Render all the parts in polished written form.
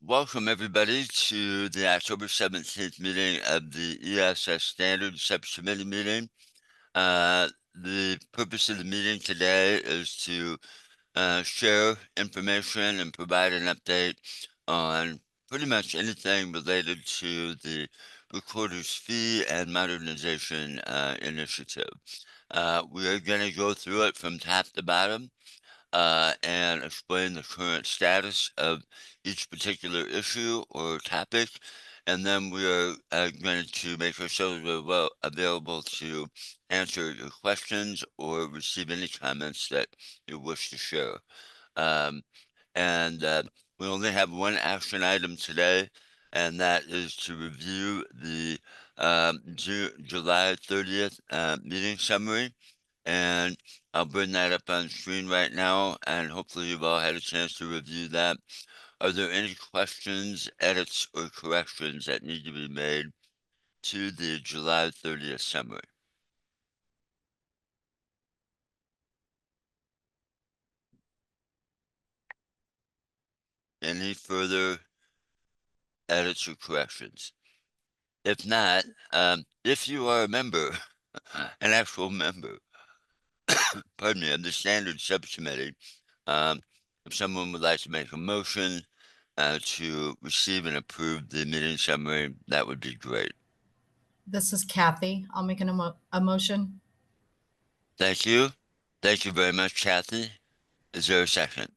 welcome everybody to the October 17th meeting of the ESS Standard Subcommittee meeting. The purpose of the meeting today is to share information and provide an update on pretty much anything related to the recorder's fee and modernization initiative. We are going to go through it from top to bottom and explain the current status of each particular issue or topic. And then we are going to make ourselves available to answer your questions or receive any comments that you wish to share. Um, and we only have one action item today, and that is to review the July 30th meeting summary. And I'll bring that up on screen right now, and hopefully you've all had a chance to review that. Are there any questions, edits, or corrections that need to be made to the July 30th summary? Any further edits or corrections? If not, if you are a member, an actual member, pardon me, of the standard subcommittee, if someone would like to make a motion to receive and approve the meeting summary, that would be great. This is Kathy. I'll make a motion. Thank you. Thank you very much, Kathy. Is there a second?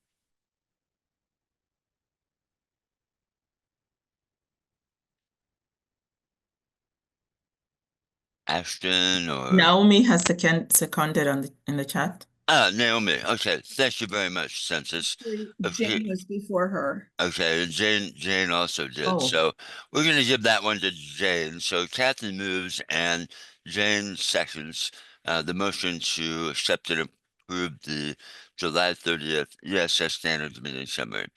Ashton or Naomi has seconded in the chat. Naomi. Okay, thank you very much, Census. Jane was before her. Okay, and Jane also did. Oh. So we're gonna give that one to Jane. So Kathy moves and Jane seconds the motion to accept and approve the July 30th ESS standards meeting summary.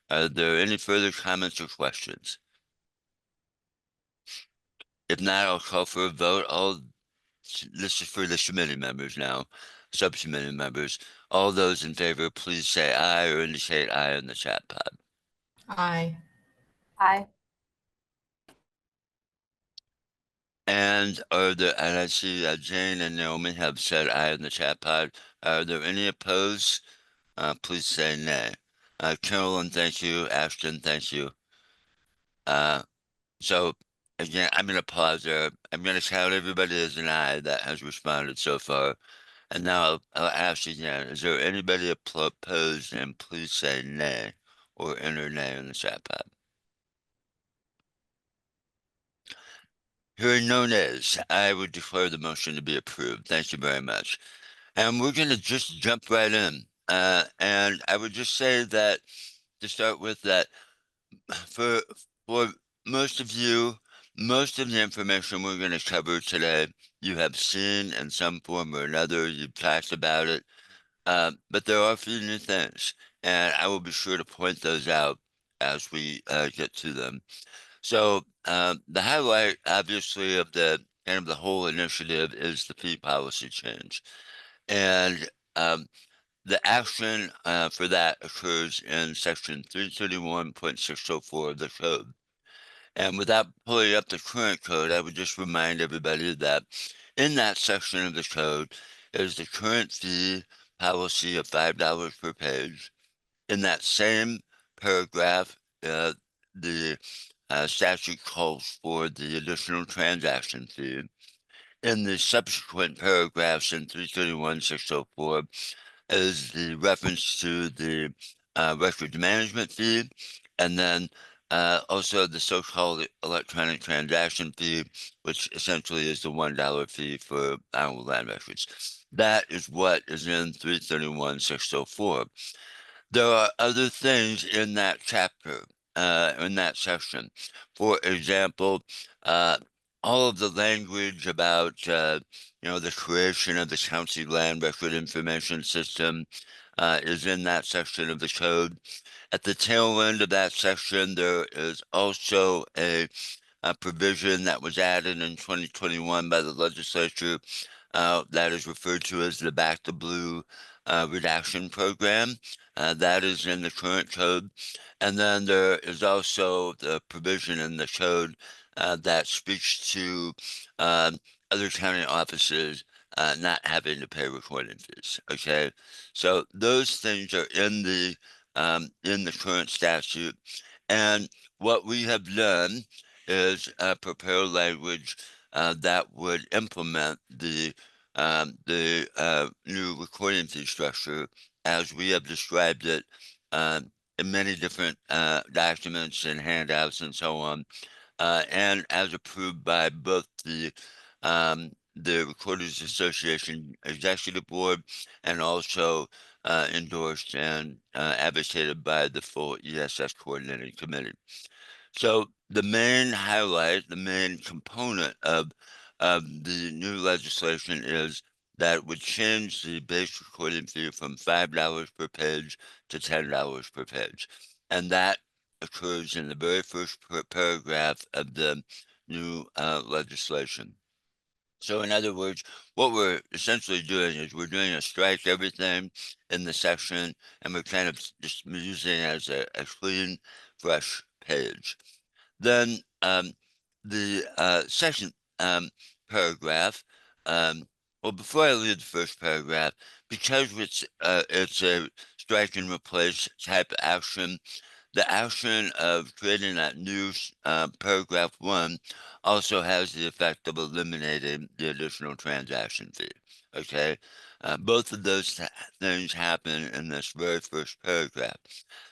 Are there any further comments or questions? If not, I'll call for a vote. This is for the committee members now, subcommittee members. All those in favor, please say aye or indicate aye in the chat pod. Aye. Aye. And I see Jane and Naomi have said aye in the chat pod. Are there any opposed? Please say nay. Carolyn, thank you. Ashton, thank you. So again, I'm going to pause there. I'm going to count everybody as an aye that has responded so far. And now I'll ask again, is there anybody opposed? And please say nay or enter nay in the chat pod. Hearing no nays, I would declare the motion to be approved. Thank you very much. And we're going to just jump right in. And I would just say that to start with that for most of you, most of the information we're going to cover today, you have seen in some form or another, you've talked about it, but there are a few new things, and I will be sure to point those out as we get to them. So the highlight, obviously, of the kind of the whole initiative is the fee policy change. And the action for that occurs in section 331.604 of the code. And without pulling up the current code, I would just remind everybody that in that section of the code is the current fee policy of $5 per page. In that same paragraph, the statute calls for the additional transaction fee. In the subsequent paragraphs in 331.604 is the reference to the records management fee, and then also the so-called electronic transaction fee, which essentially is the $1 fee for Iowa land records. That is what is in 331.604. There are other things in that chapter, in that section. For example, all of the language about, the creation of the county land record information system is in that section of the code. At the tail end of that section, there is also a provision that was added in 2021 by the legislature that is referred to as the Back to Blue redaction program. That is in the current code. And then there is also the provision in the code that speaks to other county offices not having to pay recording fees. Okay, so those things are in the current statute, and what we have done is prepare language that would implement the new recording fee structure as we have described it in many different documents and handouts and so on, and as approved by both the Recorders Association Executive Board and also endorsed and advocated by the full ESS Coordinating Committee. So the main highlight, the main component of the new legislation is that it would change the base recording fee from $5 per page to $10 per page. And that occurs in the very first paragraph of the new legislation. So in other words, what we're essentially doing is we're doing a strike everything in the section, and we're kind of just using it as a clean, fresh page. Then the second paragraph, well, before I read the first paragraph, because it's a strike and replace type action, the action of creating that new paragraph 1 also has the effect of eliminating the additional transaction fee. Okay, both of those things happen in this very first paragraph.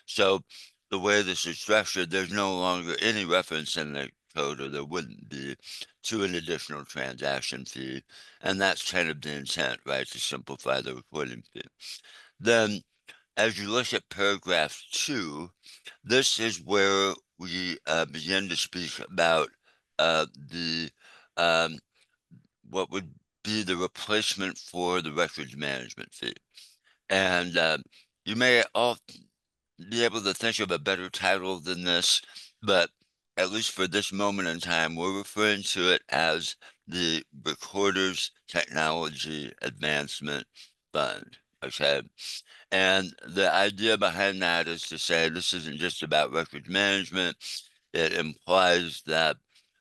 So the way this is structured, there's no longer any reference in the code, or there wouldn't be, to an additional transaction fee, and that's kind of the intent, right, to simplify the recording fee. Then, as you look at paragraph 2, this is where we begin to speak about the what would be the replacement for the records management fee. And you may all be able to think of a better title than this, but at least for this moment in time, we're referring to it as the Recorders Technology Advancement Fund. Okay. And the idea behind that is to say this isn't just about records management. It implies that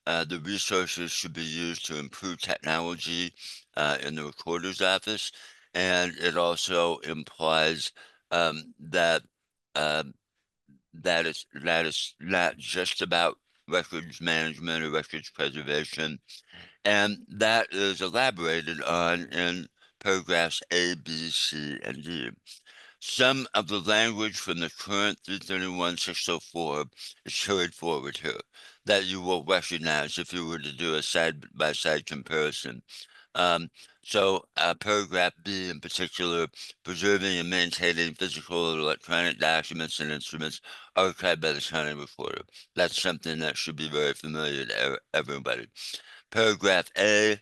the resources should be used to improve technology in the recorder's office. And it also implies that um, that is not just about records management or records preservation, and that is elaborated on in paragraphs A, B, C, and D. Some of the language from the current 331-604 is carried forward here that you will recognize if you were to do a side-by-side comparison. So paragraph B in particular, preserving and maintaining physical and electronic documents and instruments archived by the county recorder. That's something that should be very familiar to everybody. Paragraph A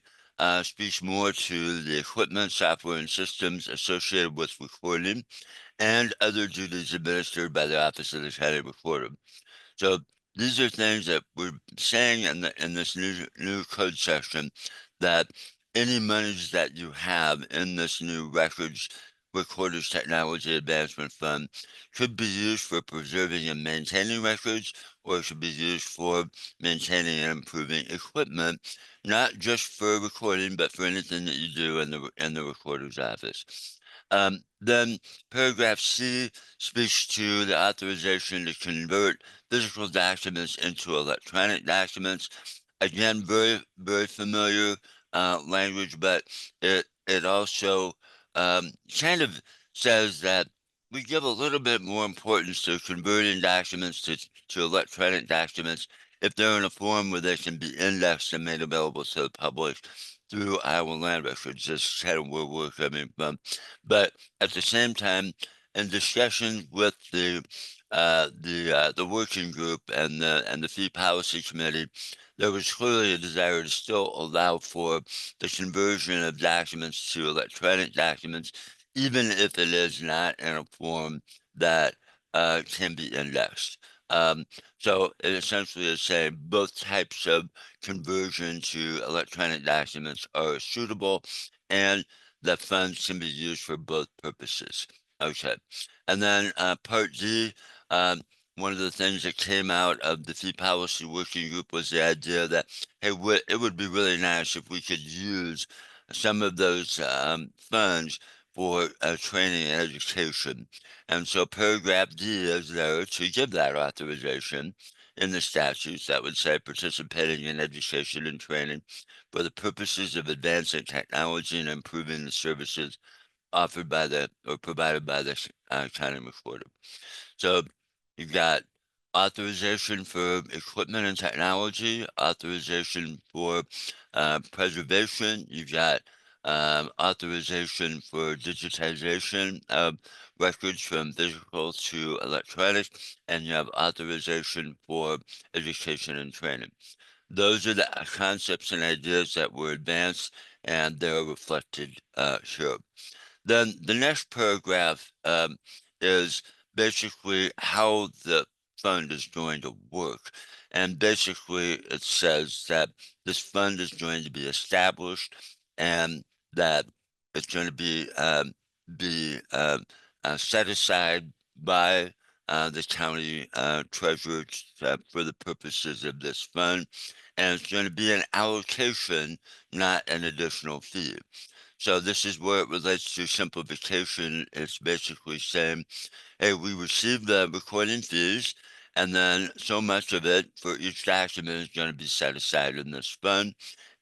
speaks more to the equipment, software, and systems associated with recording and other duties administered by the Office of the County Recorder. So these are things that we're saying in this new code section, that any monies that you have in this new Recorders Technology Advancement Fund could be used for preserving and maintaining records, or it should be used for maintaining and improving equipment, not just for recording, but for anything that you do in the recorder's office. Then paragraph C speaks to the authorization to convert physical documents into electronic documents. Again, very, very familiar language, but it also kind of says that we give a little bit more importance to converting documents to electronic documents if they're in a form where they can be indexed and made available to the public through Iowa Land Records. That's kind of where we're coming from. But at the same time, in discussions with the working group and the fee policy committee, there was clearly a desire to still allow for the conversion of documents to electronic documents, even if it is not in a form that can be indexed. So it essentially is saying both types of conversion to electronic documents are suitable, and that funds can be used for both purposes. Okay. And then Part D, one of the things that came out of the fee policy working group was the idea that, hey, it would be really nice if we could use some of those funds for training and education. And so paragraph D is there to give that authorization in the statutes that would say participating in education and training for the purposes of advancing technology and improving the services offered by the or provided by the county recorder. So you've got authorization for equipment and technology, authorization for preservation. You've got authorization for digitization of records from physical to electronic, and you have authorization for education and training. Those are the concepts and ideas that were advanced, and they're reflected here. Then the next paragraph is basically how the fund is going to work. And basically, it says that this fund is going to be established and that it's going to be set aside by the county treasurer for the purposes of this fund. And it's going to be an allocation, not an additional fee. So this is where it relates to simplification. It's basically saying, hey, we receive the recording fees, and then so much of it for each document is going to be set aside in this fund.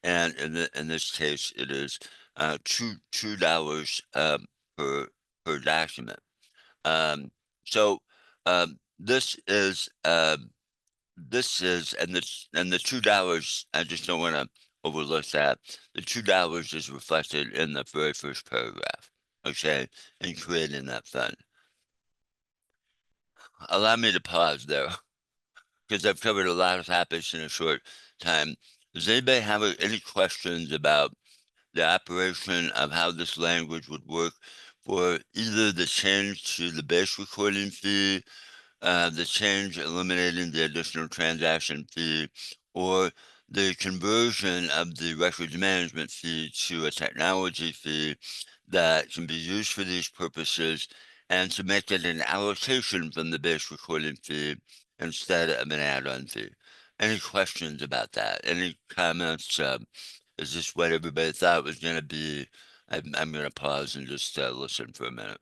And in this case, it is $2 per document. So this is and the $2, I just don't want to overlook that. The $2 is reflected in the very first paragraph, okay, in creating that fund. Allow me to pause there, because I've covered a lot of topics in a short time. Does anybody have any questions about the operation of how this language would work for either the change to the base recording fee, the change eliminating the additional transaction fee, or the conversion of the records management fee to a technology fee that can be used for these purposes, and to make it an allocation from the base recording fee instead of an add-on fee? Any questions about that? Any comments? Is this what everybody thought was going to be? I'm going to pause and just listen for a minute.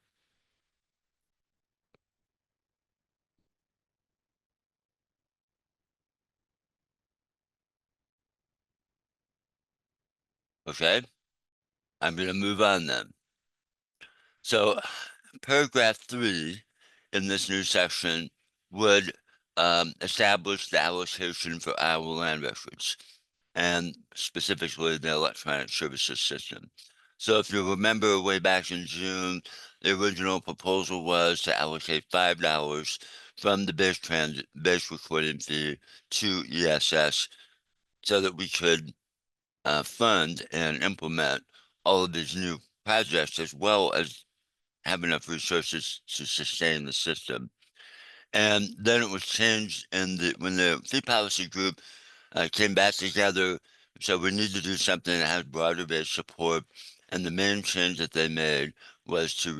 Okay, I'm going to move on then. So paragraph 3 in this new section would establish the allocation for Iowa land records, and specifically the electronic services system. So if you remember way back in June, the original proposal was to allocate $5 from the base recording fee to ESS so that we could fund and implement all of these new projects, as well as have enough resources to sustain the system. And then it was changed when the fee policy group came back together. So we need to do something that has broader based support. And the main change that they made was to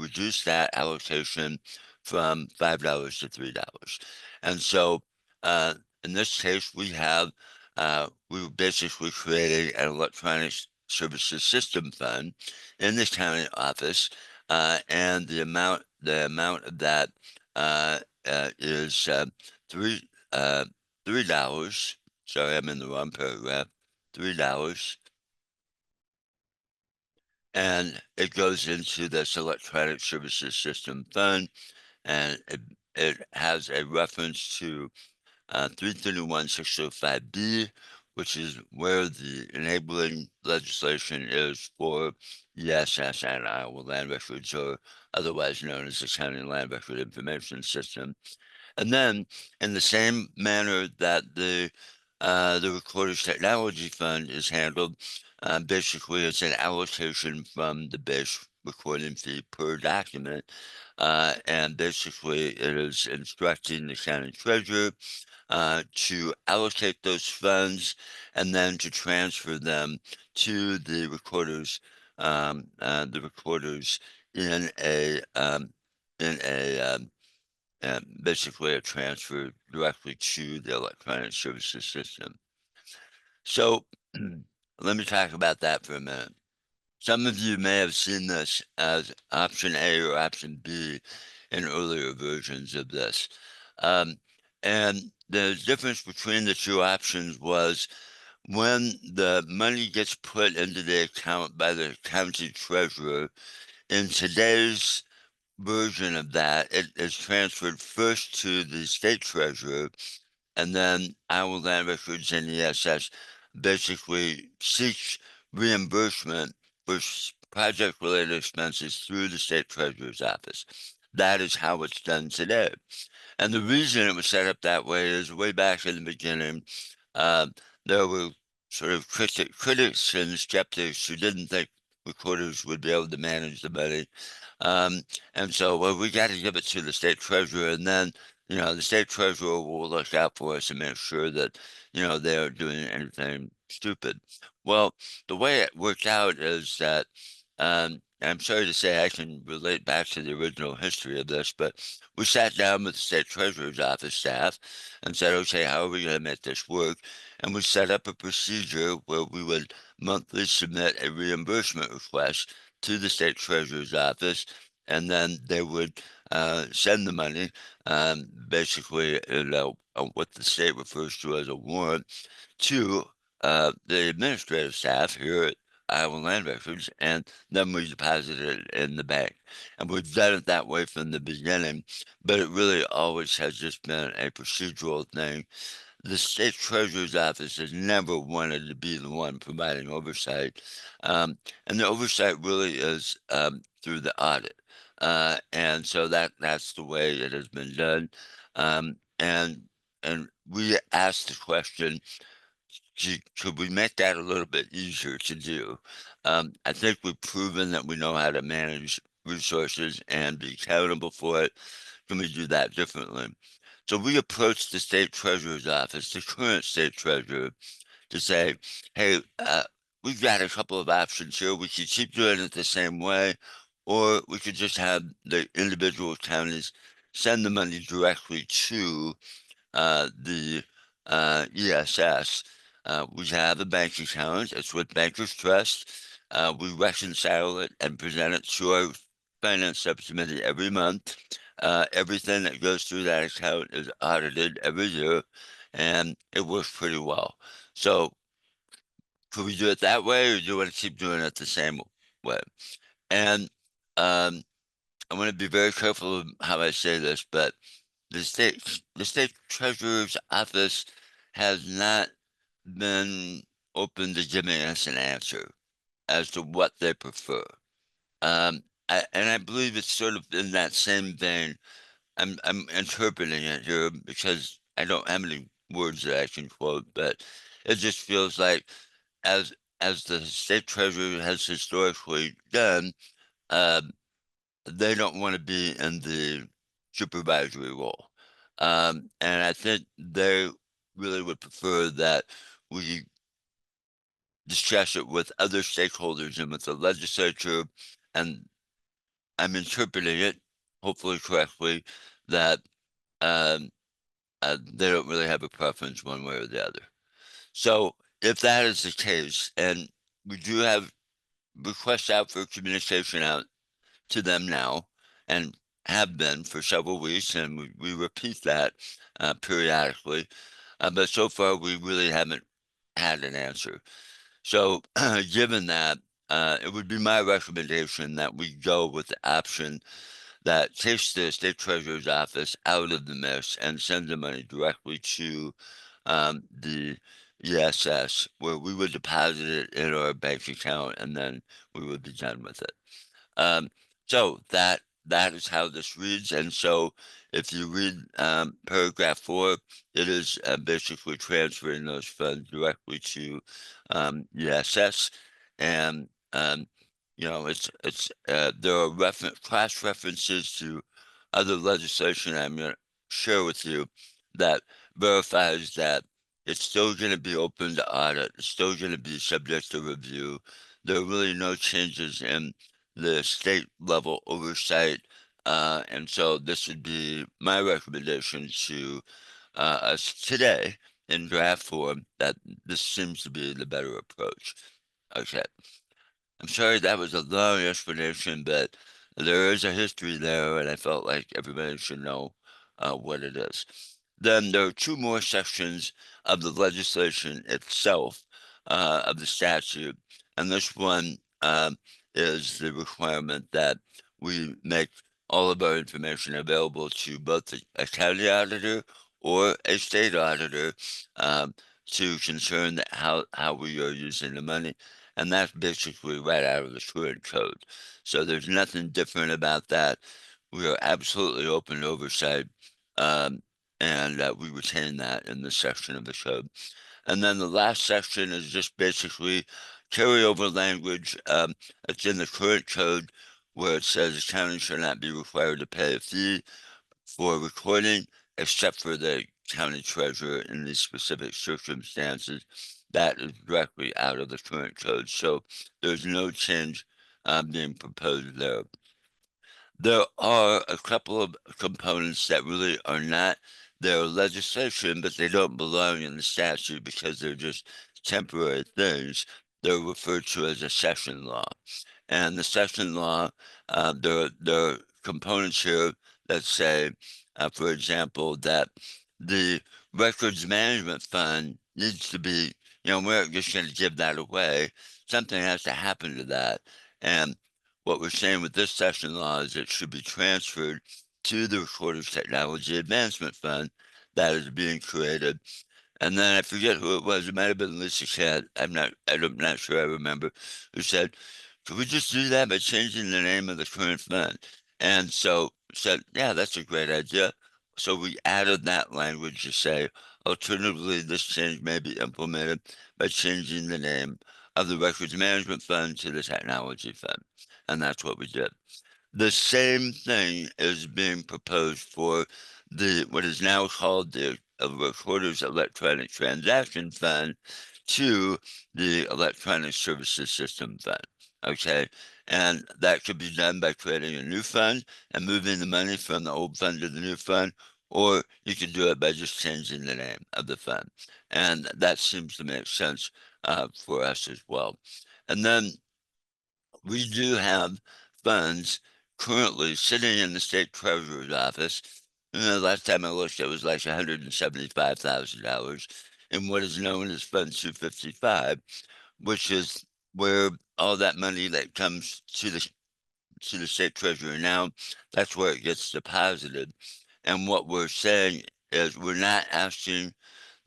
reduce that allocation from $5 to $3. And so in this case, we were basically creating an electronic services system fund in the county office, and the amount of that is $3. Sorry, I'm in the wrong paragraph. $3. And it goes into this electronic services system fund, and it has a reference to 331-605B, which is where the enabling legislation is for ESS and Iowa land records, or otherwise known as the County Land Record Information System. And then, in the same manner that the Recorder's Technology Fund is handled, basically it's an allocation from the base recording fee per document, and basically it is instructing the county treasurer to allocate those funds and then to transfer them to the Recorder's the recorders in basically a transfer directly to the electronic services system. So let me talk about that for a minute. Some of you may have seen this as option A or option B in earlier versions of this. And the difference between the two options was when the money gets put into the account by the county treasurer, in today's version of that, it is transferred first to the state treasurer, and then Iowa Land Records and ESS basically seeks reimbursement for project-related expenses through the state treasurer's office. That is how it's done today. And the reason it was set up that way is way back in the beginning, there were sort of critics and skeptics who didn't think recorders would be able to manage the money. And so, well, we got to give it to the state treasurer, and then, the state treasurer will look out for us and make sure that, they aren't doing anything stupid. Well, the way it worked out is that, I'm sorry to say I can relate back to the original history of this, but we sat down with the state treasurer's office staff and said, okay, how are we going to make this work? And we set up a procedure where we would monthly submit a reimbursement request to the state treasurer's office, and then they would send the money, basically, what the state refers to as a warrant, to the administrative staff here at Iowa Land Records, and then we deposited it in the bank. And we've done it that way from the beginning, but it really always has just been a procedural thing. The state treasurer's office has never wanted to be the one providing oversight. And the oversight really is through the audit. And so that's the way it has been done. And we asked the question, could we make that a little bit easier to do? I think we've proven that we know how to manage resources and be accountable for it. Can we do that differently? So we approached the state treasurer's office, the current state treasurer, to say, hey, we've got a couple of options here. We could keep doing it the same way, or we could just have the individual counties send the money directly to the ESS. We have a bank account. It's with Bankers Trust. We reconcile it and present it to our finance subcommittee every month. Everything that goes through that account is audited every year, and it works pretty well. So could we do it that way, or do you want to keep doing it the same way? And I want to be very careful of how I say this, but the state treasurer's office has not been open to giving us an answer as to what they prefer. And I believe it's sort of in that same vein. I'm interpreting it here because I don't have any words that I can quote, but it just feels like as as the state treasurer has historically done, they don't want to be in the supervisory role. And I think they really would prefer that we discuss it with other stakeholders and with the legislature. And I'm interpreting it, hopefully correctly, that they don't really have a preference one way or the other. So if that is the case, and we do have requests out for communication out to them now, and have been for several weeks, and we repeat that periodically. But so far, we really haven't had an answer. So, given that, it would be my recommendation that we go with the option that takes the state treasurer's office out of the mix and sends the money directly to the ESS, where we would deposit it in our bank account, and then we would be done with it. So that is how this reads. And so if you read paragraph 4, it is basically transferring those funds directly to ESS. And it's there are cross references to other legislation I'm going to share with you that verifies that it's still going to be open to audit. It's still going to be subject to review. there are really no changes in the state level oversight. And so this would be my recommendation to us today in draft form, that this seems to be the better approach. Okay. I'm sorry that was a long explanation, but there is a history there, and I felt like everybody should know what it is. Then there are two more sections of the legislation itself, of the statute, and this one is the requirement that we make all of our information available to both a county auditor or a state auditor, to concern that how we are using the money. And that's basically right out of the current code. So there's nothing different about that. We are absolutely open to oversight, and we retain that in this section of the code. And then the last section is just basically carryover language. It's in the current code where it says the county shall not be required to pay a fee for recording, except for the county treasurer in these specific circumstances. That is directly out of the current code. So there's no change being proposed there. There are a couple of components that really are not their legislation, but they don't belong in the statute because they're just temporary things. They're referred to as a session law. And the session law, there are components here that say, for example, that the records management fund needs to be, we're not just going to give that away. Something has to happen to that. And what we're saying with this session law is it should be transferred to the Recorders Technology Advancement Fund that is being created. And then I forget who it was. It might have been Lisa Chad. I'm not sure I remember, who said, could we just do that by changing the name of the current fund? And so said, yeah, that's a great idea. So we added that language to say, alternatively, this change may be implemented by changing the name of the Records Management Fund to the Technology Fund. And that's what we did. The same thing is being proposed for what is now called the Recorder's Electronic Transaction Fund to the Electronic Services System Fund. Okay, and that could be done by creating a new fund and moving the money from the old fund to the new fund, or you can do it by just changing the name of the fund. And that seems to make sense for us as well. And then we do have funds currently sitting in the state treasurer's office. Last time I looked, it was like $175,000 in what is known as Fund 255, which is where all that money that comes to the state treasurer now, that's where it gets deposited. And what we're saying is we're not asking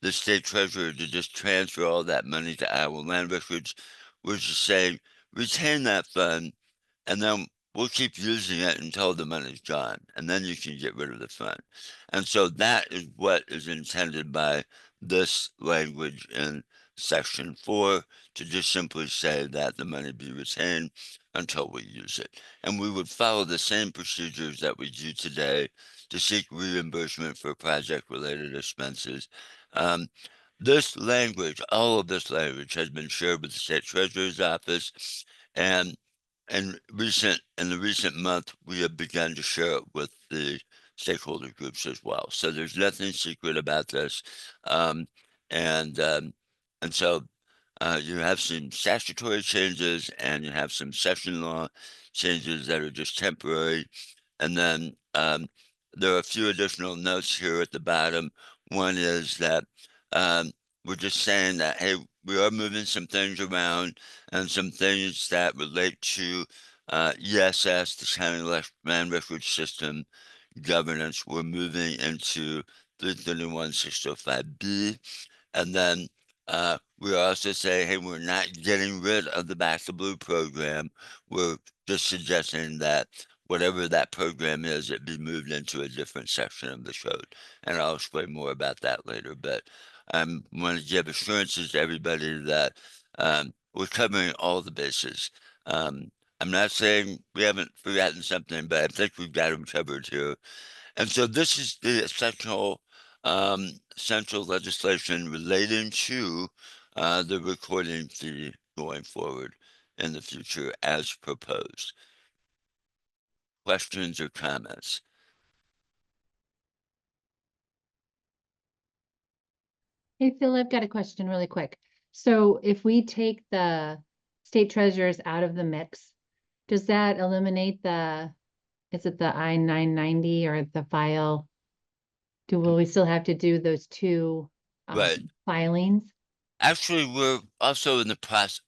the state treasurer to just transfer all that money to Iowa Land Records. We're just saying retain that fund, and then we'll keep using it until the money's gone, and then you can get rid of the fund. And so that is what is intended by this language in section 4, to just simply say that the money be retained until we use it. And we would follow the same procedures that we do today to seek reimbursement for project-related expenses. This language, all of this language, has been shared with the state treasurer's office, and in the recent month, we have begun to share it with the stakeholder groups as well. So there's nothing secret about this, um, and um, and so you have some statutory changes and you have some session law changes that are just temporary, and then there are a few additional notes here at the bottom. One is that we're just saying that, hey, we are moving some things around, and some things that relate to ESS, the County Land Record System governance. We're moving into 331-605B. And then we also say, hey, we're not getting rid of the Back to Blue program. We're just suggesting that whatever that program is, it be moved into a different section of the code. And I'll explain more about that later. But I want to give assurances to everybody that we're covering all the bases. I'm not saying we haven't forgotten something, but I think we've got them covered here. And so this is the central legislation relating to the recording fee going forward in the future as proposed. Questions or comments? Hey, Phil, I've got a question really quick. So if we take the state treasurers out of the mix, does that eliminate is it the I-990 or the file? Will we still have to do those two Right. filings? Actually, we're also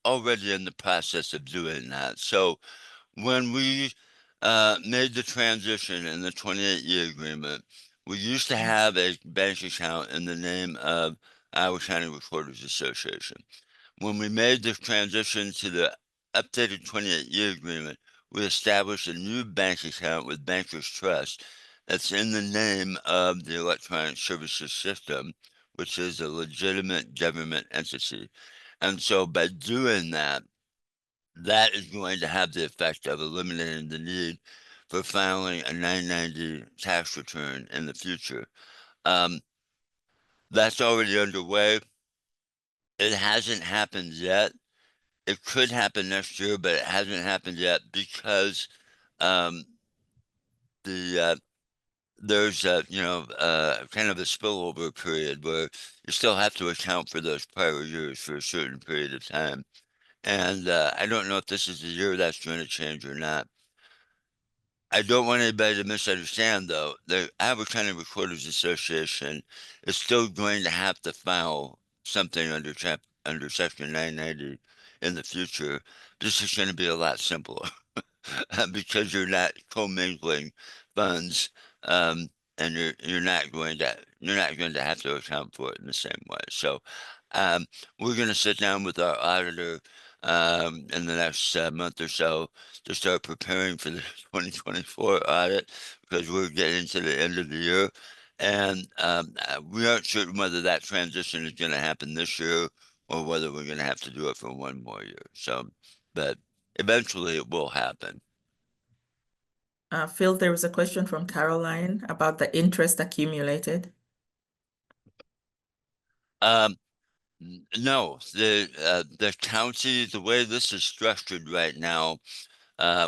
already in the process of doing that. So when we made the transition in the 28-year agreement, we used to have a bank account in the name of Iowa County Recorders Association. When we made the transition to the updated 28-year agreement, we established a new bank account with Bankers Trust that's in the name of the Electronic Services System, which is a legitimate government entity. And so by doing that, that is going to have the effect of eliminating the need for filing a 990 tax return in the future. That's already underway. It hasn't happened yet. It could happen next year, but it hasn't happened yet because um, there's kind of a spillover period where you still have to account for those prior years for a certain period of time. And I don't know if this is the year that's going to change or not. I don't want anybody to misunderstand, though. The Iowa County Recorders Association is still going to have to file something under Section 990 in the future. This is going to be a lot simpler because you're not commingling funds, and you're not going to have to account for it in the same way. So, we're going to sit down with our auditor in the next month or so to start preparing for the 2024 audit because we're getting to the end of the year. And we aren't certain whether that transition is going to happen this year or whether we're going to have to do it for one more year. So, but eventually it will happen. Phil, there was a question from Caroline about the interest accumulated. No, the county, the way this is structured right now,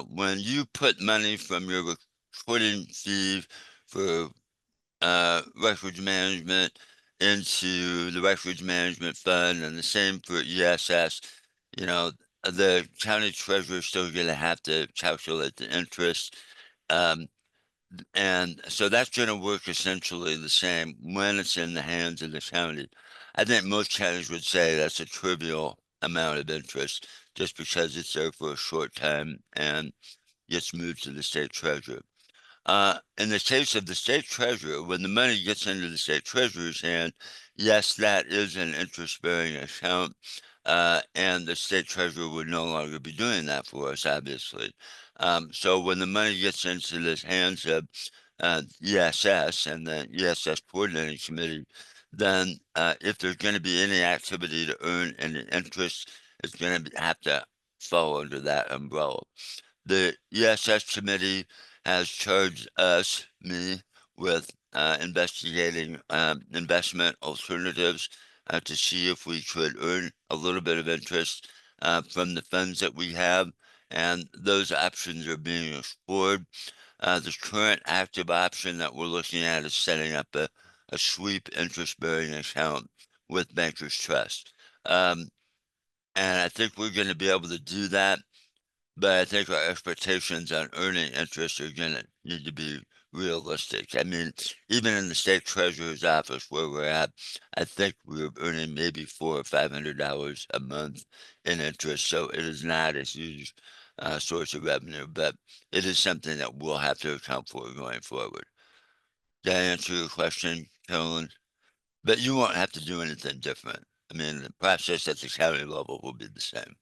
when you put money from your recording fee for records management into the records management fund, and the same for ESS, the county treasurer is still going to have to calculate the interest. And so that's going to work essentially the same when it's in the hands of the county. I think most counties would say that's a trivial amount of interest just because it's there for a short time and gets moved to the state treasurer. In the case of the state treasurer, when the money gets into the state treasurer's hand, yes, that is an interest-bearing account, and the state treasurer would no longer be doing that for us, obviously. So when the money gets into the hands of ESS and the ESS coordinating committee, then if there's going to be any activity to earn any interest, it's going to have to fall under that umbrella. The ESS committee has charged me, with investigating investment alternatives to see if we could earn a little bit of interest from the funds that we have, and those options are being explored. The current active option that we're looking at is setting up a sweep interest-bearing account with Bankers Trust. And I think we're going to be able to do that. But I think our expectations on earning interest are going to need to be realistic. I mean, even in the state treasurer's office where we're at, I think we're earning maybe $400 or $500 a month in interest. So it is not a huge source of revenue, but it is something that we'll have to account for going forward. Did I answer your question, Carolyn? But you won't have to do anything different. I mean, the process at the county level will be the same.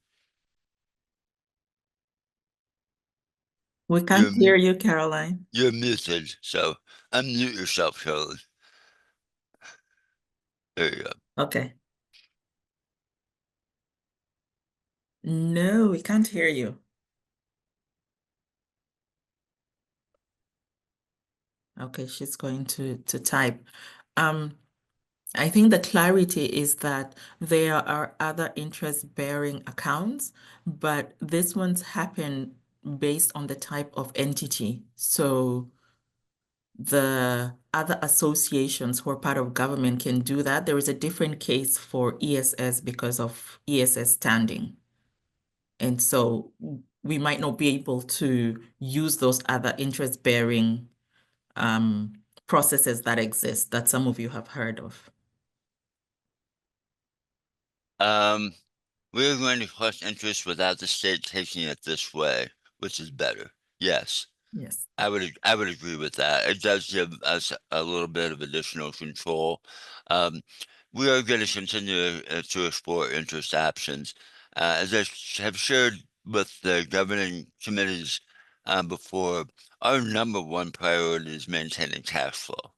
We can't hear you, Caroline. You're muted, so unmute yourself, Carolyn. There you go. Okay. No, we can't hear you. Okay, she's going to type. I think the clarity is that there are other interest-bearing accounts, but this one's happen based on the type of entity. So the other associations who are part of government can do that. There is a different case for ESS because of ESS standing. And so we might not be able to use those other interest-bearing processes that exist that some of you have heard of. We're going to collect interest without the state taking it this way, which is better. Yes. Yes. I would agree with that. It does give us a little bit of additional control. We are going to continue to explore interest options. As I have shared with the governing committees before, our number one priority is maintaining cash flow.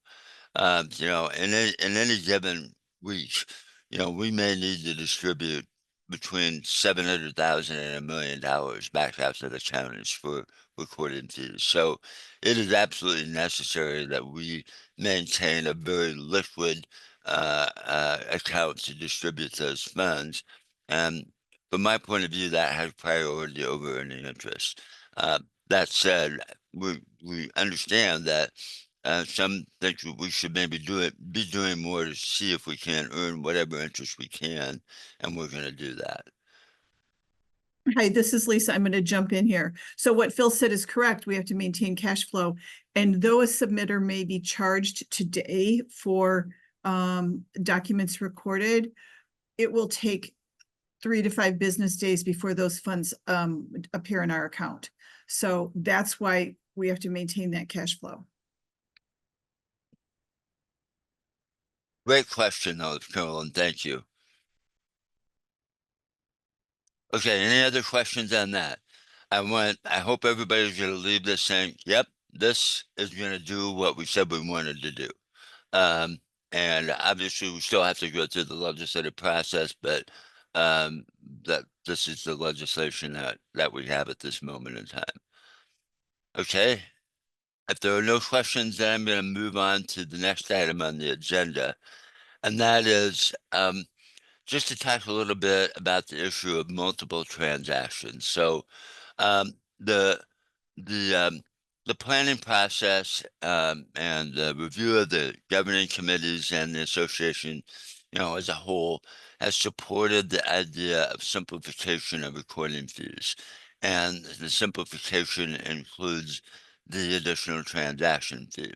In any given week, we may need to distribute between 700,000 and $1 million back out to the counties for recording fees. So it is absolutely necessary that we maintain a very liquid account to distribute those funds. And from my point of view, that has priority over earning interest. That said, we understand that some think we should maybe be doing more to see if we can earn whatever interest we can, and we're going to do that. Hi, this is Lisa. I'm going to jump in here. So what Phil said is correct. We have to maintain cash flow. And though a submitter may be charged today for documents recorded, it will take 3 to 5 business days before those funds appear in our account. So that's why we have to maintain that cash flow. Great question, though, Carolyn. Thank you. Okay, any other questions on that? I hope everybody's going to leave this saying, yep, this is going to do what we said we wanted to do. And obviously we still have to go through the legislative process, but that this is the legislation that we have at this moment in time. Okay. If there are no questions, then I'm going to move on to the next item on the agenda. And that is just to talk a little bit about the issue of multiple transactions. So the planning process and the review of the governing committees and the association, as a whole, has supported the idea of simplification of recording fees. And the simplification includes the additional transaction fee.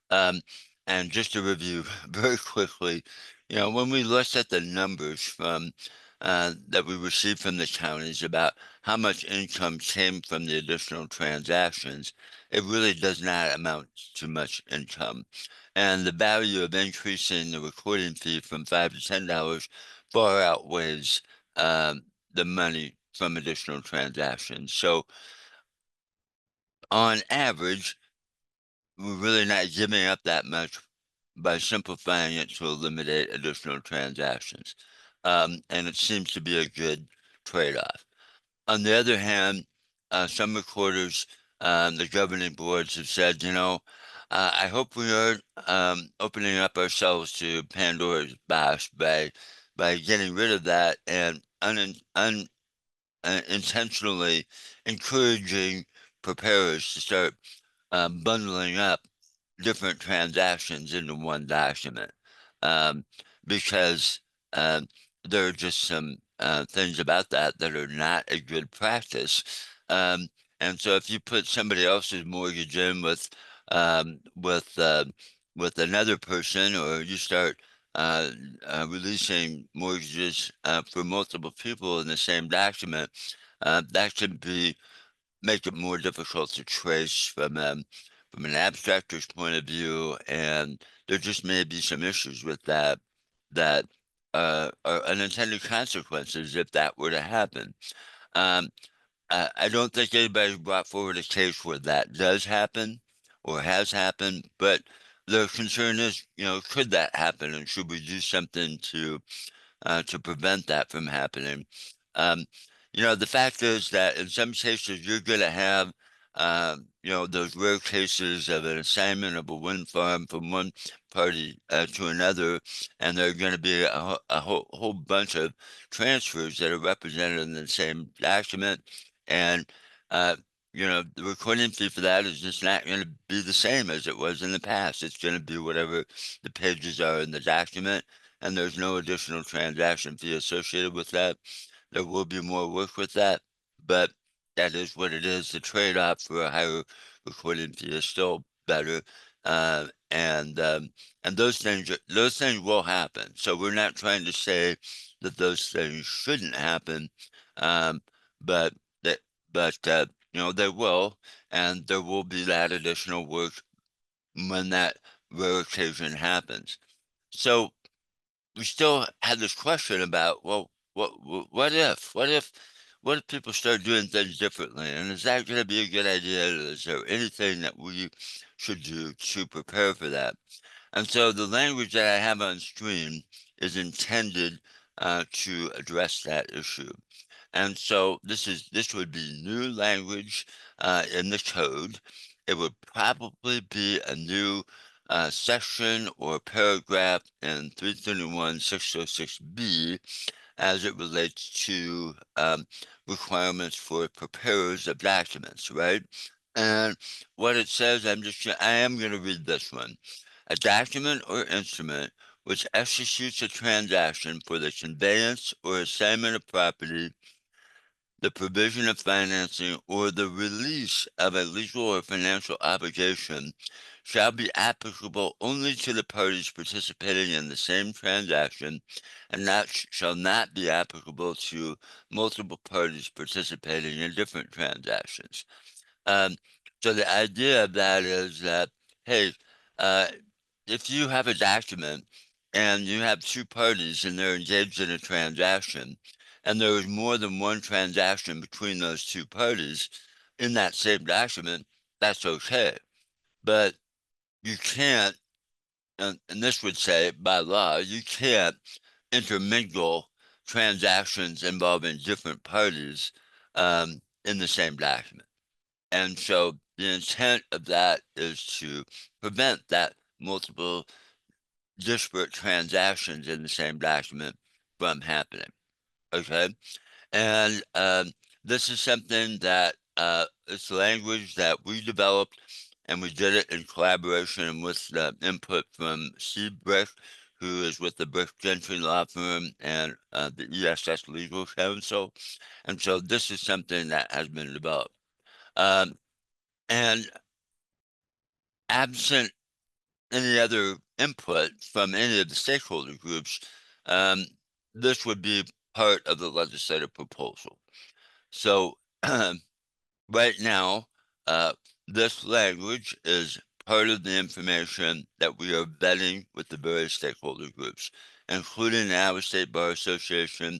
And just to review very quickly, when we looked at the numbers from that we received from the counties about how much income came from the additional transactions, it really does not amount to much income. And the value of increasing the recording fee from $5 to $10 far outweighs the money from additional transactions. So on average, we're really not giving up that much by simplifying it to eliminate additional transactions. And it seems to be a good trade-off. On the other hand, some recorders, the governing boards have said, I hope we are opening up ourselves to Pandora's box by getting rid of that and intentionally encouraging preparers to start bundling up different transactions into one document, because there are just some things about that are not a good practice. And so if you put somebody else's mortgage in with another person, or you start releasing mortgages for multiple people in the same document, that can make it more difficult to trace from an abstractor's point of view, and there just may be some issues with that are unintended consequences if that were to happen. I don't think anybody's brought forward a case where that does happen or has happened, but the concern is, could that happen, and should we do something to prevent that from happening? The fact is that in some cases you're going to have, those rare cases of an assignment of a wind farm from one party to another, and there are going to be a whole bunch of transfers that are represented in the same document, and you know, the recording fee for that is just not going to be the same as it was in the past. It's going to be whatever the pages are in the document, and there's no additional transaction fee associated with that. There will be more work with that, but that is what it is. The trade-off for a higher recording fee is still better, and those things will happen. So we're not trying to say that those things shouldn't happen, but that you know, they will, and there will be that additional work when that rare occasion happens. So we still had this question about, well, what if people start doing things differently? And is that going to be a good idea? Is there anything that we should do to prepare for that? And so the language that I have on screen is intended to address that issue. And so this would be new language in the code. It would probably be a new section or paragraph in 331-606B as it relates to requirements for preparers of documents, right? And what it says, I am going to read this one. A document or instrument which executes a transaction for the conveyance or assignment of property, the provision of financing, or the release of a legal or financial obligation shall be applicable only to the parties participating in the same transaction, and shall not be applicable to multiple parties participating in different transactions. Um, so the idea of that is that, hey, uh, if you have a document and you have two parties and they're engaged in a transaction, and there is more than one transaction between those two parties in that same document, that's okay. But you can't, and this would say by law, you can't intermingle transactions involving different parties in the same document. And so the intent of that is to prevent that multiple disparate transactions in the same document from happening. Okay. And this is something that it's language that we developed, and we did it in collaboration with the input from Steve Brick, who is with the Brick Gentry Law Firm and the ESS Legal Counsel. And so this is something that has been developed. And absent any other input from any of the stakeholder groups, this would be part of the legislative proposal. So right now, this language is part of the information that we are vetting with the various stakeholder groups, including the Iowa State Bar Association.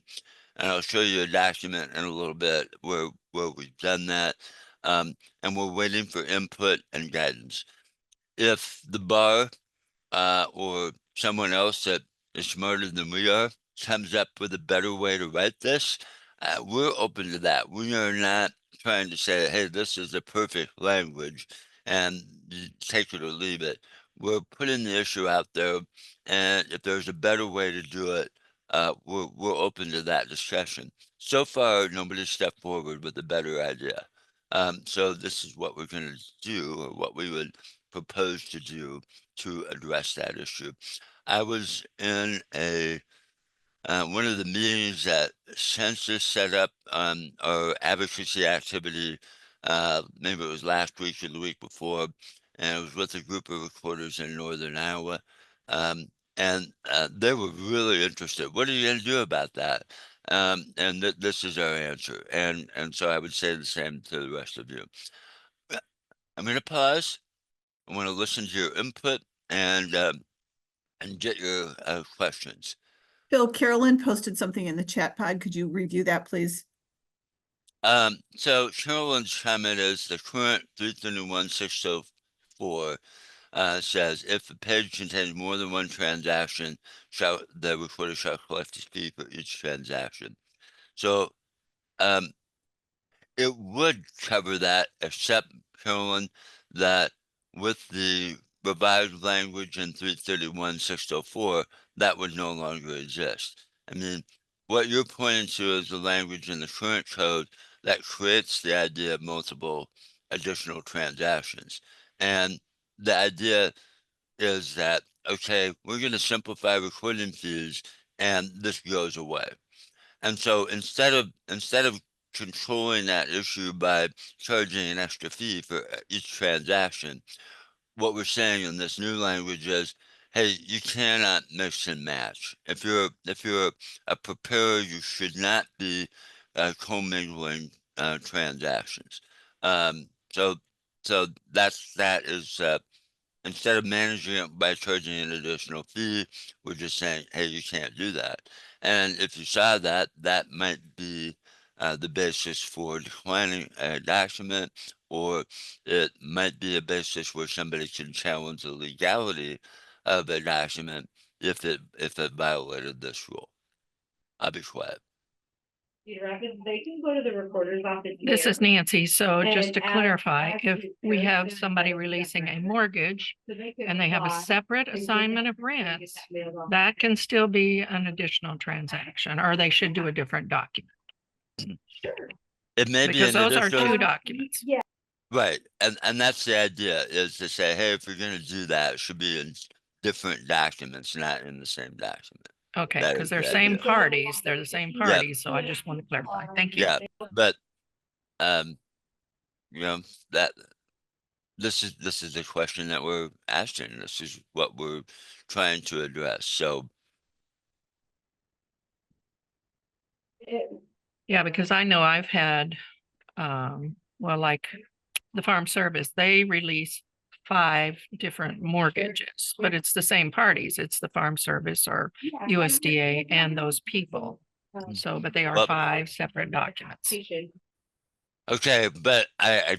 And I'll show you a document in a little bit where we've done that. And we're waiting for input and guidance. If the bar or someone else that is smarter than we are comes up with a better way to write this, we're open to that. We are not trying to say, hey, this is the perfect language and take it or leave it. We're putting the issue out there, and if there's a better way to do it, we're open to that discussion. So far, nobody stepped forward with a better idea. So this is what we're going to do, or what we would propose to do to address that issue. I was in one of the meetings that Census set up on our advocacy activity. Maybe it was last week or the week before, and it was with a group of recorders in northern Iowa. And they were really interested. What are you going to do about that? And this is our answer. And so I would say the same to the rest of you. I'm going to pause. I want to listen to your input and get your questions. Phil, Carolyn posted something in the chat pod. Could you review that, please? So Carolyn's comment is the current 331-604 says if the page contains more than one transaction, the recorder shall collect a fee for each transaction. So it would cover that, except, Carolyn, that with the revised language in 331-604, that would no longer exist. I mean, what you're pointing to is the language in the current code that creates the idea of multiple additional transactions. And the idea is that, okay, we're going to simplify recording fees and this goes away. And so instead of controlling that issue by charging an extra fee for each transaction, what we're saying in this new language is, hey, you cannot mix and match. If you're a preparer, you should not be commingling transactions. So that is instead of managing it by charging an additional fee, we're just saying, hey, you can't do that. And if you saw that, that might be the basis for declining a document, or it might be a basis where somebody can challenge the legality of a document if it violated this rule. I'll be quiet. They can go to the recorder's office. This is Nancy. So just to and clarify, ask if you we first, have then somebody they releasing a separate. mortgage So they can and they have a apply, separate and then assignment of they get rents, that mailed off. that can still be an additional transaction, or they should do a different document. It may be Because an those are additional, two documents. Yeah, right, and that's the idea, is to say, hey, if you're going to do that, it should be in different documents, not in the same document. Okay, That because is they're the same idea. parties. They're the same Yeah. parties. So I just want to clarify. Thank you. Yeah, but you know, that this is the question that we're asking. This is what we're trying to address. So Yeah, because I know I've had, well, like the Farm Service, they release 5 different mortgages, but it's the same parties. It's the Farm Service or USDA and those people. So, but they are Well- 5 separate documents. okay, but I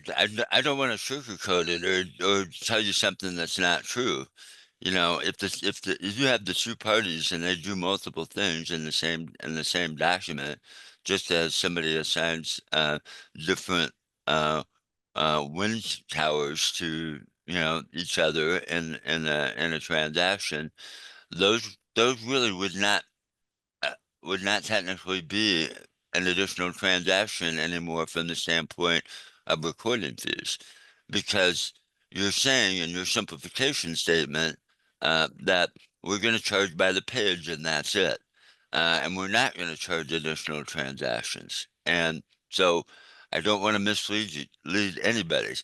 don't want to sugarcoat it or tell you something that's not true. You know, if you have the two parties and they do multiple things in the same document, just as somebody assigns different wind towers to, you know, each other in a transaction, those really would not technically be an additional transaction anymore from the standpoint of recording fees, because you're saying in your simplification statement that we're going to charge by the page and that's it, and we're not going to charge additional transactions. And so I don't want to lead anybody.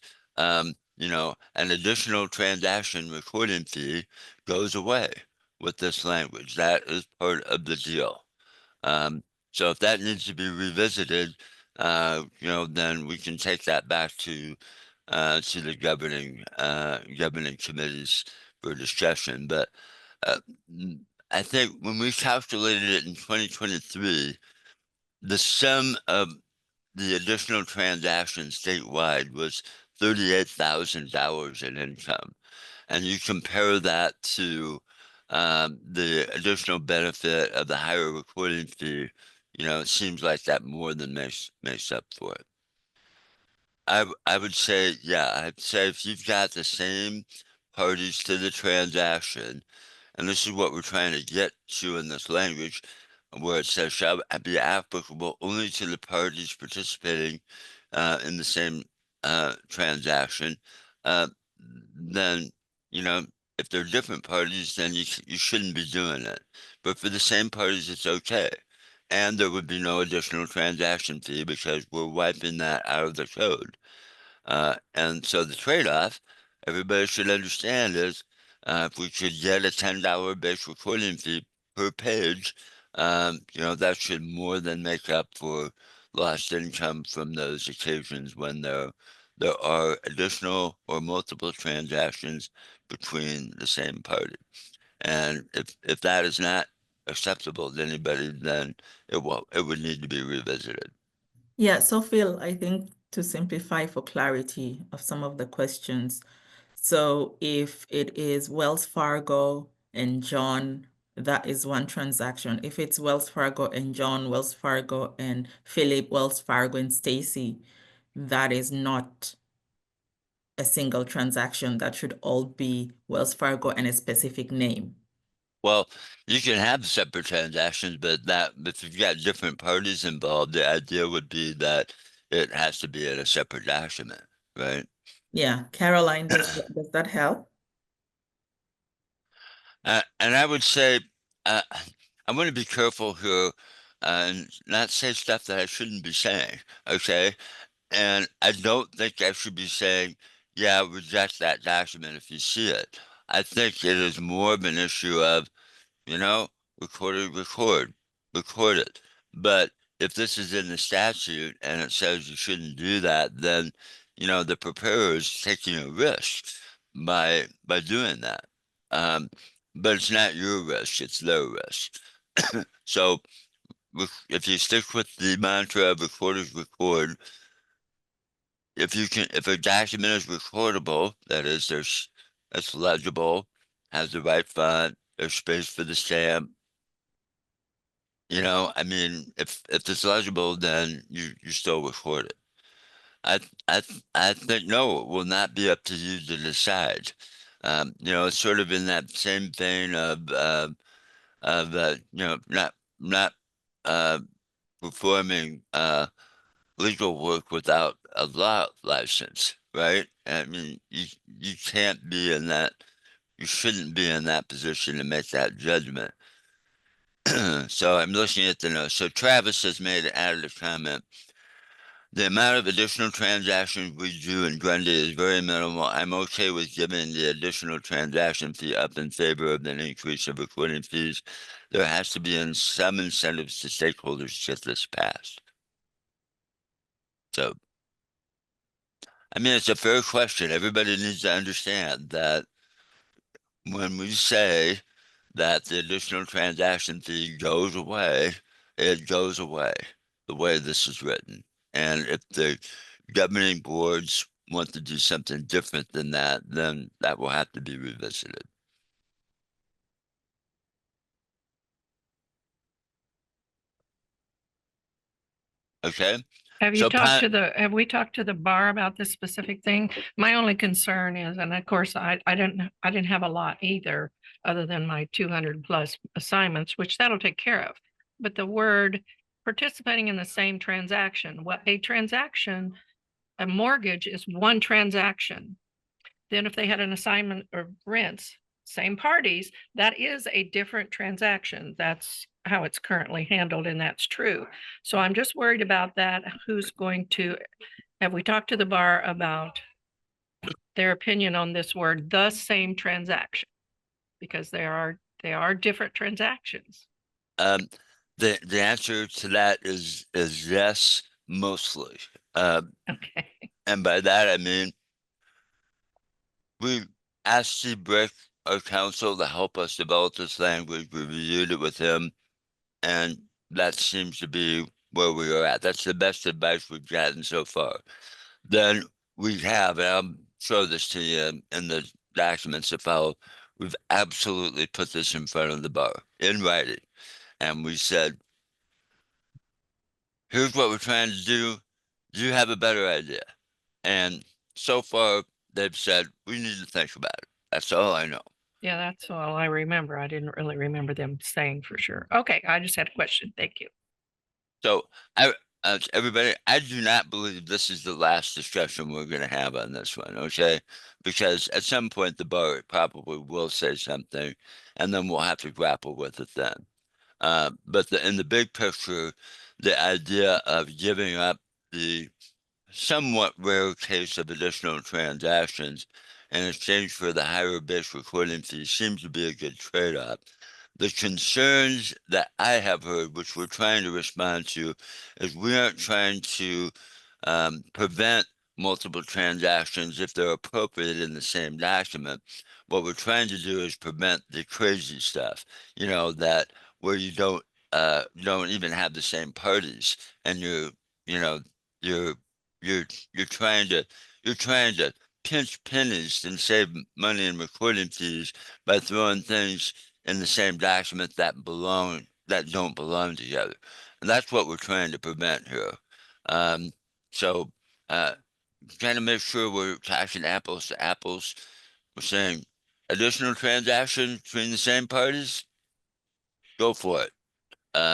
You know, an additional transaction recording fee goes away with this language. That is part of the deal. So if that needs to be revisited, you know, then we can take that back to the governing committees for discussion. But uh, I think when we calculated it in 2023, the sum of the additional transactions statewide was $38,000 in income. And you compare that to the additional benefit of the higher recording fee, you know, it seems like that more than makes up for it. I would say, yeah, I'd say if you've got the same parties to the transaction, and this is what we're trying to get to in this language, where it says shall be applicable only to the parties participating in the same transaction, then, you know, if they're different parties, then you shouldn't be doing it. But for the same parties, it's okay. And there would be no additional transaction fee because we're wiping that out of the code. And so the trade-off, everybody should understand, is if we could get a $10 base recording fee per page, you know, that should more than make up for lost income from those occasions when there are additional or multiple transactions between the same party. And if that is not acceptable to anybody, then it would need to be revisited. Yeah, so Phil, I think to simplify for clarity of some of the questions. So if it is Wells Fargo and John, that is one transaction. If it's Wells Fargo and John, Wells Fargo and Philip, Wells Fargo and Stacy, that is not a single transaction. That should all be Wells Fargo and a specific name. Well, you can have separate transactions, but if you've got different parties involved, the idea would be that it has to be in a separate document, right? Yeah, Caroline, does that help? And I would say, I want to be careful here, and not say stuff that I shouldn't be saying, okay? And I don't think I should be saying, yeah, reject that document if you see it. I think it is more of an issue of, you know, record it. But if this is in the statute and it says you shouldn't do that, then, the preparer is taking a risk by doing that. But it's not your risk, it's their risk. So if you stick with the mantra of recorders record, if a document is recordable, that is, it's legible, has the right font, there's space for the stamp. I mean, if it's legible, then you still record it. I think no, it will not be up to you to decide. It's sort of in that same vein of not uh performing legal work without a law license, right? I mean, you can't be in that, you shouldn't be in that position to make that judgment. So I'm looking at the notes. So Travis has added a comment. The amount of additional transactions we do in Grundy is very minimal. I'm okay with giving the additional transaction fee up in favor of an increase of recording fees. There has to be some incentives to stakeholders to get this passed. So, I mean, it's a fair question. Everybody needs to understand that when we say that the additional transaction fee goes away, it goes away the way this is written. And if the governing boards want to do something different than that, then that will have to be revisited. Okay? Have you So talked to have we talked to the bar about this specific thing? My only concern is, and of course, I didn't have a lot either, other than my 200 plus assignments, which that'll take care of. But the word participating in the same transaction, a mortgage is one transaction. Then if they had an assignment or rents, same parties, that is a different transaction. That's how it's currently handled, and that's true. So I'm just worried about that. Have we talked to the bar about their opinion on this word, the same transaction? Because they are different transactions. The answer to that is yes, mostly. Okay. And by that I mean we asked Steve Brick, our counsel, to help us develop this language. We reviewed it with him, and that seems to be where we are at. That's the best advice we've gotten so far. Then we have, and I'll show this to you in the documents that follow, we've absolutely put this in front of the bar in writing. And we said, here's what we're trying to do. Do you have a better idea? And so far, they've said, we need to think about it. That's all I know. Yeah, that's all I remember. I didn't really remember them saying for sure. Okay, I just had a question. Thank you. So everybody, I do not believe this is the last discussion we're going to have on this one, okay? Because at some point the bar probably will say something, and then we'll have to grapple with it then. But in the big picture, the idea of giving up the somewhat rare case of additional transactions in exchange for the higher base recording fee seems to be a good trade-off. The concerns that I have heard, which we're trying to respond to, is we aren't trying to prevent multiple transactions if they're appropriate in the same document. What we're trying to do is prevent the crazy stuff, that where you don't even have the same parties, and you know, you're you're you're trying to pinch pennies and save money in recording fees by throwing things in the same document that don't belong together. And that's what we're trying to prevent here. So trying to make sure we're talking apples to apples. We're saying additional transactions between the same parties, go for it.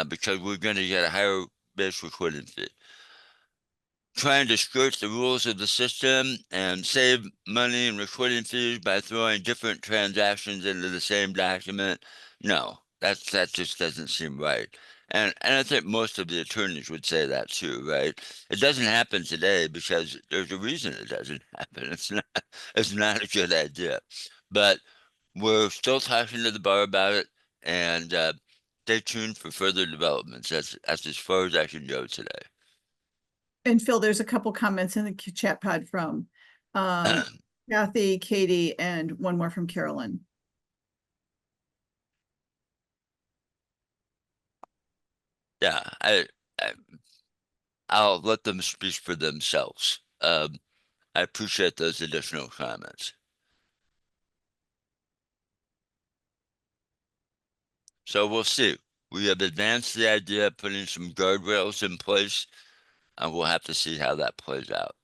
Because we're going to get a higher base recording fee. Trying to skirt the rules of the system and save money and recording fees by throwing different transactions into the same document. No, that just doesn't seem right. And I think most of the attorneys would say that too, right? It doesn't happen today because there's a reason it doesn't happen. It's not a good idea. But we're still talking to the bar about it, and stay tuned for further developments. That's as far as I can go today. And Phil, there's a couple comments in the chat pod from Kathy, Katie, and one more from Carolyn. Yeah, I'll let them speak for themselves. I appreciate those additional comments. So we'll see. We have advanced the idea of putting some guardrails in place, and we'll have to see how that plays out.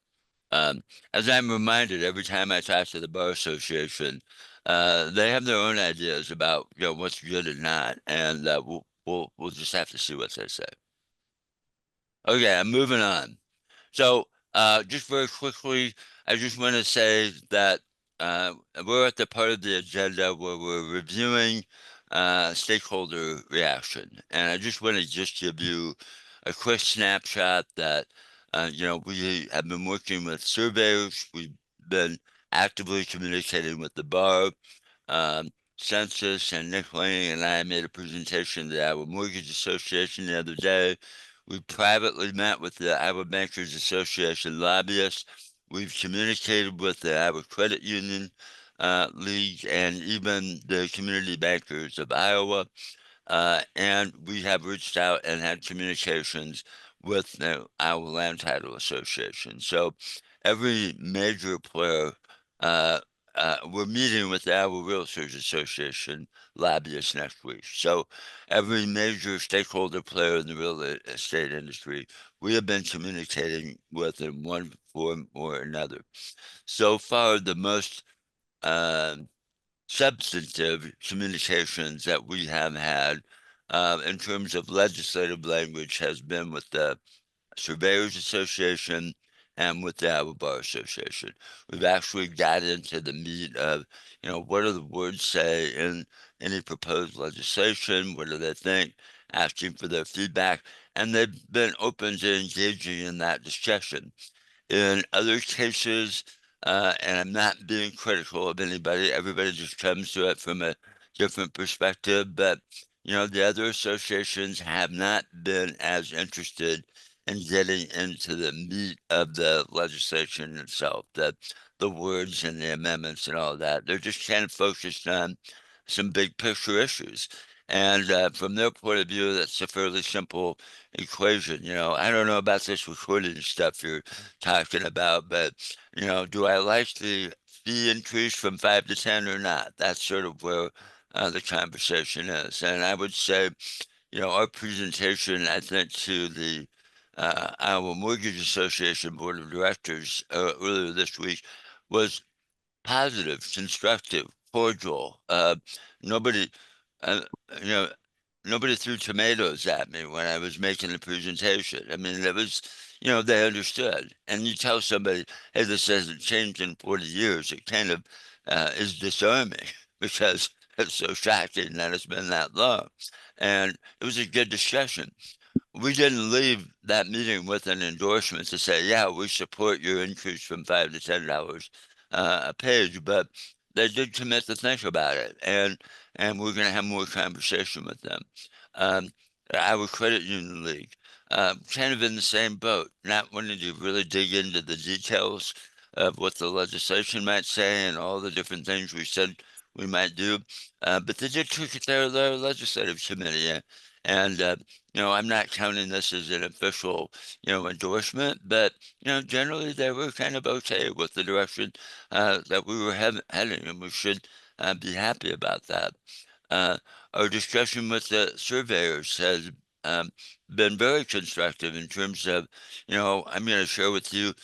As I'm reminded every time I talk to the Bar Association, they have their own ideas about what's good and not, and we'll just have to see what they say. Okay, I'm moving on. So, just very quickly, I just want to say that we're at the part of the agenda where we're reviewing stakeholder reaction. And I just want to just give you a quick snapshot that, we have been working with surveyors. We've been actively communicating with the bar. Census and Nick Laney and I made a presentation to our mortgage association the other day. We privately met with the Iowa Bankers Association lobbyists. We've communicated with the Iowa Credit Union League and even the community bankers of Iowa. And we have reached out and had communications with the Iowa Land Title Association. So every major player, we're meeting with the Iowa Realtors Association lobbyists next week. So every major stakeholder player in the real estate industry, we have been communicating with in one form or another. So far, the most substantive communications that we have had in terms of legislative language has been with the Surveyors Association and with the Iowa Bar Association. We've actually got into the meat of, what do the words say in any proposed legislation? What do they think? Asking for their feedback. And they've been open to engaging in that discussion. In other cases, and I'm not being critical of anybody, everybody just comes to it from a different perspective. But, the other associations have not been as interested in getting into the meat of the legislation itself, the words and the amendments and all that. They're just kind of focused on some big picture issues. And from their point of view, that's a fairly simple equation. I don't know about this recording stuff you're talking about, but do I like the fee increase from 5 to 10 or not? That's sort of where the conversation is. And I would say, our presentation, I think, to the Iowa Mortgage Association Board of Directors earlier this week was positive, constructive, cordial. Nobody, uh, you know, nobody threw tomatoes at me when I was making the presentation. I mean, it was, they understood. And you tell somebody, hey, this hasn't changed in 40 years, it kind of is disarming because it's so shocking that it's been that long. And it was a good discussion. We didn't leave that meeting with an endorsement to say, yeah, we support your increase from $5 to $10 a page, but they did commit to think about it, and we're going to have more conversation with them. Our credit union league, kind of in the same boat, not wanting to really dig into the details of what the legislation might say and all the different things we said we might do, but they did took it to their legislative committee, and I'm not counting this as an official, endorsement, but generally they were kind of okay with the direction that we were heading, and we should be happy about that. Our discussion with the surveyors has been very constructive in terms of, I'm going to share with you,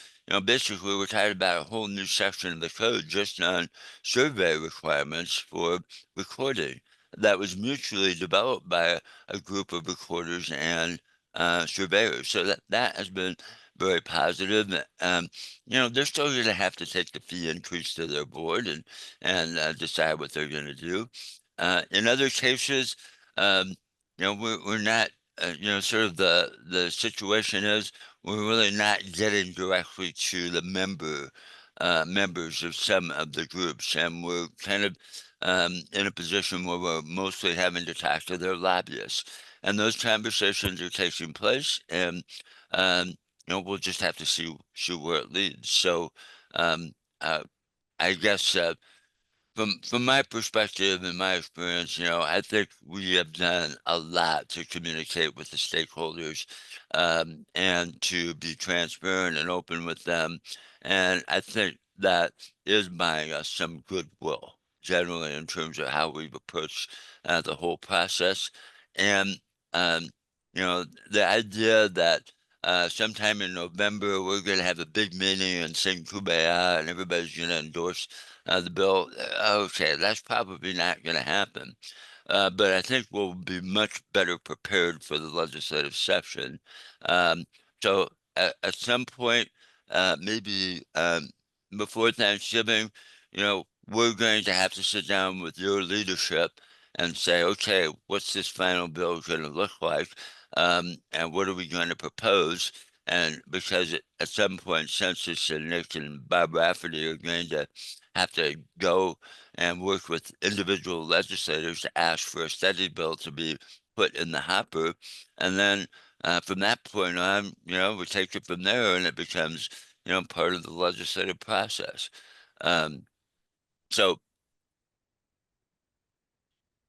basically we're talking about a whole new section of the code just on survey requirements for recording that was mutually developed by a group of recorders and surveyors. So that has been very positive. They're still going to have to take the fee increase to their board and decide what they're going to do. In other cases, we're not. Sort of the situation is we're really not getting directly to the members of some of the groups, and we're kind of in a position where we're mostly having to talk to their lobbyists, and those conversations are taking place, and we'll just have to see where it leads. So, um, uh, I guess from my perspective and my experience, I think we have done a lot to communicate with the stakeholders, and to be transparent and open with them. And I think that is buying us some goodwill generally in terms of how we've approached the whole process. And um, the idea that sometime in November we're going to have a big meeting and sing Kumbaya and everybody's going to endorse the bill. Okay, that's probably not going to happen. But I think we'll be much better prepared for the legislative session. Um, so at some point, maybe before Thanksgiving, we're going to have to sit down with your leadership and say, okay, what's this final bill going to look like? And what are we going to propose? And because at some point, Census and Nick and Bob Rafferty are going to have to go and work with individual legislators to ask for a study bill to be put in the hopper. And then from that point on, we take it from there and it becomes, part of the legislative process. So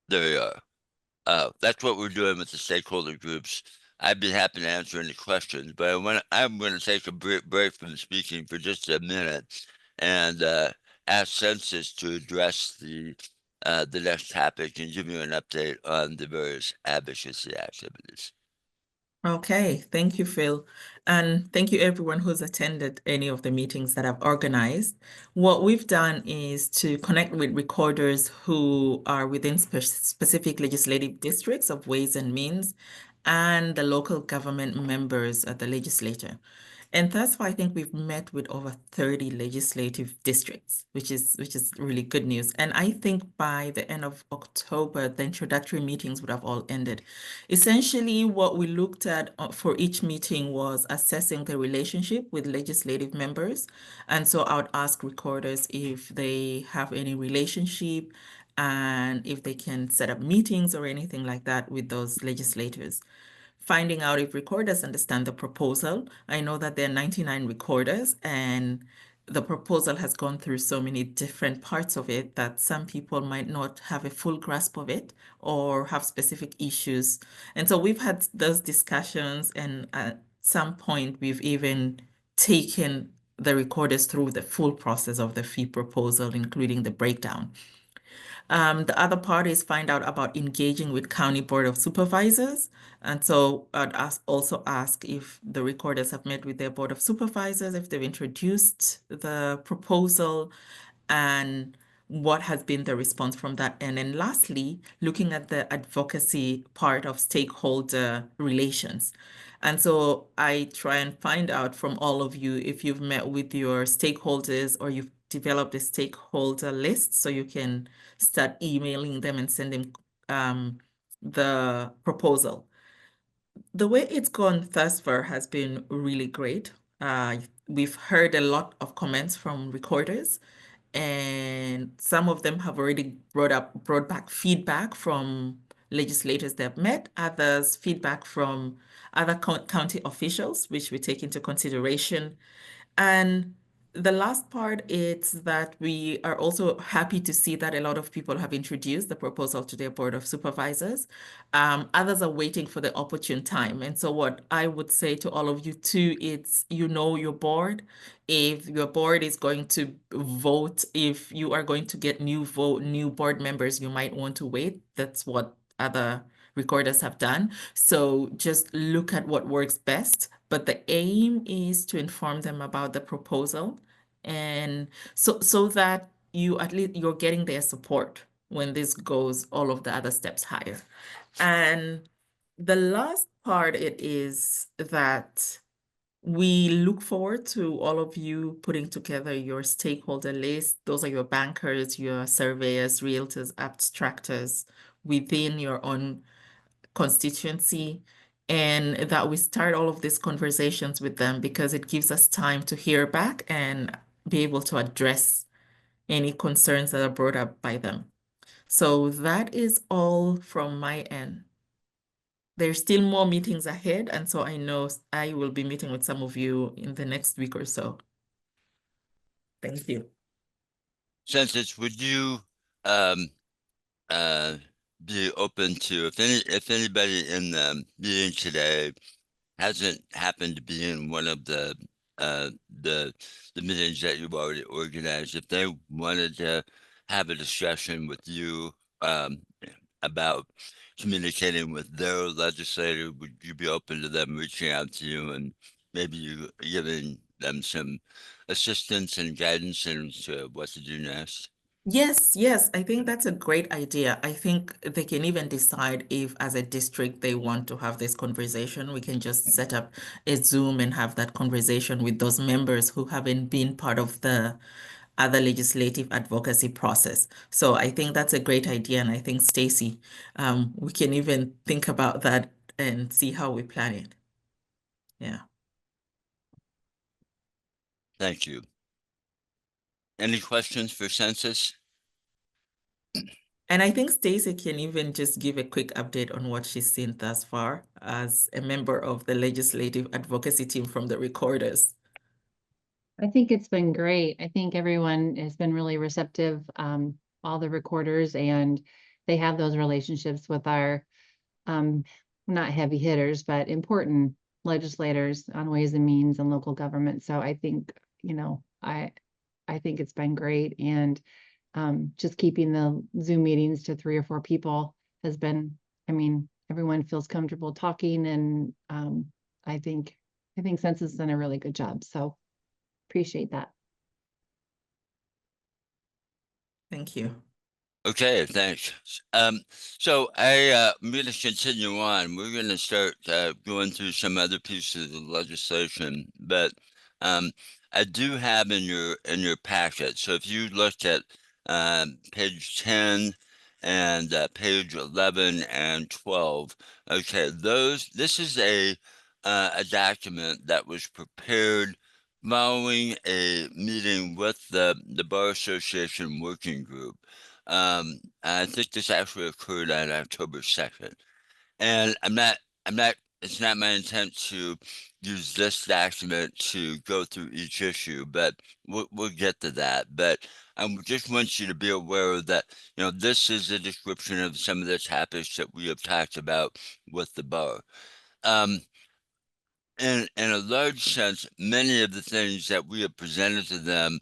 there you are. That's what we're doing with the stakeholder groups. I'd be happy to answer any questions, but I'm going to take a break from speaking for just a minute and ask Census to address the next topic and give you an update on the various advocacy activities. Okay, thank you, Phil. And thank you everyone who's attended any of the meetings that I've organized. What we've done is to connect with recorders who are within specific legislative districts of Ways and Means and the local government members at the legislature. And that's why I think we've met with over 30 legislative districts, which is really good news. And I think by the end of October, the introductory meetings would have all ended. Essentially, what we looked at for each meeting was assessing the relationship with legislative members. And so I would ask recorders if they have any relationship and if they can set up meetings or anything like that with those legislators. Finding out if recorders understand the proposal. I know that there are 99 recorders and the proposal has gone through so many different parts of it that some people might not have a full grasp of it or have specific issues. And so we've had those discussions, and at some point we've even taken the recorders through the full process of the fee proposal, including the breakdown. The other part is find out about engaging with County Board of Supervisors. And so I'd also ask if the recorders have met with their Board of Supervisors, if they've introduced the proposal, and what has been the response from that. And then lastly, looking at the advocacy part of stakeholder relations. And so I try and find out from all of you if you've met with your stakeholders or you've developed a stakeholder list so you can start emailing them and send them the proposal. The way it's gone thus far has been really great. We've heard a lot of comments from recorders, and some of them have already brought back feedback from legislators they've met, others feedback from other county officials, which we take into consideration. And the last part is that we are also happy to see that a lot of people have introduced the proposal to their Board of Supervisors. Others are waiting for the opportune time. And so what I would say to all of you too, it's your board. If your board is going to vote, if you are going to get new board members, you might want to wait. That's what other recorders have done. So just look at what works best. But the aim is to inform them about the proposal, and so that you at least you're getting their support when this goes all of the other steps higher. And the last part it is that we look forward to all of you putting together your stakeholder list. Those are your bankers, your surveyors, realtors, abstractors within your own constituency, and that we start all of these conversations with them because it gives us time to hear back and be able to address any concerns that are brought up by them. So that is all from my end. There's still more meetings ahead, and so I know I will be meeting with some of you in the next week or so. Thank you. Census, would you be open to if anybody in the meeting today hasn't happened to be in one of uh the the meetings that you've already organized, if they wanted to have a discussion with you about communicating with their legislator, would you be open to them reaching out to you and maybe you giving them some assistance and guidance into what to do next? Yes, yes, I think that's a great idea. I think they can even decide if, as a district, they want to have this conversation. We can just set up a Zoom and have that conversation with those members who haven't been part of the other legislative advocacy process. So I think that's a great idea. And I think, Stacy, we can even think about that and see how we plan it. Yeah. Thank you. Any questions for Census? And I think Stacy can even just give a quick update on what she's seen thus far as a member of the legislative advocacy team from the recorders. I think it's been great. I think everyone has been really receptive, all the recorders, and they have those relationships with our, not heavy hitters, but important legislators on Ways and Means and local government. So I think, I think it's been great. And just keeping the Zoom meetings to 3 or 4 people has been, everyone feels comfortable talking, and I think Census has done a really good job. So appreciate that. Thank you. Okay, thanks. So I'm going to continue on. We're going to start going through some other pieces of legislation, but I do have in your packet. So if you look at page 10 and page 11 and 12, okay, this is a document that was prepared following a meeting with the Bar Association Working Group. I think this actually occurred on October 2nd. And it's not my intent to use this document to go through each issue, but we'll get to that. But I just want you to be aware that, this is a description of some of the topics that we have talked about with the bar. In a large sense, many of the things that we have presented to them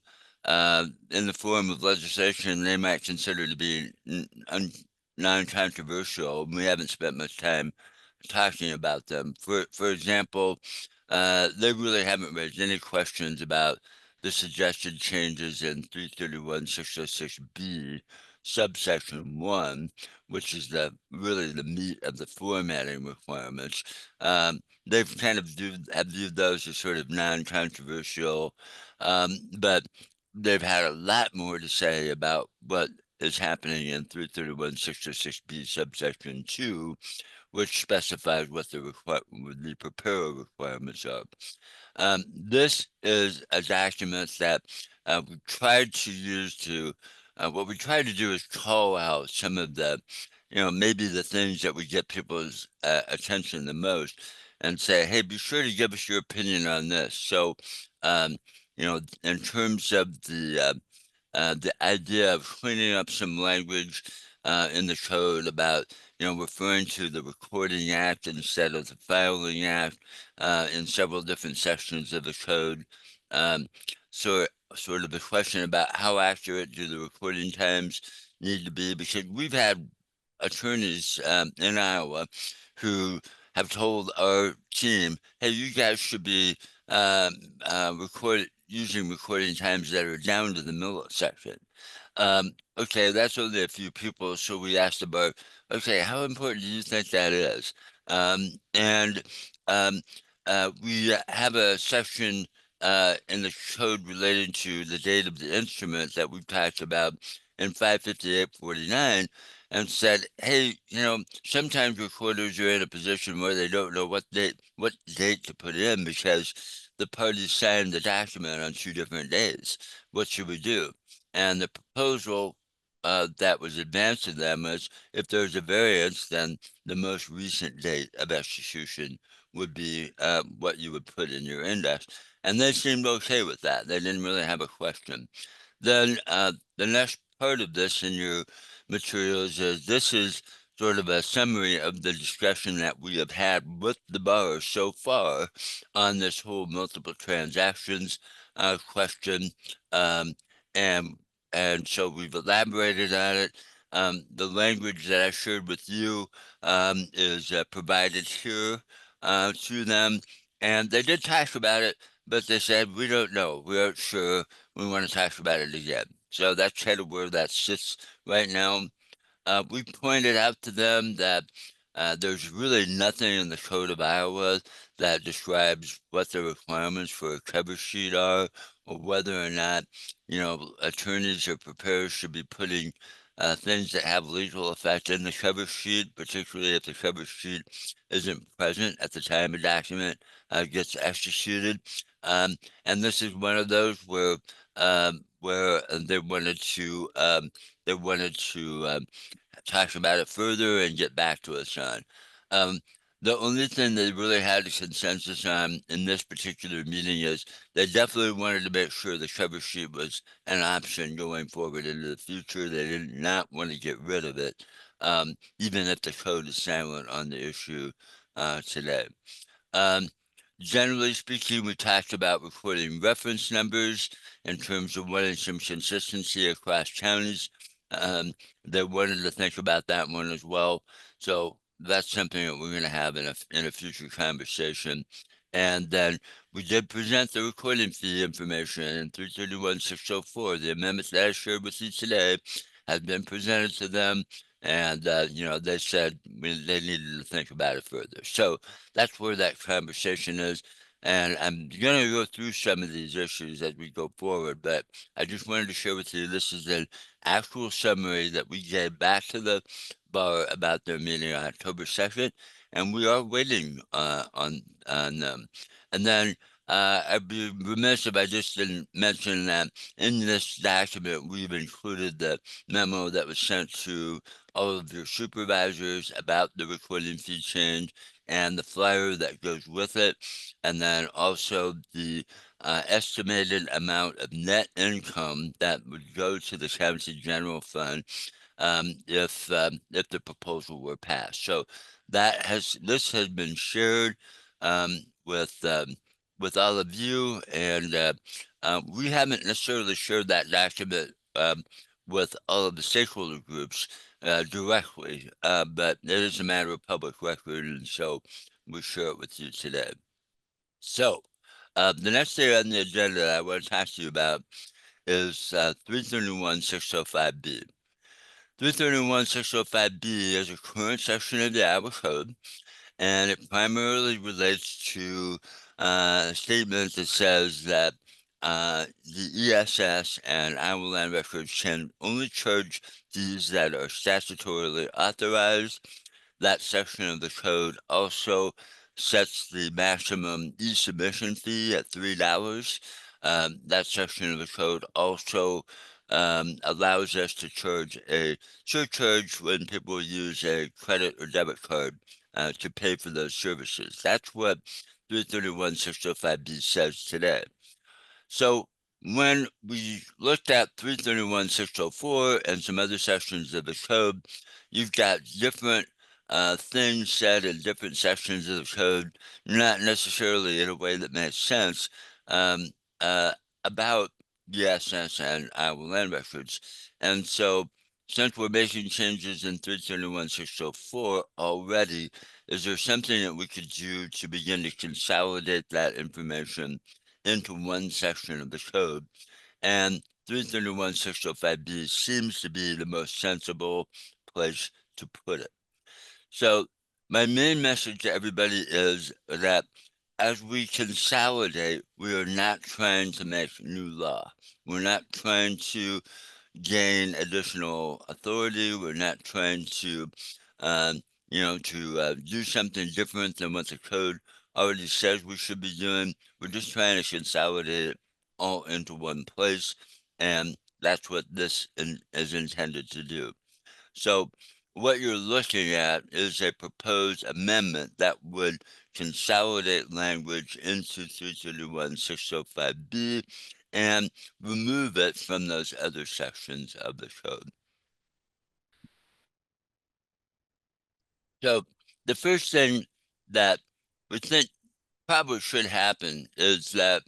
in the form of legislation they might consider to be non-controversial. We haven't spent much time talking about them. For example, they really haven't raised any questions about the suggested changes in 331-606B subsection 1, which is really the meat of the formatting requirements. They've kind of viewed those as sort of non-controversial, but they've had a lot more to say about what is happening in 331-606B subsection 2, which specifies what the preparer requirements are. This is a document that we tried to use to, what we tried to do is call out some of the, maybe the things that would get people's attention the most and say, hey, be sure to give us your opinion on this. So, in terms of the idea of cleaning up some language in the code about, referring to the Recording Act instead of the Filing Act in several different sections of the code. So sort of the question about how accurate do the recording times need to be, because we've had attorneys in Iowa who have told our team, hey, you guys should be using recording times that are down to the millisecond. Okay, that's only a few people, so we asked about, okay, how important do you think that is? And um, we have a section in the code relating to the date of the instrument that we talked about in 55849 and said, hey, sometimes recorders are in a position where they don't know what date to put in because the parties signed the document on 2 different days. What should we do? And the proposal that was advanced to them was if there's a variance, then the most recent date of execution would be what you would put in your index. And they seemed okay with that. They didn't really have a question. Then the next part of this in your materials is this is sort of a summary of the discussion that we have had with the bar so far on this whole multiple transactions question. Um, and so we've elaborated on it. The language that I shared with you is provided here to them. And they did talk about it, but they said, we don't know. We aren't sure. We want to talk about it again. So that's kind of where that sits right now. We pointed out to them that there's really nothing in the Code of Iowa that describes what the requirements for a cover sheet are, or whether or not, attorneys or preparers should be putting things that have legal effect in the cover sheet, particularly if the cover sheet isn't present at the time a document gets executed. And this is one of those where they wanted to talk about it further and get back to us on. Um, the only thing they really had a consensus on in this particular meeting is they definitely wanted to make sure the cover sheet was an option going forward into the future. They did not want to get rid of it, even if the code is silent on the issue today. Um, Generally speaking, we talked about recording reference numbers in terms of wanting some consistency across counties. They wanted to think about that one as well. So that's something that we're going to have in a future conversation. And then we did present the recording fee information in 331-604. The amendments that I shared with you today have been presented to them. And, they said they needed to think about it further. So that's where that conversation is. And I'm going to go through some of these issues as we go forward, but I just wanted to share with you this is an actual summary that we gave back to the bar about their meeting on October 2nd, and we are waiting on them. And then I'd be remiss if I just didn't mention that in this document, we've included the memo that was sent to all of your supervisors about the recording fee change and the flyer that goes with it, and then also the estimated amount of net income that would go to the county general fund if the proposal were passed. So this has been shared um, with all of you, and we haven't necessarily shared that document with all of the stakeholder groups directly, but it is a matter of public record, and so we share it with you today. So, the next thing on the agenda I want to talk to you about is 331-605B. 331-605B is a current section of the Iowa Code, and it primarily relates to a statement that says that the ESS and Iowa Land Records can only charge fees that are statutorily authorized. That section of the code also sets the maximum e-submission fee at $3. That section of the code also allows us to charge a surcharge when people use a credit or debit card to pay for those services. That's what 331-605B says today. So when we looked at 331-604 and some other sections of the code, you've got different things said in different sections of the code, not necessarily in a way that makes sense uh, about ESS and Iowa Land Records. And so since we're making changes in 331-604 already, is there something that we could do to begin to consolidate that information into one section of the code? And 331-605B seems to be the most sensible place to put it. So my main message to everybody is that as we consolidate, we are not trying to make new law. We're not trying to gain additional authority. We're not trying to, um, do something different than what the code already says we should be doing. We're just trying to consolidate it all into one place, and that's what this is intended to do. So what you're looking at is a proposed amendment that would consolidate language into 331-605B and remove it from those other sections of the code. So the first thing that we think probably should happen is that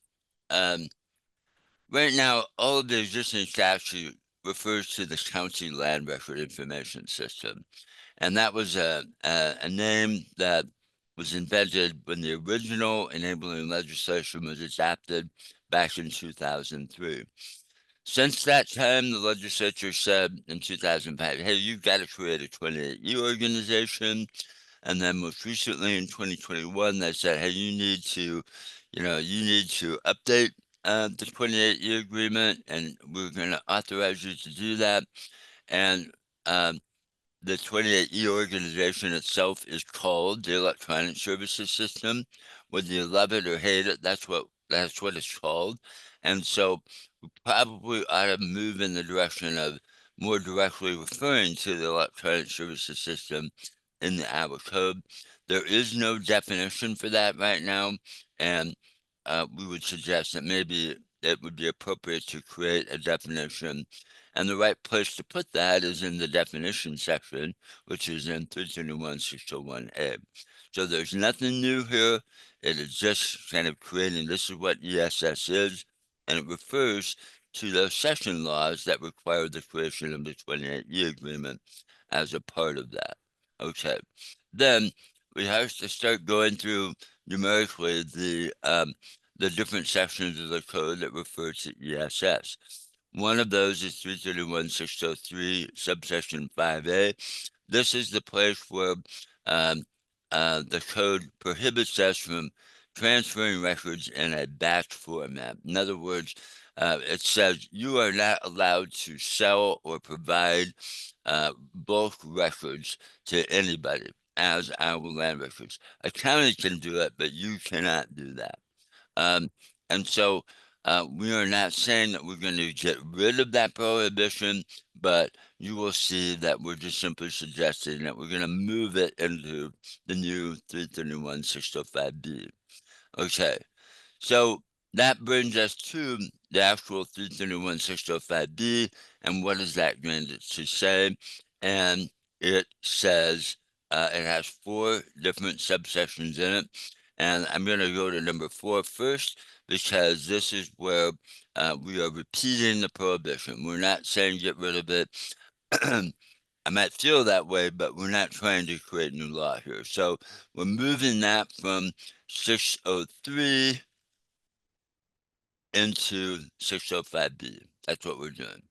right now all of the existing statute refers to the county land record information system. And that was a name that was invented when the original enabling legislation was adopted back in 2003. Since that time, the legislature said in 2005, hey, you've got to create a 28E organization. And then most recently in 2021, they said, hey, you need to update the 28E agreement, and we're going to authorize you to do that. And the 28E organization itself is called the Electronic Services System. Whether you love it or hate it, that's what it's called. And so we probably ought to move in the direction of more directly referring to the Electronic Services System in our code. There is no definition for that right now, and we would suggest that maybe it would be appropriate to create a definition, and the right place to put that is in the definition section, which is in 331-601A. So there's nothing new here. It is just kind of creating, this is what ESS is, and it refers to those session laws that require the creation of the 28E agreement as a part of that. Okay, then we have to start going through numerically the different sections of the code that refer to ESS. One of those is 331-603, subsection 5A. This is the place where the code prohibits us from transferring records in a batch format. In other words, it says you are not allowed to sell or provide bulk records to anybody as our land records. A county can do it, but you cannot do that. And so we are not saying that we're going to get rid of that prohibition, but you will see that we're just simply suggesting that we're going to move it into the new 331-605B. Okay, so that brings us to the actual 331-605B, and what is that going to say? And it says it has 4 different subsections in it, and I'm going to go to number 4 first, because this is where we are repeating the prohibition. We're not saying get rid of it. I might feel that way, but we're not trying to create new law here. So we're moving that from 603 into 605B. That's what we're doing.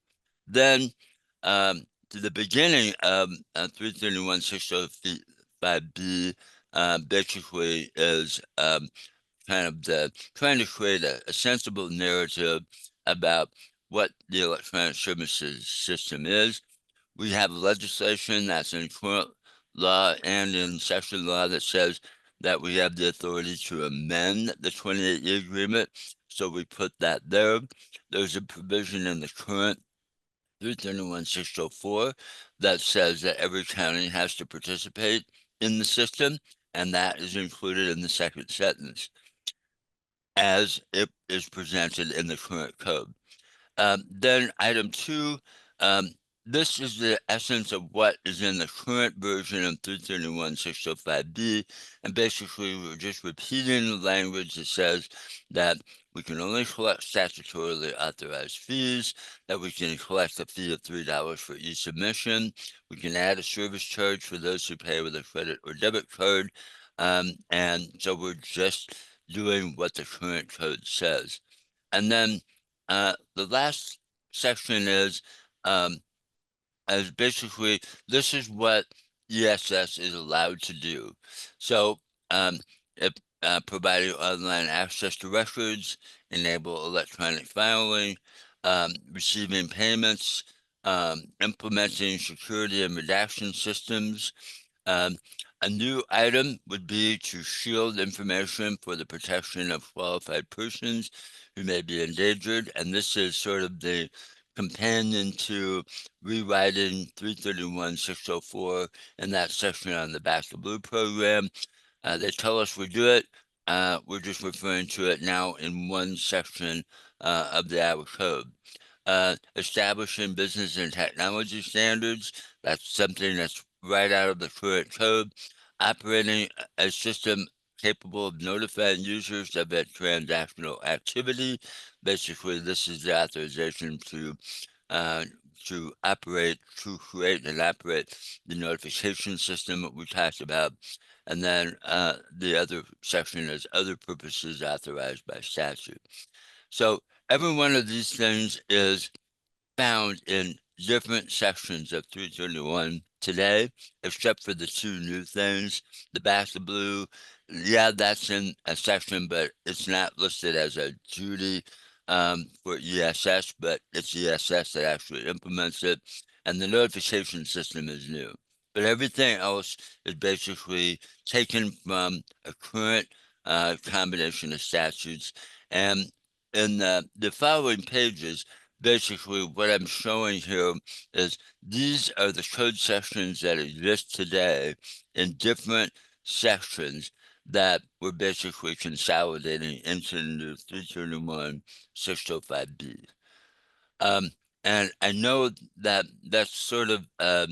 Then to the beginning of 331-605B basically is kind of trying to create a sensible narrative about what the electronic services system is. We have legislation that's in current law and in session law that says that we have the authority to amend the 28-year agreement. So we put that there. There's a provision in the current 331-604 that says that every county has to participate in the system, and that is included in the second sentence as it is presented in the current code. Then item 2, this is the essence of what is in the current version of 331-605B. And basically, we're just repeating the language that says that we can only collect statutorily authorized fees, that we can collect a fee of $3 for each submission. We can add a service charge for those who pay with a credit or debit card. And so we're just doing what the current code says. And then the last section is as basically this is what ESS is allowed to do. So it providing online access to records, enable electronic filing, receiving payments, implementing security and redaction systems. A new item would be to shield information for the protection of qualified persons who may be endangered, and this is sort of the companion to rewriting 331-604 in that section on the Back to Blue program. They tell us we do it. We're just referring to it now in one section of the Iowa Code. Establishing business and technology standards. That's something that's right out of the current code. Operating a system capable of notifying users of a transactional activity. Basically, this is the authorization to create and operate the notification system that we talked about. And then the other section is other purposes authorized by statute. So every one of these things is found in different sections of 331 today, except for the two new things. The Back to Blue, yeah, that's in a section, but it's not listed as a duty for ESS, but it's ESS that actually implements it. And the notification system is new. But everything else is basically taken from a current combination of statutes. And in the following pages, basically what I'm showing here is these are the code sections that exist today in different sections that we're basically consolidating into the new 331-605B. And I know that that's sort of a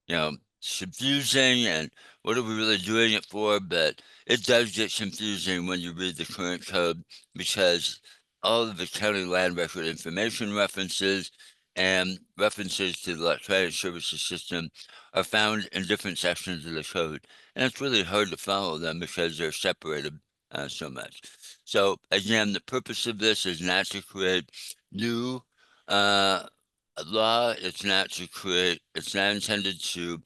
you know, confusing and what are we really doing it for? But it does get confusing when you read the current code because all of the county land record information references and references to the electronic services system are found in different sections of the code. And it's really hard to follow them because they're separated so much. So again, the purpose of this is not to create new law. It's not intended to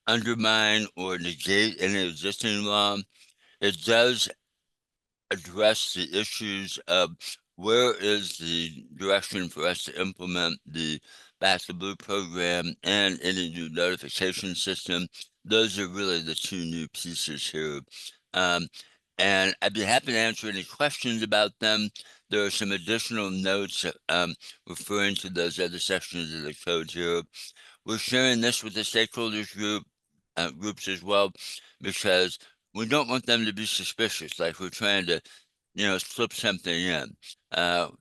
undermine or negate any existing law. It does address the issues of where is the direction for us to implement the Back to Blue program and any new notification system. Those are really the two new pieces here. And I'd be happy to answer any questions about them. There are some additional notes referring to those other sections of the code here. We're sharing this with the stakeholders groups as well, because we don't want them to be suspicious, like we're trying to, slip something in.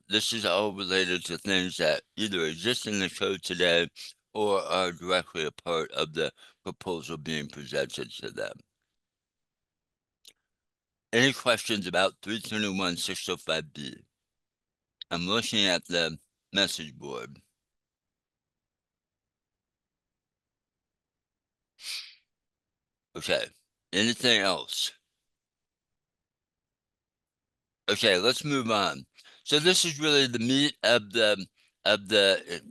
This is all related to things that either exist in the code today or are directly a part of the proposal being presented to them. Any questions about 321-605B? I'm looking at the message board. Okay, anything else? Okay, let's move on. So this is really the meat of the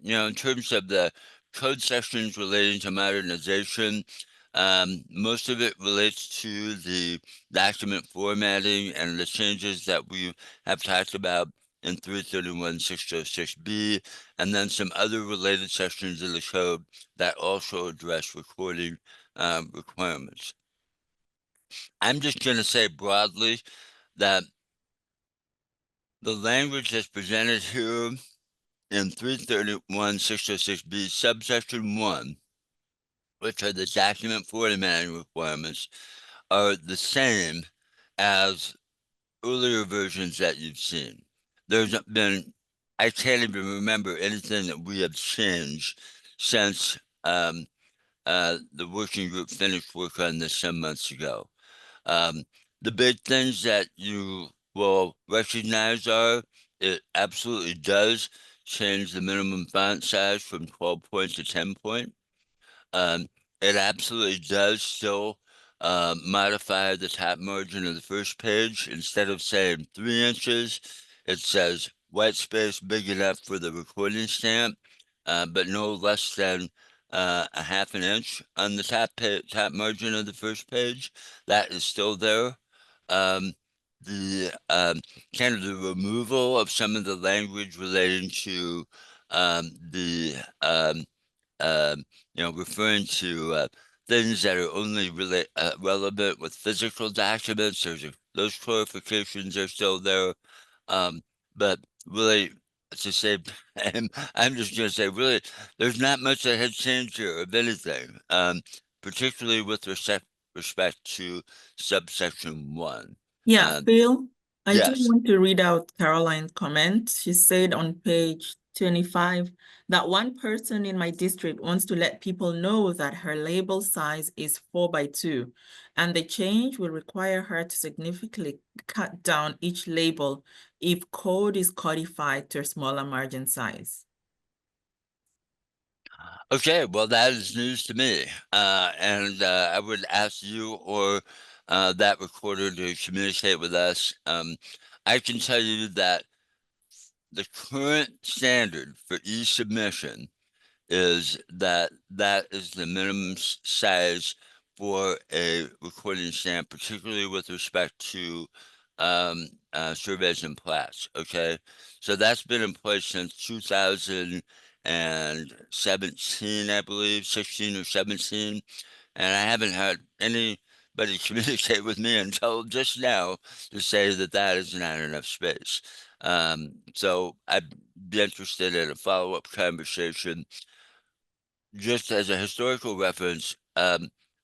in terms of the code sections relating to modernization. Most of it relates to the document formatting and the changes that we have talked about in 331-606B, and then some other related sections of the code that also address recording requirements. I'm just going to say broadly that the language that's presented here in 331-606B subsection 1, which are the document formatting requirements, are the same as earlier versions that you've seen. There's been I can't even remember anything that we have changed since the working group finished work on this some months ago. The big things that you will recognize are it absolutely does change the minimum font size from 12 point to 10 point. It absolutely does still modify the top margin of the first page. Instead of saying 3 inches, it says white space big enough for the recording stamp, but no less than a half an inch on the top margin of the first page. That is still there. Um, the kind of the removal of some of the language relating to the referring to things that are only really relevant with physical documents. Those clarifications are still there, but really, to say, I'm just going to say, really, there's not much that has changed here, if anything, particularly with respect to subsection 1. Yeah, Phil, I do Yes. want to read out Caroline's comment. She said on page 25 that one person in my district wants to let people know that her label size is 4x2, and the change will require her to significantly cut down each label if code is codified to a smaller margin size. Okay, well, that is news to me. And I would ask you or that recorder to communicate with us. I can tell you that the current standard for e-submission is that is the minimum size for a recording stamp, particularly with respect to surveys and plats. Okay, so that's been in place since 2017, I believe, 16 or 17, and I haven't had anybody communicate with me until just now to say that that is not enough space. So I'd be interested in a follow-up conversation just as a historical reference,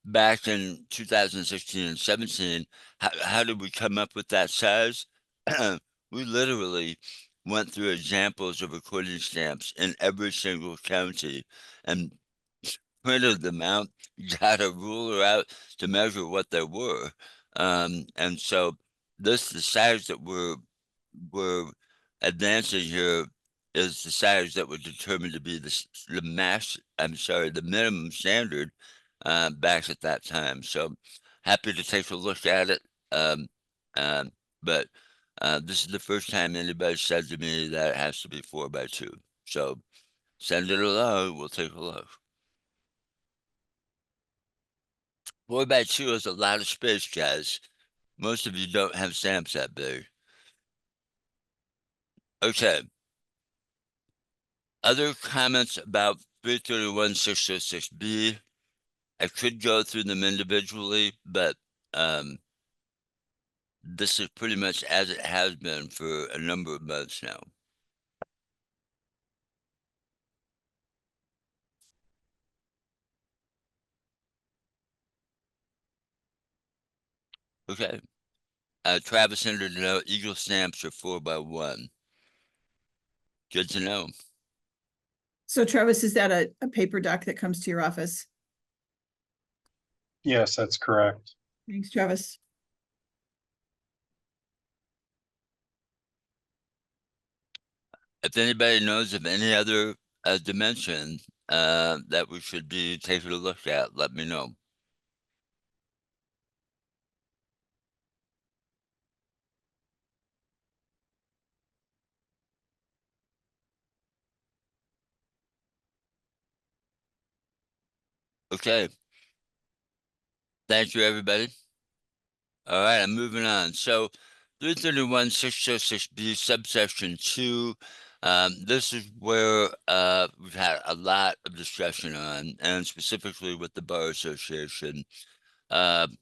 back in 2016 and 17, how did we come up with that size? We literally went through examples of recording stamps in every single county and printed them out, got a ruler out to measure what they were. And so the size that we're advancing here is the size that was determined to be the minimum standard back at that time. So happy to take a look at it. Um, um, but this is the first time anybody said to me that it has to be 4x2. So send it along, we'll take a look. 4x2 is a lot of space, guys. Most of you don't have stamps that big. Okay. Other comments about 331-606B, I could go through them individually, but this is pretty much as it has been for a number of months now. Okay. Travis entered to know Eagle stamps are 4x1. Good to know. So Travis, is that a paper doc that comes to your office? Yes, that's correct. Thanks, Travis. If anybody knows of any other dimension that we should be taking a look at, let me know. Okay. Thank you, everybody. All right, I'm moving on. So 331-606B subsection 2, this is where we've had a lot of discussion on, and specifically with the Bar Association. And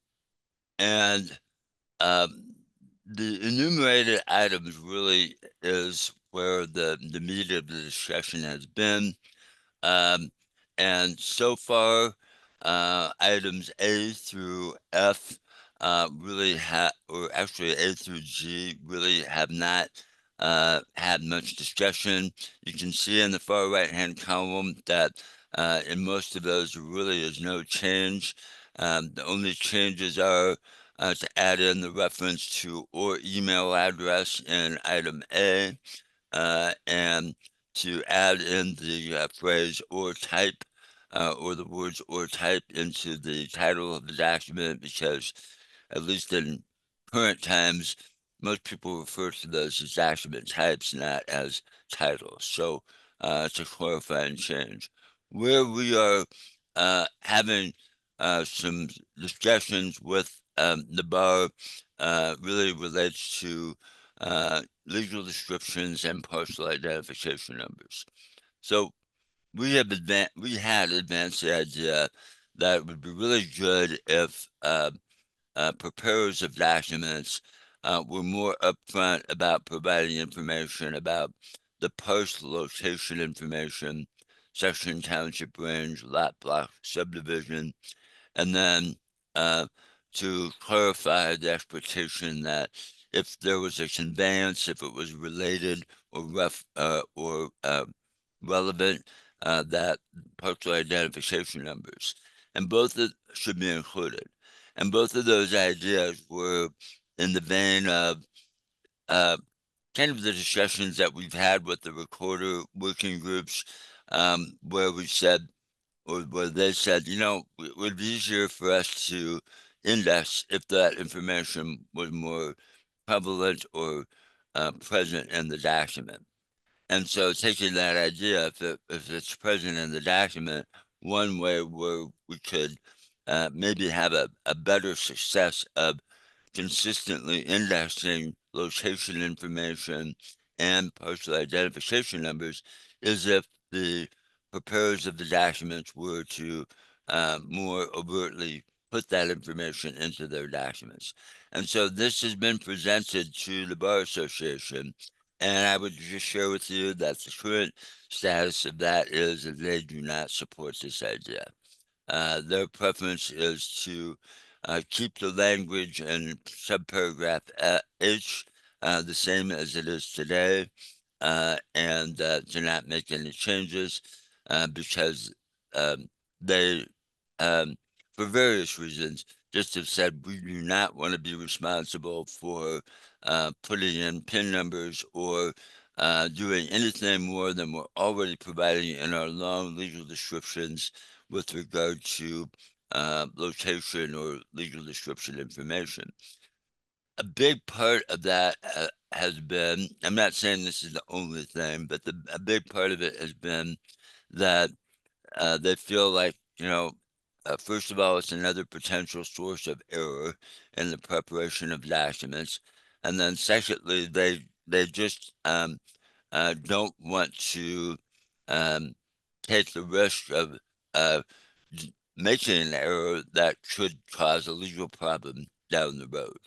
the enumerated items really is where the meat of the discussion has been. And so far, items A through F really have, or actually A through G really have not had much discussion. You can see in the far right-hand column that in most of those there really is no change. The only changes are to add in the reference to or email address in item A, and to add in the phrase or type, or the words or type into the title of the document, because at least in current times, most people refer to those as document types, not as titles. So to clarify and change. Where we are having some discussions with the bar really relates to legal descriptions and parcel identification numbers. So we had advanced the idea that it would be really good if preparers of documents were more upfront about providing information about the parcel location information, section, township, range, lot, block, subdivision, and then to clarify the expectation that if there was a conveyance, if it was related or relevant, that parcel identification numbers, and should be included. And both of those ideas were in the vein of kind of the discussions that we've had with the recorder working groups, where we said, or where they said, it would be easier for us to index if that information was more prevalent or present in the document. And so taking that idea, if it's present in the document, one way where we could maybe have a better success of consistently indexing location information and parcel identification numbers is if the preparers of the documents were to more overtly put that information into their documents. And so this has been presented to the Bar Association, and I would just share with you that the current status of that is that they do not support this idea. Their preference is to keep the language in subparagraph H the same as it is today, and to not make any changes because they, for various reasons, just have said we do not want to be responsible for putting in PIN numbers or doing anything more than we're already providing in our long legal descriptions with regard to location or legal description information. A big part of that has been, I'm not saying this is the only thing, but a big part of it has been that they feel like, first of all, it's another potential source of error in the preparation of documents. And then secondly, they just don't want to take the risk of making an error that could cause a legal problem down the road.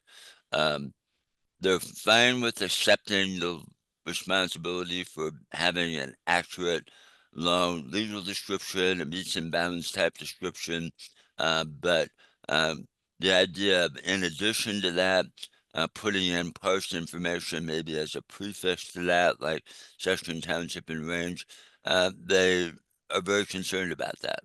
They're fine with accepting the responsibility for having an accurate, long legal description, a meets and bounds type description, but the idea of, in addition to that, putting in parcel information maybe as a prefix to that, like section, township, and range, they are very concerned about that.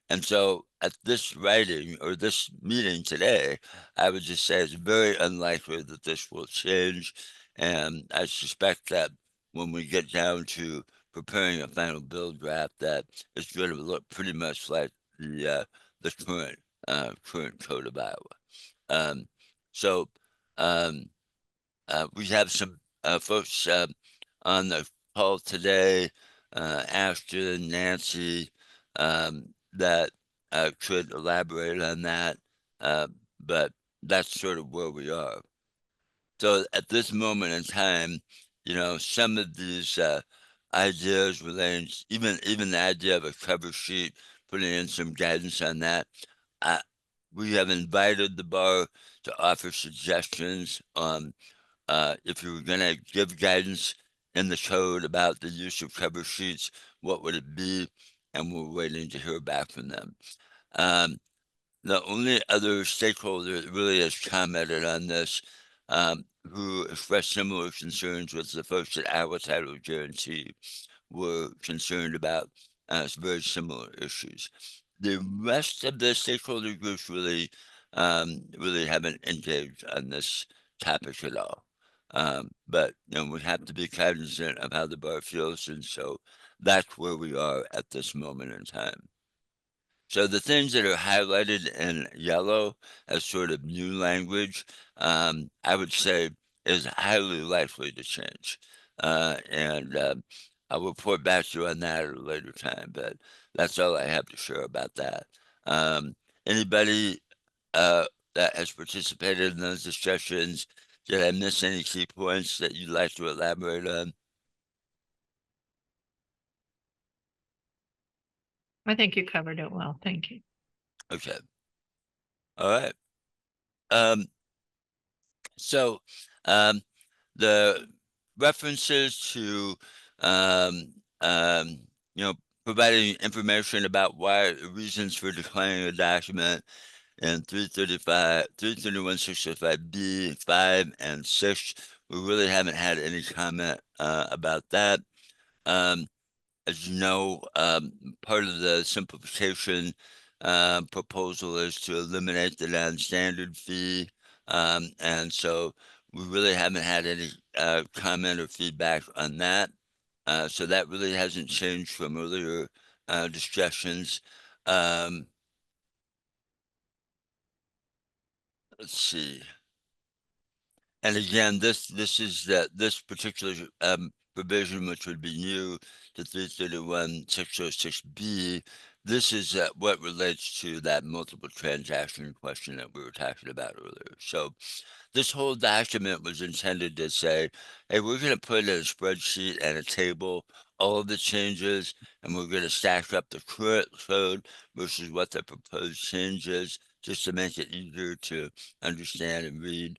And so at this writing or this meeting today, I would just say it's very unlikely that this will change. And I suspect that when we get down to preparing a final bill draft, that it's going to look pretty much like the current code of Iowa. So we have some folks on the call today, Ashton, Nancy, that could elaborate on that, but that's sort of where we are. So at this moment in time, some of these ideas relating, even the idea of a cover sheet, putting in some guidance on that, we have invited the bar to offer suggestions on if you were going to give guidance in the code about the use of cover sheets, what would it be? And we're waiting to hear back from them. The only other stakeholder that really has commented on this who expressed similar concerns with the folks at Our Title Guarantee were concerned about very similar issues. The rest of the stakeholder groups really haven't engaged on this topic at all. But we have to be cognizant of how the bar feels, and so that's where we are at this moment in time. So the things that are highlighted in yellow as sort of new language, I would say is highly likely to change. And I'll report back to you on that at a later time, but that's all I have to share about that. Anybody that has participated in those discussions, did I miss any key points that you'd like to elaborate on? I think you covered it well. Thank you. Okay. All right. So the references to um, um, providing information about why reasons for declining a document in 335, 331, 605B, 5, and 6, we really haven't had any comment about that. As you know, part of the simplification proposal is to eliminate the non-standard fee. And so we really haven't had any comment or feedback on that. So that really hasn't changed from earlier discussions. Let's see. And again, this particular provision, which would be new to 331 606B, this is what relates to that multiple transaction question that we were talking about earlier. So this whole document was intended to say, hey, we're going to put in a spreadsheet and a table all of the changes, and we're going to stack up the current code versus what the proposed change is, just to make it easier to understand and read.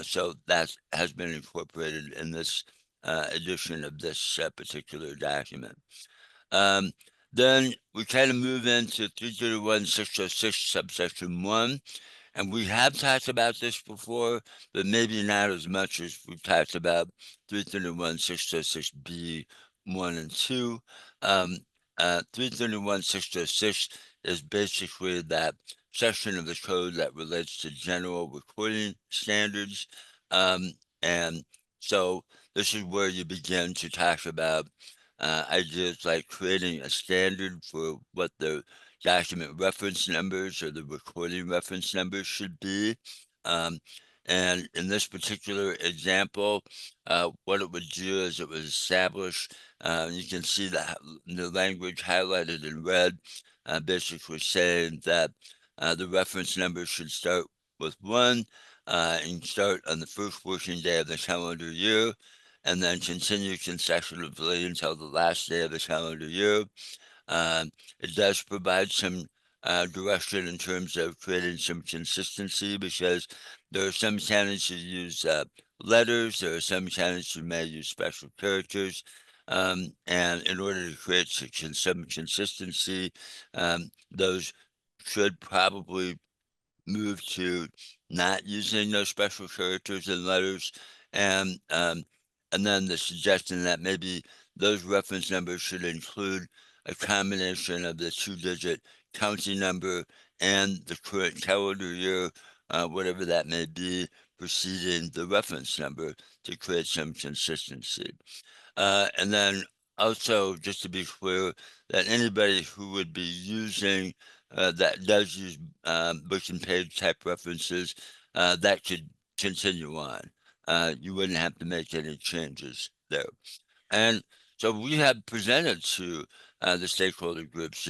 So that has been incorporated in this edition of this particular document. Then we kind of move into 331 606 subsection 1. And we have talked about this before, but maybe not as much as we've talked about 331 606B 1 and 2. 331 606 is basically that section of the code that relates to general recording standards. And so this is where you begin to talk about ideas like creating a standard for what the document reference numbers or the recording reference numbers should be. And in this particular example, what it would do is it would establish, you can see the language highlighted in red, basically saying that the reference number should start with 1 and start on the first working day of the calendar year, and then continue consecutively until the last day of the calendar year. It does provide some direction in terms of creating some consistency, because there are some counties who use letters, there are some counties who may use special characters. And in order to create some consistency, those should probably move to not using those special characters and letters. And then the suggestion that maybe those reference numbers should include a combination of the 2-digit county number and the current calendar year, whatever that may be, preceding the reference number to create some consistency. And then also, just to be clear, that anybody who would be using that does use book and page type references, that could continue on. You wouldn't have to make any changes there. And so we have presented to the stakeholder groups,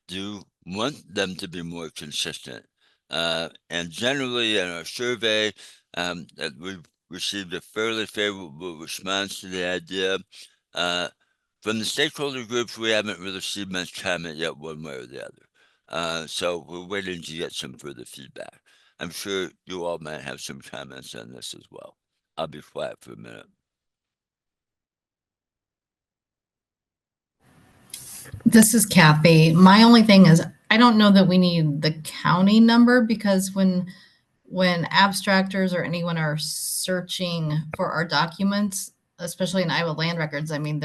do want them to be more consistent. And generally in our survey, that we've received a fairly favorable response to the idea. From the stakeholder groups, we haven't really received much comment yet one way or the other. So we're waiting to get some further feedback. I'm sure you all might have some comments on this as well. I'll be quiet for a minute. This is Kathy. My only thing is, I don't know that we need the county number, because when when abstractors or anyone are searching for our documents, especially in Iowa land records, I mean,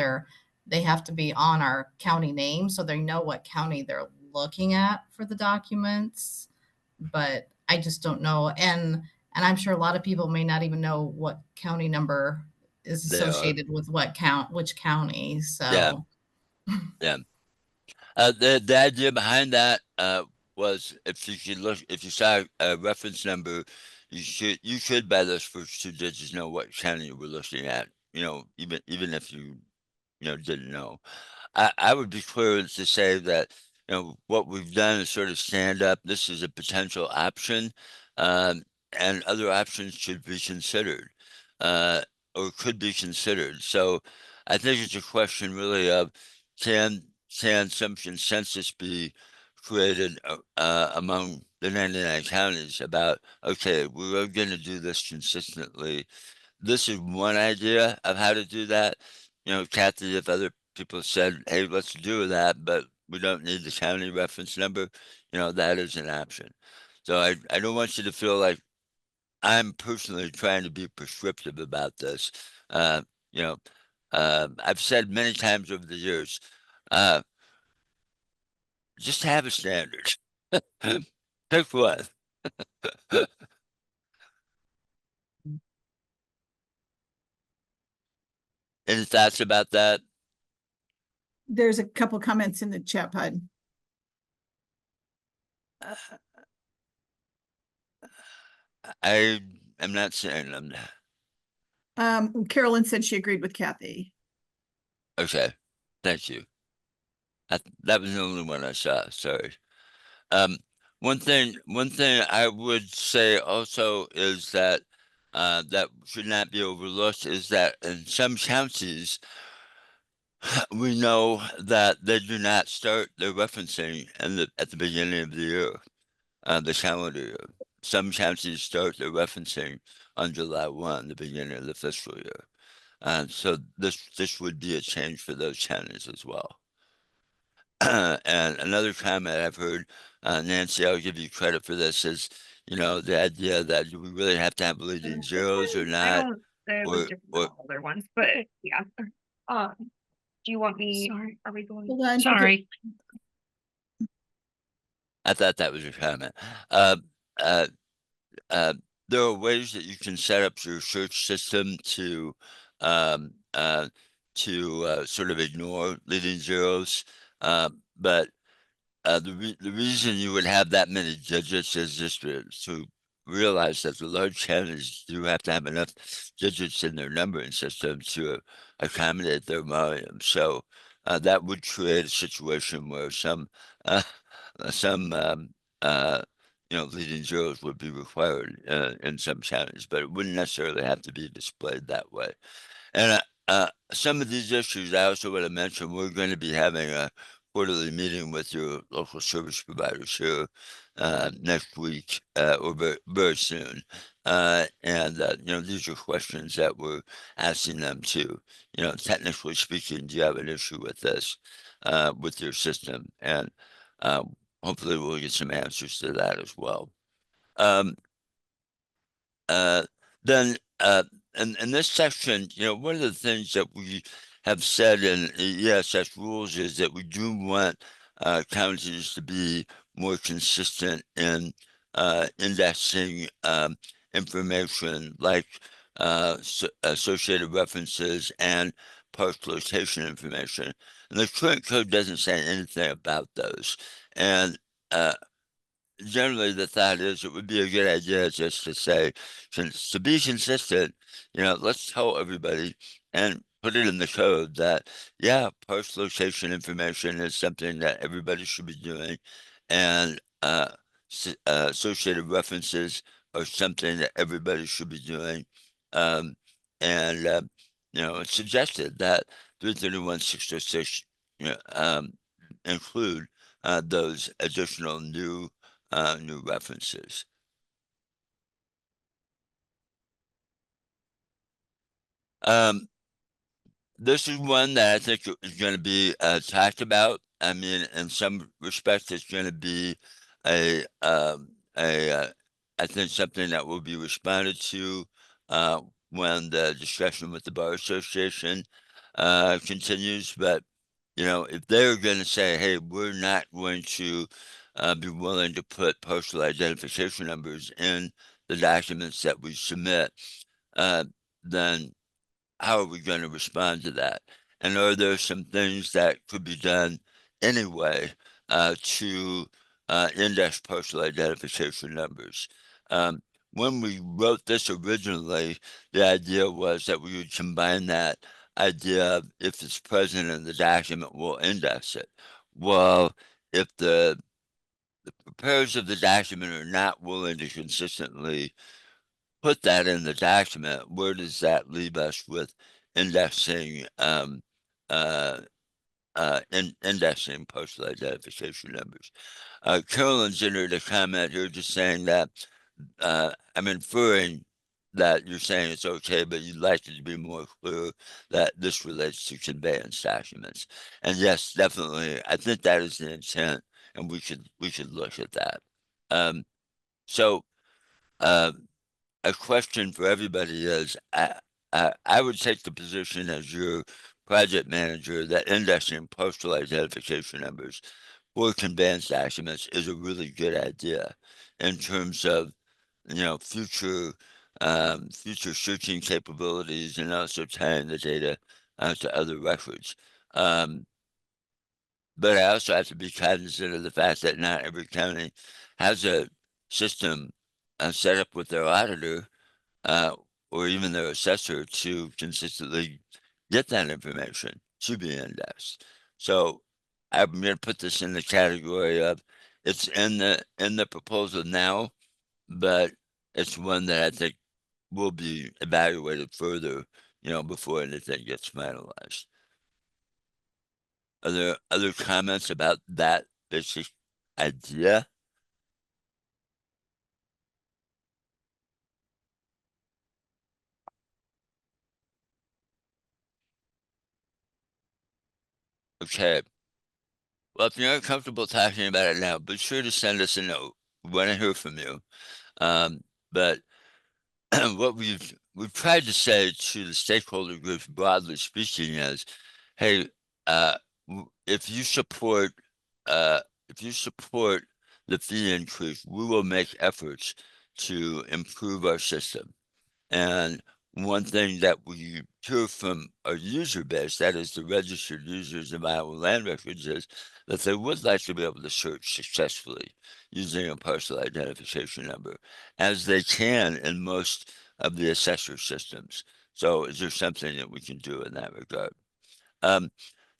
they have to be on our county name, so they know what county they're looking at for the documents. But I just don't know. And I'm sure a lot of people may not even know what county number is They are. associated with which county. Yeah. So Yeah. The idea behind that was if if you saw a reference number, you should by those first two digits know what channel you were looking at. Even if you didn't know. I would be clear to say that what we've done is sort of stand up. This is a potential option, um, and other options should be considered, uh, or could be considered. So I think it's a question really of can can some consensus be created among the 99 counties about, okay, we're going to do this consistently. This is one idea of how to do that. Kathy, if other people said, hey, let's do that, but we don't need the county reference number, that is an option. So I don't want you to feel like I'm personally trying to be prescriptive about this. Uh, you know, I've said many times over the years, uh, just have a standard. Pick one. Any thoughts about that? There's a couple comments in the chat pod. I am not saying them. Carolyn said she agreed with Kathy. Okay, thank you. That was the only one I saw. Sorry. One thing I would say also is that that should not be overlooked is that in some counties, we know that they do not start their referencing at the beginning of the year, the calendar year. Some counties start their referencing on July 1, the beginning of the fiscal year. So this would be a change for those counties as well. And another comment I've heard, Nancy, I'll give you credit for this, is, the idea that do we really have to have leading zeros or I not? don't, it was Or, different or than older ones, but yeah. Do you want me, Sorry. are we going? Hold on. Okay. Sorry. I thought that was a comment. Uh, uh, uh, there are ways that you can set up your search system um, uh, to sort of ignore leading zeros, but the reason you would have that many digits is just to realize that the large counties do have to have enough digits in their numbering system to accommodate their volume. So that would create a situation where uh, some uh, leading zeros would be required in some counties, but it wouldn't necessarily have to be displayed that way. And some of these issues I also want to mention, we're going to be having a quarterly meeting with your local service providers here next week or very soon. And these are questions that we're asking them to, technically speaking, do you have an issue with this, with your system? And uh, hopefully we'll get some answers to that as well. Um, uh, then, in this section, one of the things that we have said in the ESS rules is that we do want counties to be more consistent in indexing information like associated references and park location information. And the current code doesn't say anything about those. And uh, generally the thought is it would be a good idea just to say, since to be consistent, let's tell everybody and put it in the code that, yeah, post location information is something that everybody should be doing. And associated references are something that everybody should be doing. Um, and, it's suggested that 331-606, include those additional new references. This is one that I think is going to be talked about. I mean, in some respects, it's going to be a I think something that will be responded to when the discussion with the Bar Association continues. But, you know, if they're going to say, hey, we're not going to be willing to put postal identification numbers in the documents that we submit, then how are we going to respond to that? And are there some things that could be done anyway to index postal identification numbers? When we wrote this originally, the idea was that we would combine that idea of if it's present in the document, we'll index it. Well, if the preparers of the document are not willing to consistently put that in the document, where does that leave us with indexing indexing postal identification numbers? Carolyn's entered a comment here just saying that I'm inferring that you're saying it's okay, but you'd like it to be more clear that this relates to conveyance documents. And yes, definitely, I think that is the intent, and we should look at that. So a question for everybody is, I would take the position as your project manager that indexing postal identification numbers for conveyance documents is a really good idea in terms of, you know, future searching capabilities and also tying the data to other records. But I also have to be cognizant of the fact that not every county has a system set up with their auditor uh, or even their assessor to consistently get that information to be indexed. So I'm going to put this in the category of it's in the proposal now, but it's one that I think will be evaluated further, you know, before anything gets finalized. Are there other comments about that basic idea? Okay. Well, if you're uncomfortable talking about it now, be sure to send us a note. We want to hear from you. But what we've tried to say to the stakeholder groups, broadly speaking, is, hey, if you support uh, if you support the fee increase, we will make efforts to improve our system. And one thing that we hear from our user base, that is the registered users of Iowa land records, is that they would like to be able to search successfully using a parcel identification number, as they can in most of the assessor systems. So is there something that we can do in that regard?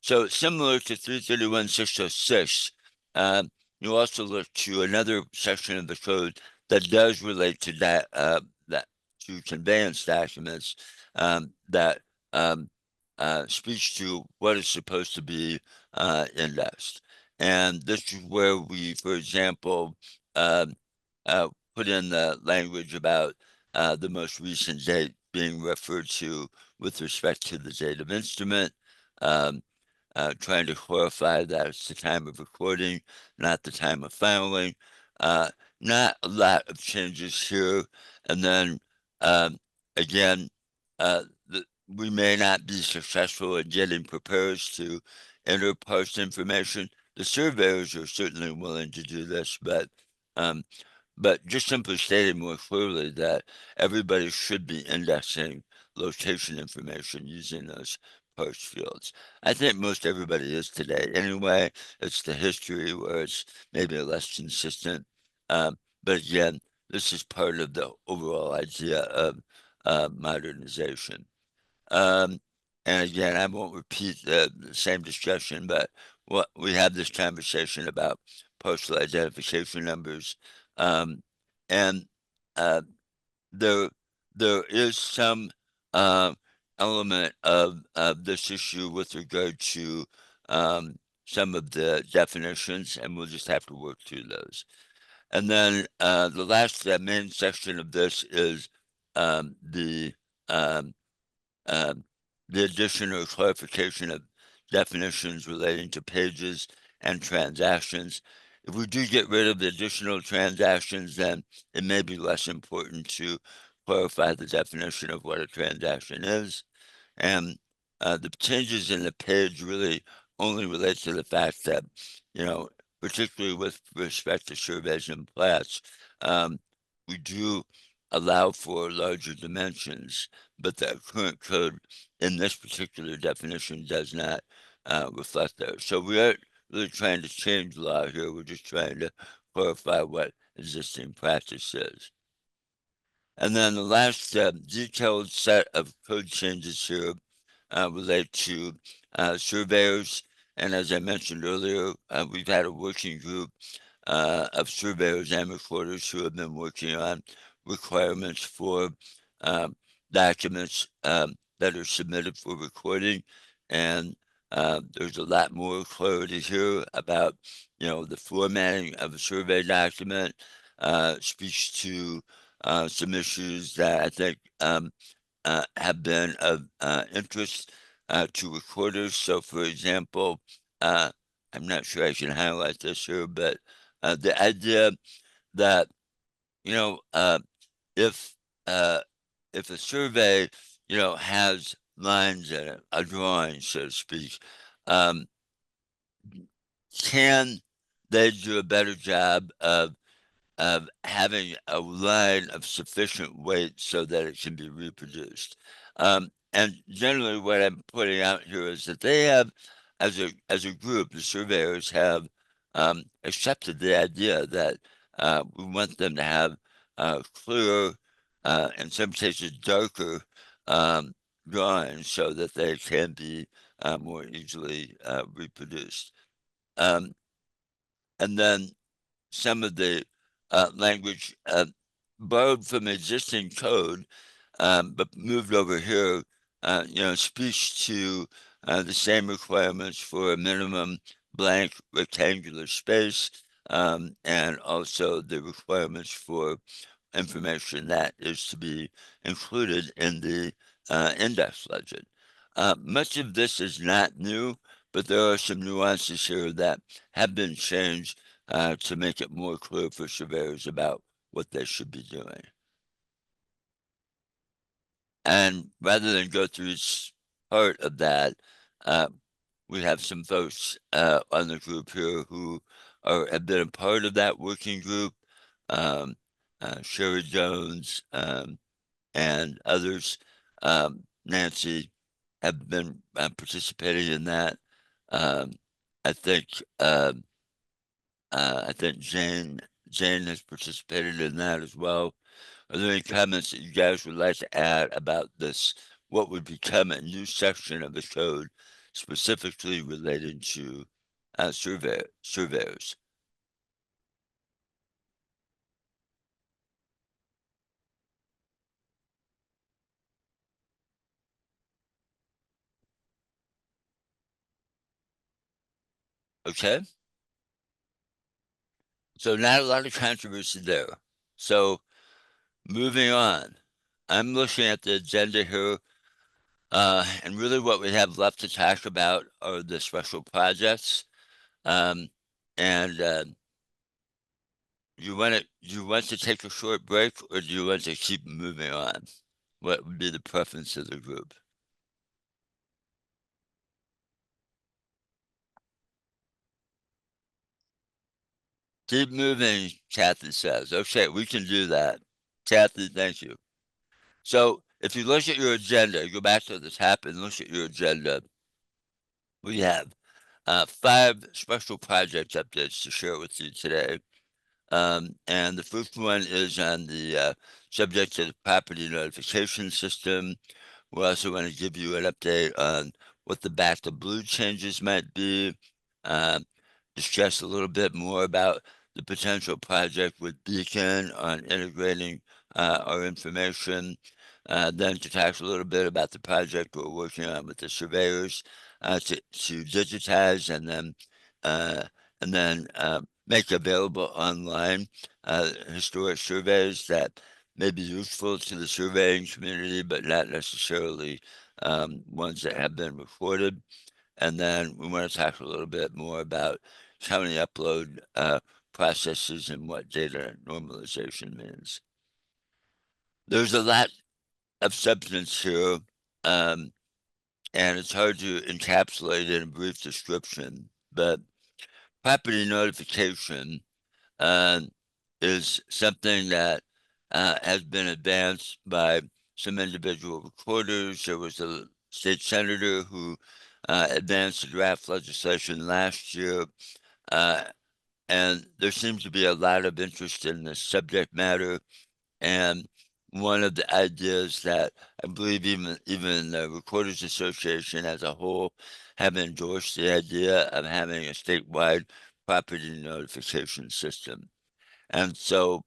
So similar to 331-606, you also look to another section of the code that does relate to that to conveyance documents that speaks to what is supposed to be indexed. And this is where we, for example, um, put in the language about the most recent date being referred to with respect to the date of instrument, um, trying to clarify that it's the time of recording, not the time of filing. Not a lot of changes here. And then again, we may not be successful in getting preparers to enter post information. The surveyors are certainly willing to do this, but just simply stating more clearly that everybody should be indexing location information using those post fields. I think most everybody is today. Anyway, it's the history where it's maybe less consistent. But again, this is part of the overall idea of modernization. Um, and again, I won't repeat the same discussion, but what we had this conversation about postal identification numbers, and uh, there there is some uh, element of this issue with regard to some of the definitions, and we'll just have to work through those. And then the last main section of this is um, the um, um, the addition or clarification of definitions relating to pages and transactions. if we do get rid of the additional transactions, then it may be less important to clarify the definition of what a transaction is. And the changes in the page really only relate to the fact that, particularly with respect to surveys and plats, we do allow for larger dimensions, but the current code in this particular definition does not reflect those. So we aren't really trying to change law here. We're just trying to clarify what existing practice is. And then the last detailed set of code changes here relate to surveyors. And as I mentioned earlier, we've had a working group of surveyors and recorders who have been working on requirements for documents that are submitted for recording. And there's a lot more clarity here about, the formatting of a survey document, speaks to some issues that I think have been of interest to recorders. So, for example, I'm not sure I can highlight this here, but the idea that you know if uh, if a survey has lines in it, a drawing, so to speak, um, can they do a better job of having a line of sufficient weight so that it can be reproduced. And generally, what I'm putting out here is that they have, as a group, the surveyors have accepted the idea that we want them to have clearer, in some cases darker drawings so that they can be more easily reproduced. And then some of the language borrowed from existing code, but moved over here, speaks to the same requirements for a minimum blank rectangular space, and also the requirements for information that is to be included in the index legend. Much of this is not new, but there are some nuances here that have been changed to make it more clear for surveyors about what they should be doing. And rather than go through each part of that, we have some folks on the group here who have been a part of that working group. Um, Sherry Jones and others, Nancy, have been participating in that. Um, I think Jane has participated in that as well. Are there any comments that you guys would like to add about this? What would become a new section of the code specifically related to surveyors? Okay. So not a lot of controversy there. So moving on, I'm looking at the agenda here, and really what we have left to talk about are the special projects. And you want to take a short break, or do you want to keep moving on? What would be the preference of the group? Keep moving, Kathy says. Okay, we can do that. Kathy, thank you. So if you look at your agenda, go back to the top and look at your agenda. We have 5 special project updates to share with you today. And the first one is on the subject of the property notification system. We also want to give you an update on what the back to blue changes might be, discuss a little bit more about the potential project with Beacon on integrating our information, then to talk a little bit about the project we're working on with the surveyors to digitize and then make available online historic surveys that may be useful to the surveying community, but not necessarily ones that have been recorded. And then we want to talk a little bit more about county upload processes and what data normalization means. There's a lot of substance here, and it's hard to encapsulate in a brief description, but property notification is something that has been advanced by some individual recorders. There was a state senator who advanced the draft legislation last year, and there seems to be a lot of interest in this subject matter. And one of the ideas that I believe even the Recorders Association as a whole have endorsed the idea of having a statewide property notification system. And so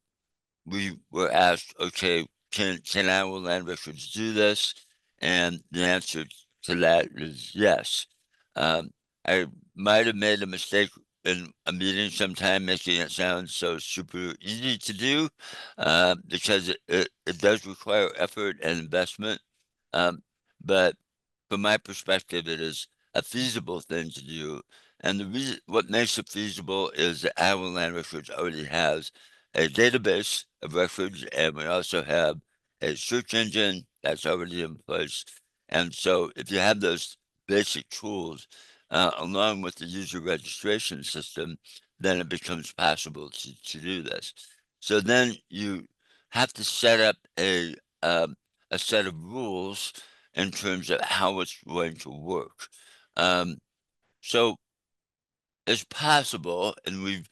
we were asked, okay, can Iowa Land Records do this? And the answer to that is yes. I might have made a mistake in a meeting sometime, making it sound so super easy to do, because it does require effort and investment. But from my perspective, it is a feasible thing to do. And the reason, what makes it feasible is that Iowa Land Records already has a database of records, and we also have a search engine that's already in place. And so if you have those basic tools, along with the user registration system, then it becomes possible to do this. So then you have to set up a set of rules in terms of how it's going to work. So it's possible, and we've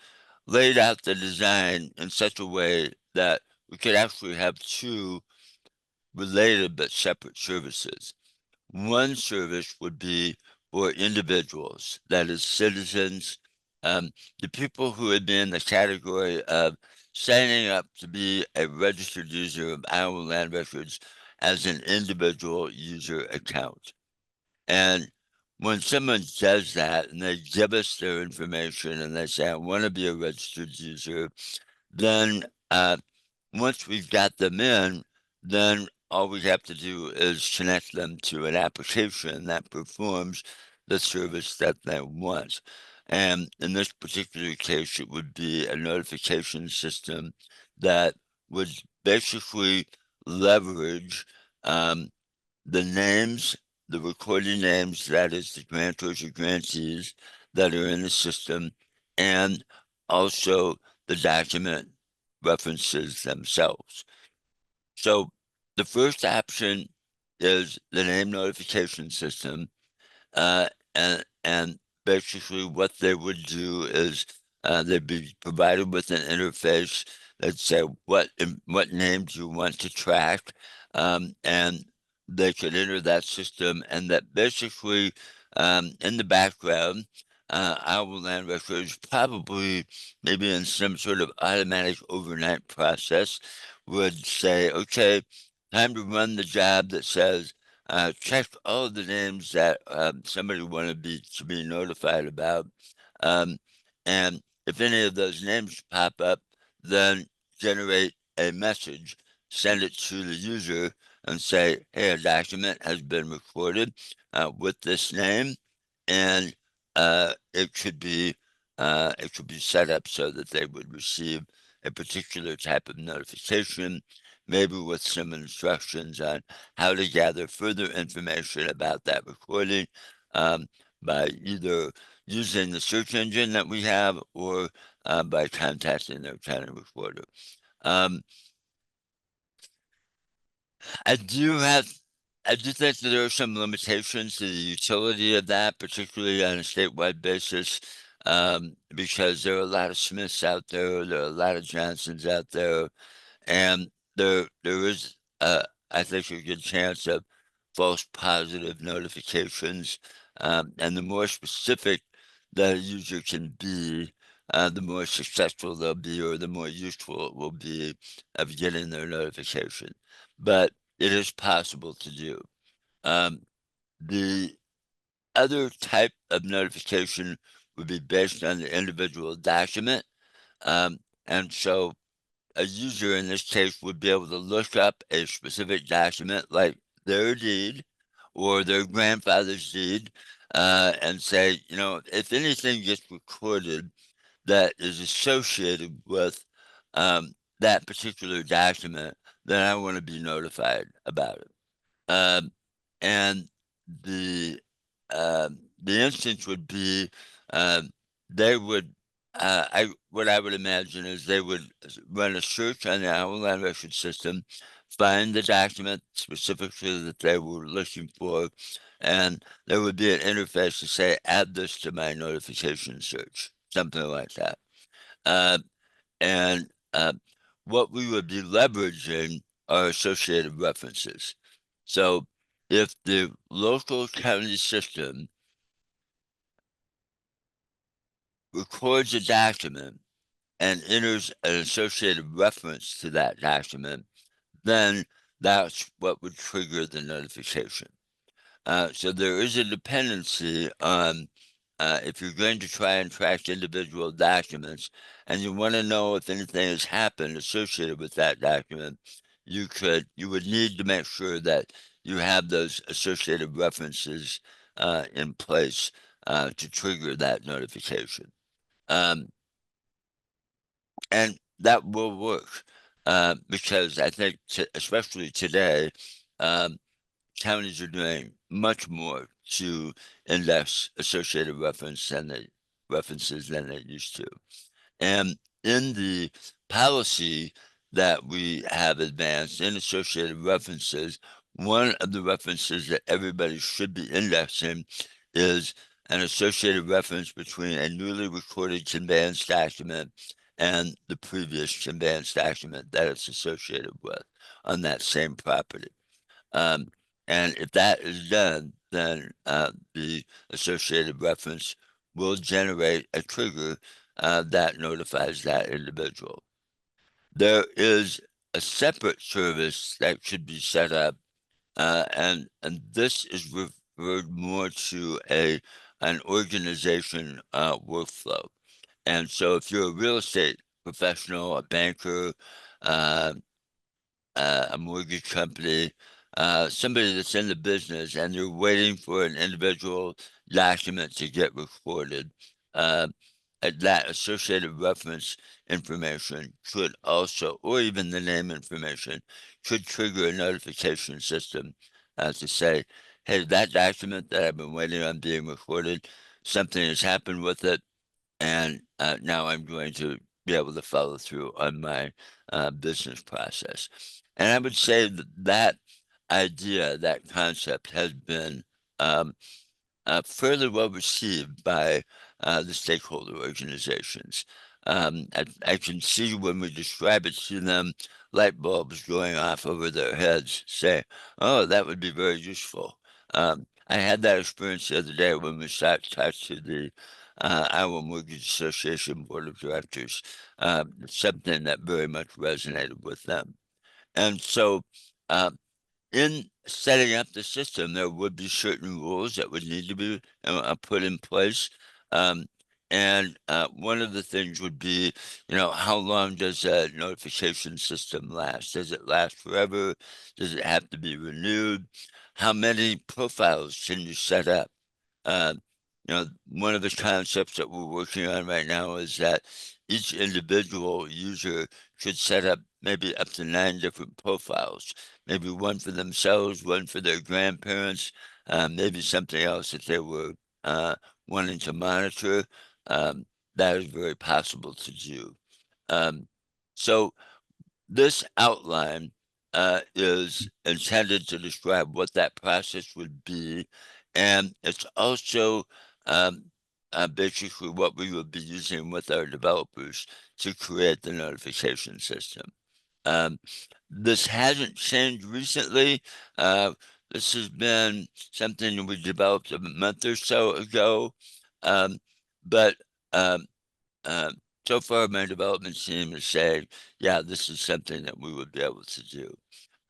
laid out the design in such a way that we could actually have two related but separate services. One service would be for individuals, that is citizens, the people who would be in the category of signing up to be a registered user of Iowa Land Records as an individual user account. And when someone does that and they give us their information and they say, I want to be a registered user, then once we've got them in, then all we have to do is connect them to an application that performs the service that they want. And in this particular case, it would be a notification system that would basically leverage the names, the recording names, that is the grantors or grantees that are in the system, and also the document references themselves. So the first option is the name notification system, and basically what they would do is they'd be provided with an interface that say what names you want to track, and they could enter that system, and that basically in the background, Iowa Land Records probably maybe in some sort of automatic overnight process would say, okay, time to run the job that says check all of the names that somebody wanted to be notified about. Um, and if any of those names pop up, then generate a message, send it to the user and say, hey, a document has been recorded with this name, and it could be set up so that they would receive a particular type of notification, maybe with some instructions on how to gather further information about that recording by either using the search engine that we have or by contacting their county recorder. I do have, I do think that there are some limitations to the utility of that, particularly on a statewide basis, because there are a lot of Smiths out there, there are a lot of Johnsons out there, and there is, I think, a good chance of false positive notifications, and the more specific that a user can be, the more successful they'll be, or the more useful it will be of getting their notification. But it is possible to do. The other type of notification would be based on the individual document. And so a user in this case would be able to look up a specific document like their deed or their grandfather's deed, and say, if anything gets recorded that is associated with that particular document, then I want to be notified about it. And the the instance would be they would what I would imagine is they would run a search on the Iowa Land Record System, find the document specifically that they were looking for, and there would be an interface to say, add this to my notification search, something like that. Uh, and what we would be leveraging are associated references. So if the local county system records a document and enters an associated reference to that document, then that's what would trigger the notification. So there is a dependency on if you're going to try and track individual documents and you want to know if anything has happened associated with that document, you would need to make sure that you have those associated references in place to trigger that notification. And that will work because I think, especially today, um, counties are doing much more to index associated references than they used to. And in the policy that we have advanced in associated references, one of the references that everybody should be indexing is an associated reference between a newly recorded conveyance document and the previous conveyance document that it's associated with on that same property. Um, and if that is done, then the associated reference will generate a trigger that notifies that individual. There is a separate service that should be set up, and this is referred more to an organization workflow. And so, if you're a real estate professional, a banker, uh, a mortgage company, somebody that's in the business and you're waiting for an individual document to get recorded, uh, that associated reference information could also, or even the name information, could trigger a notification system to say, hey, that document that I've been waiting on being recorded, something has happened with it, and now I'm going to be able to follow through on my business process. And I would say that that idea, that concept has been fairly well received by the stakeholder organizations. I can see when we describe it to them, light bulbs going off over their heads, say, oh, that would be very useful. I had that experience the other day when we talked to the Iowa Mortgage Association Board of Directors, something that very much resonated with them. And so, in setting up the system, there would be certain rules that would need to be put in place. And one of the things would be, how long does a notification system last? Does it last forever? Does it have to be renewed? How many profiles can you set up? Uh, one of the concepts that we're working on right now is that each individual user should set up maybe up to 9 different profiles, maybe one for themselves, one for their grandparents, maybe something else that they were wanting to monitor. Um, that is very possible to do. So this outline is intended to describe what that process would be, and it's also basically what we will be using with our developers to create the notification system. This hasn't changed recently. This has been something we developed a month or so ago, but um, uh, so far, my development team is saying, yeah, this is something that we would be able to do.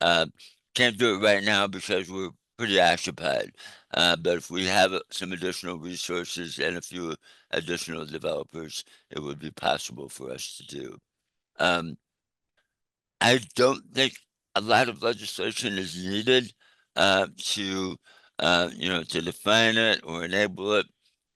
Uh, can't do it right now because we're pretty occupied. But if we have some additional resources and a few additional developers, it would be possible for us to do. I don't think a lot of legislation is needed to to define it or enable it.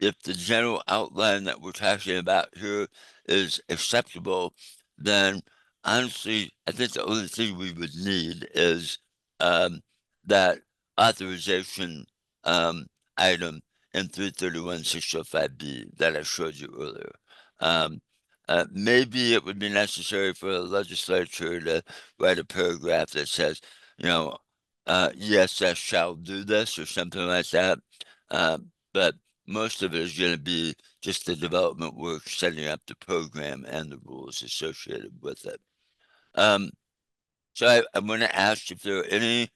If the general outline that we're talking about here is acceptable, then honestly, I think the only thing we would need is that authorization item in 331-605B that I showed you earlier. Maybe it would be necessary for the legislature to write a paragraph that says, ESS shall do this or something like that. But most of it is going to be just the development work, setting up the program and the rules associated with it. So I'm going to ask if there are any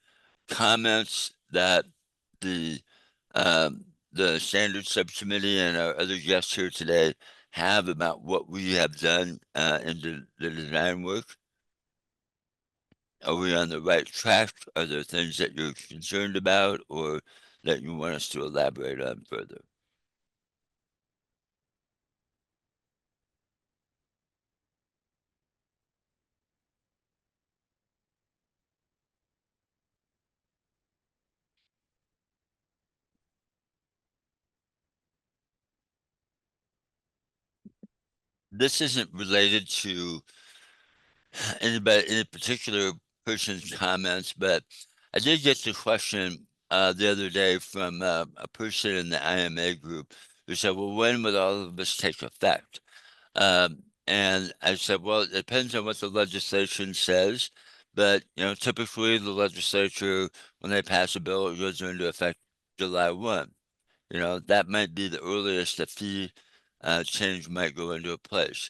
comments that the standard subcommittee and our other guests here today have about what we have done in the design work. Are we on the right track? Are there things that you're concerned about or that you want us to elaborate on further? This isn't related to any particular person's comments, but I did get the question the other day from a person in the IMA group who said, well, when would all of this take effect? And I said, well, it depends on what the legislation says, but typically the legislature, when they pass a bill, it goes into effect July 1. That might be the earliest the fee change might go into place.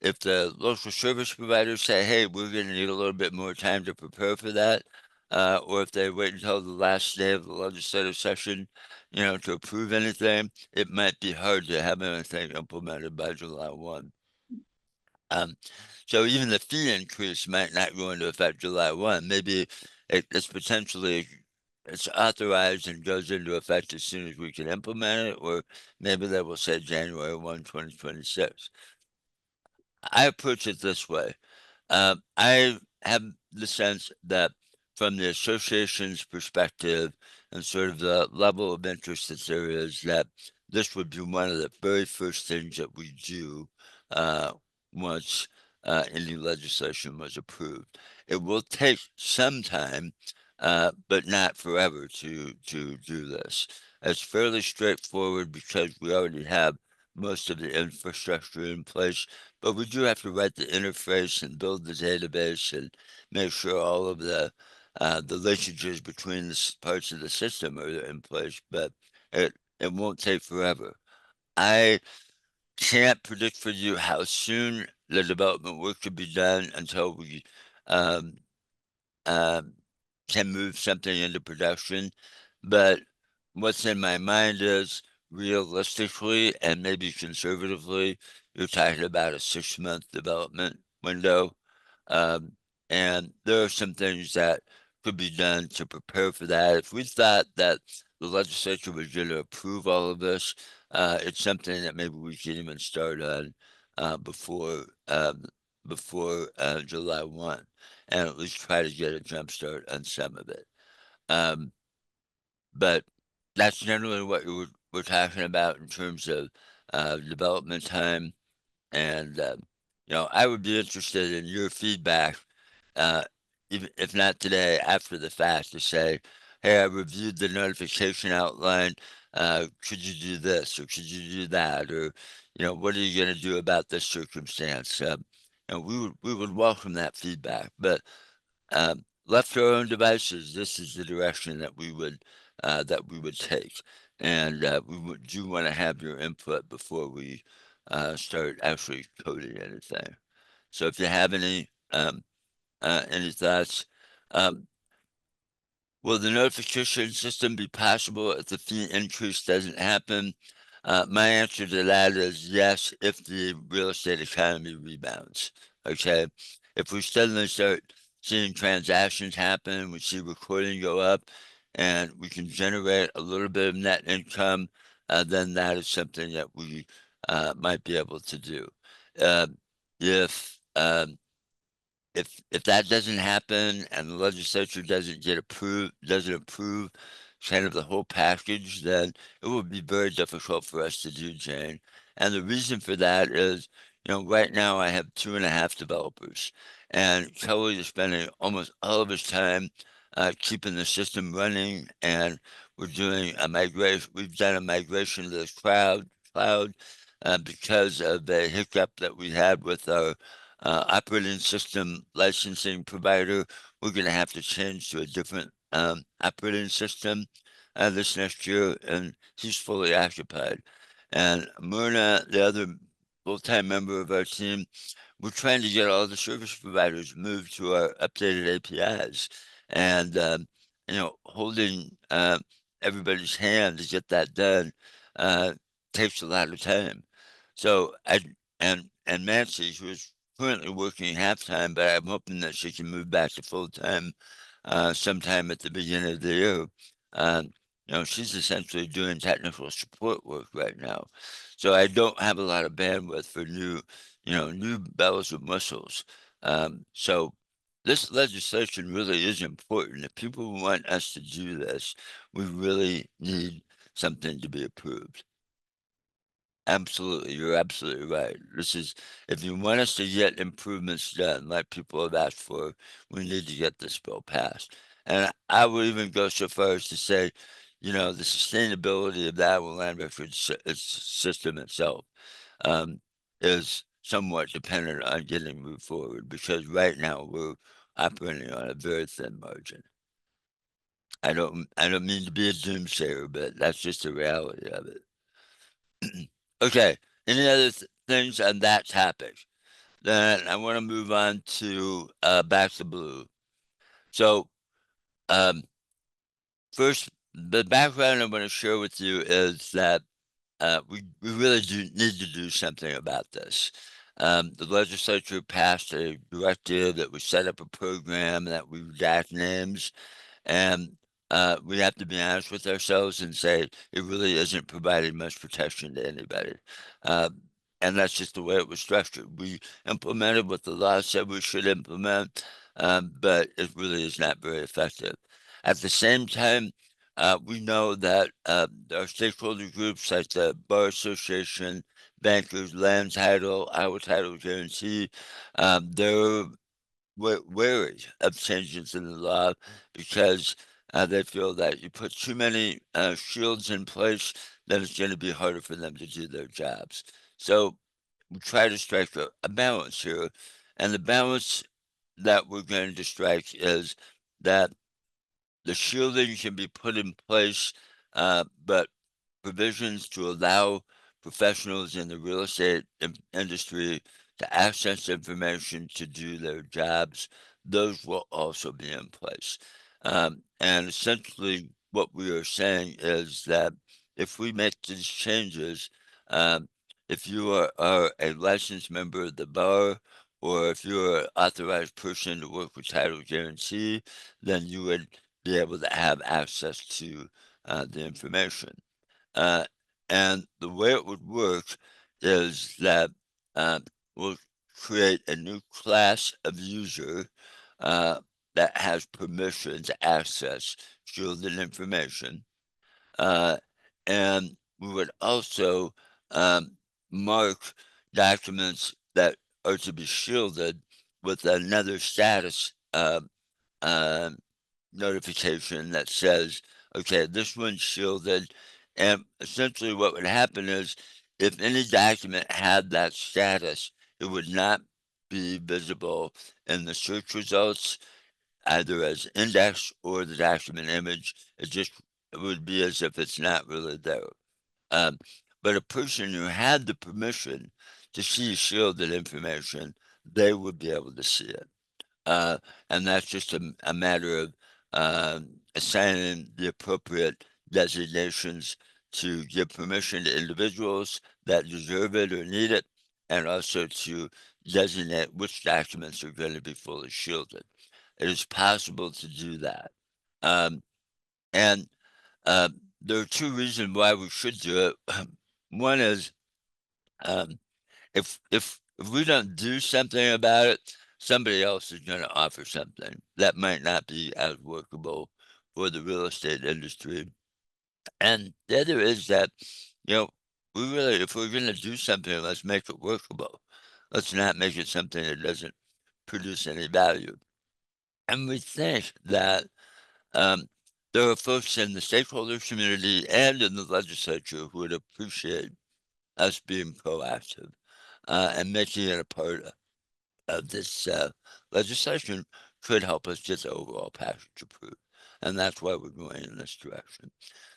If the local service providers say, hey, we're going to need a little bit more time to prepare for that, or if they wait until the last day of the legislative session, to approve anything, it might be hard to have anything implemented by July 1. So even the fee increase might not go into effect July 1. Maybe it's authorized and goes into effect as soon as we can implement it, or maybe they will say January 1, 2026. I approach it this way. I have the sense that from the association's perspective and sort of the level of interest that there is, that this would be one of the very first things that we do once any legislation was approved. It will take some time, but not forever to do this. It's fairly straightforward because we already have most of the infrastructure in place, but we do have to write the interface and build the database and make sure all of the linkages between the parts of the system are in place, but it won't take forever. I can't predict for you how soon the development work could be done until we um, um, can move something into production. But what's in my mind is realistically and maybe conservatively, you're talking about a 6-month development window. Um, and there are some things that could be done to prepare for that. If we thought that the legislature was going to approve all of this, it's something that maybe we can even start on before July 1 and at least try to get a jump start on some of it. But that's generally what we're talking about in terms of development time. And, I would be interested in your feedback, uh, even if not today, after the fact, to say, hey, I reviewed the notification outline. Could you do this or could you do that? Or, what are you going to do about this circumstance? We would welcome that feedback. But left to our own devices, this is the direction that we would take, and do want to have your input before we start actually coding anything. So if you have any thoughts, um, will the notification system be possible if the fee increase doesn't happen? My answer to that is yes, if the real estate economy rebounds. Okay. If we suddenly start seeing transactions happen, we see recording go up, and we can generate a little bit of net income, then that is something that we might be able to do. Uh, if if that doesn't happen and the legislature doesn't approve kind of the whole package, then it would be very difficult for us to do, Jane. And the reason for that is, right now I have 2.5 developers, and Kelly is spending almost all of his time keeping the system running, and we're doing a migration. We've done a migration to the cloud because of the hiccup that we had with our operating system licensing provider. We're going to have to change to a different operating system this next year, and he's fully occupied. And Myrna, the other full-time member of our team, we're trying to get all the service providers moved to our updated APIs, and holding everybody's hand to get that done takes a lot of time. So and Nancy, who is currently working half-time, but I'm hoping that she can move back to full-time sometime at the beginning of the year. She's essentially doing technical support work right now. So I don't have a lot of bandwidth for new bells and whistles. So this legislation really is important. If people want us to do this, we really need something to be approved. Absolutely, you're absolutely right. If you want us to get improvements done, like people have asked for, we need to get this bill passed. And I would even go so far as to say, the sustainability of the Iowa land record system itself is somewhat dependent on getting moved forward, because right now we're operating on a very thin margin. I don't mean to be a doomsayer, but that's just the reality of it. Okay, any other things on that topic? Then I want to move on to back to blue. So first, the background I'm going to share with you is that we really do need to do something about this. The legislature passed a directive that would set up a program that we redact names, and we have to be honest with ourselves and say it really isn't providing much protection to anybody. And that's just the way it was structured. We implemented what the law said we should implement, but it really is not very effective. At the same time, we know that our stakeholder groups like the Bar Association, bankers, land title, Iowa Title Guarantee, they're wary of changes in the law because they feel that you put too many shields in place, then it's going to be harder for them to do their jobs. So we try to strike a balance here. And the balance that we're going to strike is that the shielding can be put in place, but provisions to allow professionals in the real estate industry to access information to do their jobs, those will also be in place. And essentially, what we are saying is that if we make these changes, if you are a licensed member of the bar, or if you're an authorized person to work with title guarantee, then you would be able to have access to the information. And the way it would work is that we'll create a new class of user that has permission to access shielded information. And we would also mark documents that are to be shielded with another status notification that says, okay, this one's shielded. And essentially what would happen is if any document had that status, it would not be visible in the search results, either as index or the document image. It would be as if it's not really there. But a person who had the permission to see shielded information, they would be able to see it. And that's just a matter of assigning the appropriate designations to give permission to individuals that deserve it or need it, and also to designate which documents are going to be fully shielded. It is possible to do that. And there are two reasons why we should do it. One is um, if we don't do something about it, somebody else is going to offer something that might not be as workable for the real estate industry. And the other is that, you know, we really, if we're going to do something, let's make it workable. Let's not make it something that doesn't produce any value. And we think that um, there are folks in the stakeholder community and in the legislature who would appreciate us being proactive and making it a part of this legislation could help us get the overall package approved. And that's why we're going in this direction.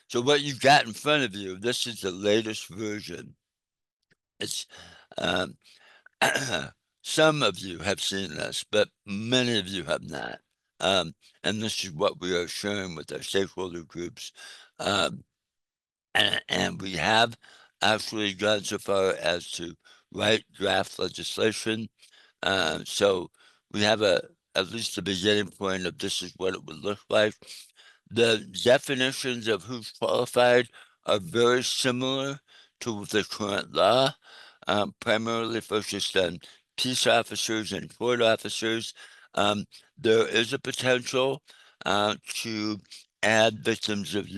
So what you've got in front of you, this is the latest version. It's um, some of you have seen this, but many of you have not. And this is what we are sharing with our stakeholder groups. Um, and we have actually gone so far as to write draft legislation. So we have at least a beginning point of this is what it would look like. The definitions of who's qualified are very similar to the current law, primarily focused on peace officers and court officers. There is a potential to add victims of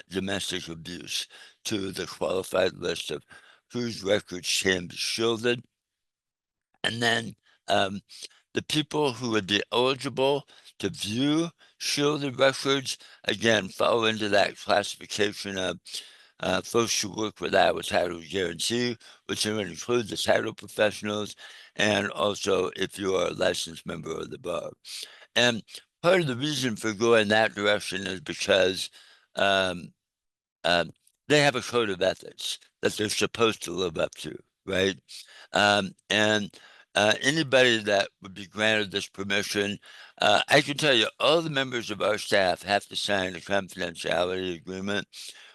domestic abuse to the qualified list of whose records can be shielded. And then the people who would be eligible to view shielded records, again, fall into that classification of folks who work without a title guarantee, which would include the title professionals, and also if you are a licensed member of the bar. And part of the reason for going that direction is because um, um, they have a code of ethics that they're supposed to live up to, right? And anybody that would be granted this permission, I can tell you, all the members of our staff have to sign a confidentiality agreement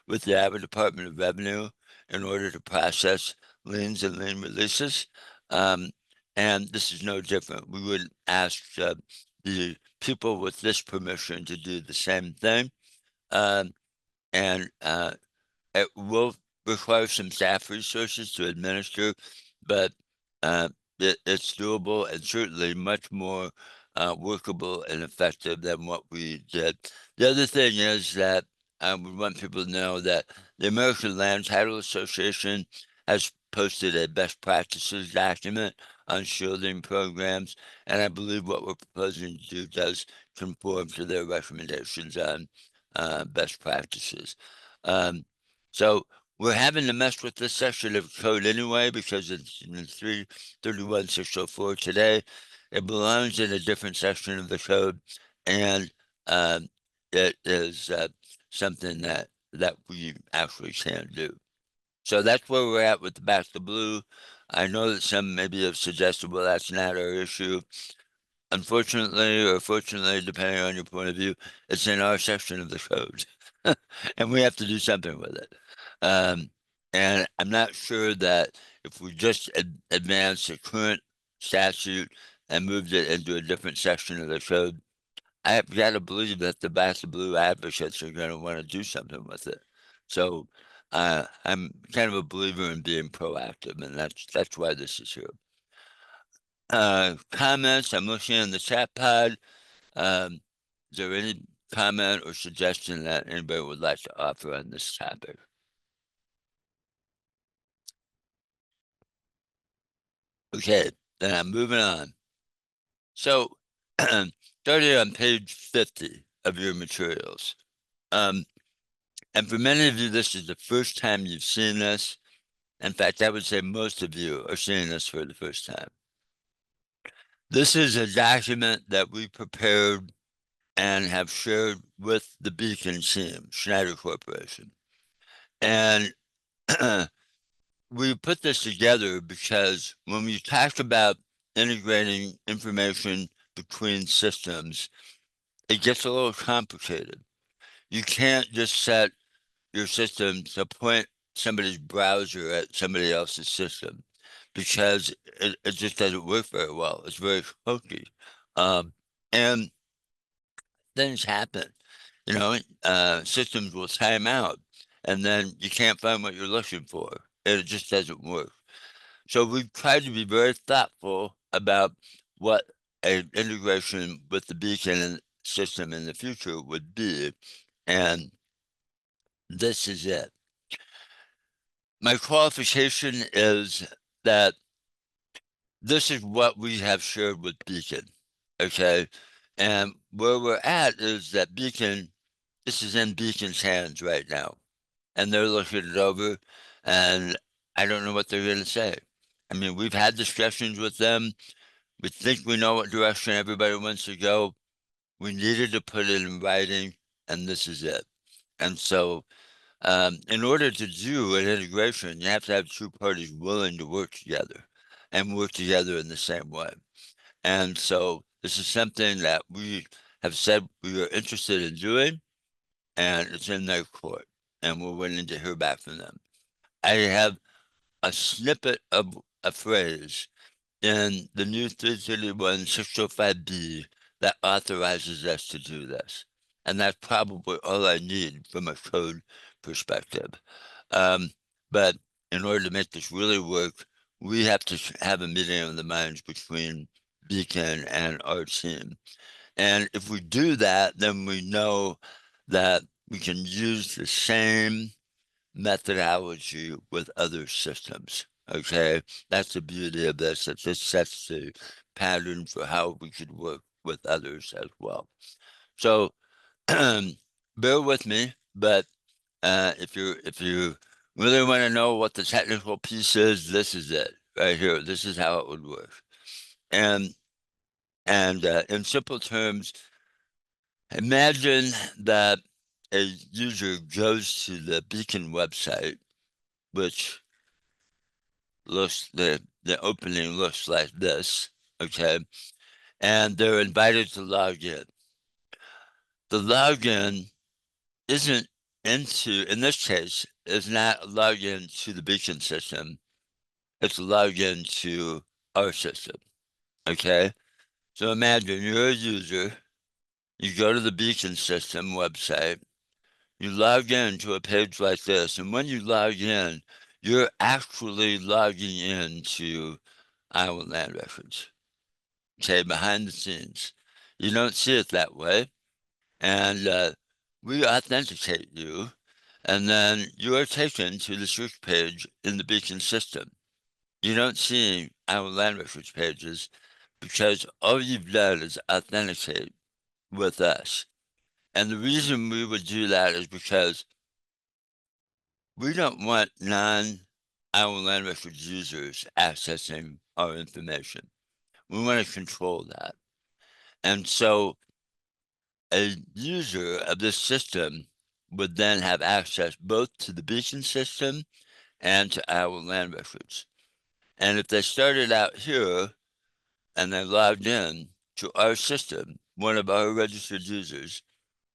with the Iowa Department of Revenue in order to process liens and lien releases. And this is no different. We would ask the people with this permission to do the same thing. And it will require some staff resources to administer, but it's doable and certainly much more workable and effective than what we did. The other thing is that we want people to know that the American Land Title Association has posted a best practices document on shielding programs, and I believe what we're proposing to do does conform to their recommendations on best practices. So we're having to mess with this section of code anyway because it's in 331-604 today. It belongs in a different section of the code, and it is something that we actually can do. So that's where we're at with the back to blue. I know that some maybe have suggested, well, that's not our issue. Unfortunately, or fortunately, depending on your point of view, it's in our section of the code, and we have to do something with it. And I'm not sure that if we just advance the current statute and moved it into a different section of the code, I have got to believe that the Back to Blue advocates are going to want to do something with it. So I'm kind of a believer in being proactive, and that's why this is here. Comments, I'm looking in the chat pod. Is there any comment or suggestion that anybody would like to offer on this topic? Okay, then I'm moving on. So, starting on page 50 of your materials. And for many of you, this is the first time you've seen this. In fact, I would say most of you are seeing this for the first time. This is a document that we prepared and have shared with the Beacon team, Schneider Corporation. And we put this together because when we talk about integrating information between systems, it gets a little complicated. You can't just set your system to point somebody's browser at somebody else's system because it just doesn't work very well. It's very hokey. And things happen, systems will time out and then you can't find what you're looking for. And it just doesn't work. So we've tried to be very thoughtful about what an integration with the Beacon system in the future would be, and this is it. My qualification is that this is what we have shared with Beacon, okay? And where we're at is that Beacon, this is in Beacon's hands right now, and they're looking it over, and I don't know what they're going to say. I mean, we've had discussions with them. We think we know what direction everybody wants to go. We needed to put it in writing, and this is it. And so, in order to do an integration, you have to have two parties willing to work together and work together in the same way. And so, this is something that we have said we are interested in doing, and it's in their court, and we're waiting to hear back from them. I have a snippet of a phrase in the new 331 605B that authorizes us to do this. And that's probably all I need from a code perspective. But in order to make this really work, we have to have a meeting of the minds between Beacon and our team. And if we do that, then we know that we can use the same methodology with other systems. Okay, that's the beauty of this. That this sets the pattern for how we could work with others as well. So bear with me, but if you really want to know what the technical piece is, this is it right here. This is how it would work. And in simple terms, imagine that a user goes to the Beacon website, which looks the opening looks like this, okay? And they're invited to log in. The login isn't in this case, is not a login to the Beacon system. It's a login to our system, okay? So imagine you're a user, you go to the Beacon system website, you log in to a page like this, and when you log in, you're actually logging into Iowa Land Records, okay, behind the scenes. You don't see it that way. And we authenticate you, and then you are taken to the search page in the Beacon system. You don't see our land records pages because all you've done is authenticate with us. And the reason we would do that is because we don't want our land records users accessing our information. We want to control that. And so a user of this system would then have access both to the Beacon system and to our land records. And if they started out here and they logged in to our system, one of our registered users,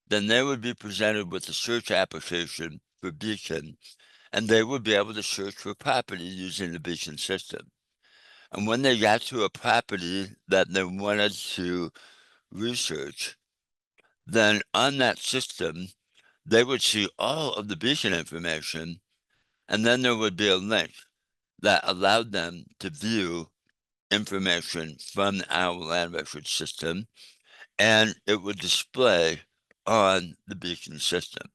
then they would be presented with a search application for Beacon, and they would be able to search for property using the Beacon system. And when they got to a property that they wanted to research, then on that system, they would see all of the Beacon information, and then there would be a link that allowed them to view information from our land record system, and it would display on the Beacon system.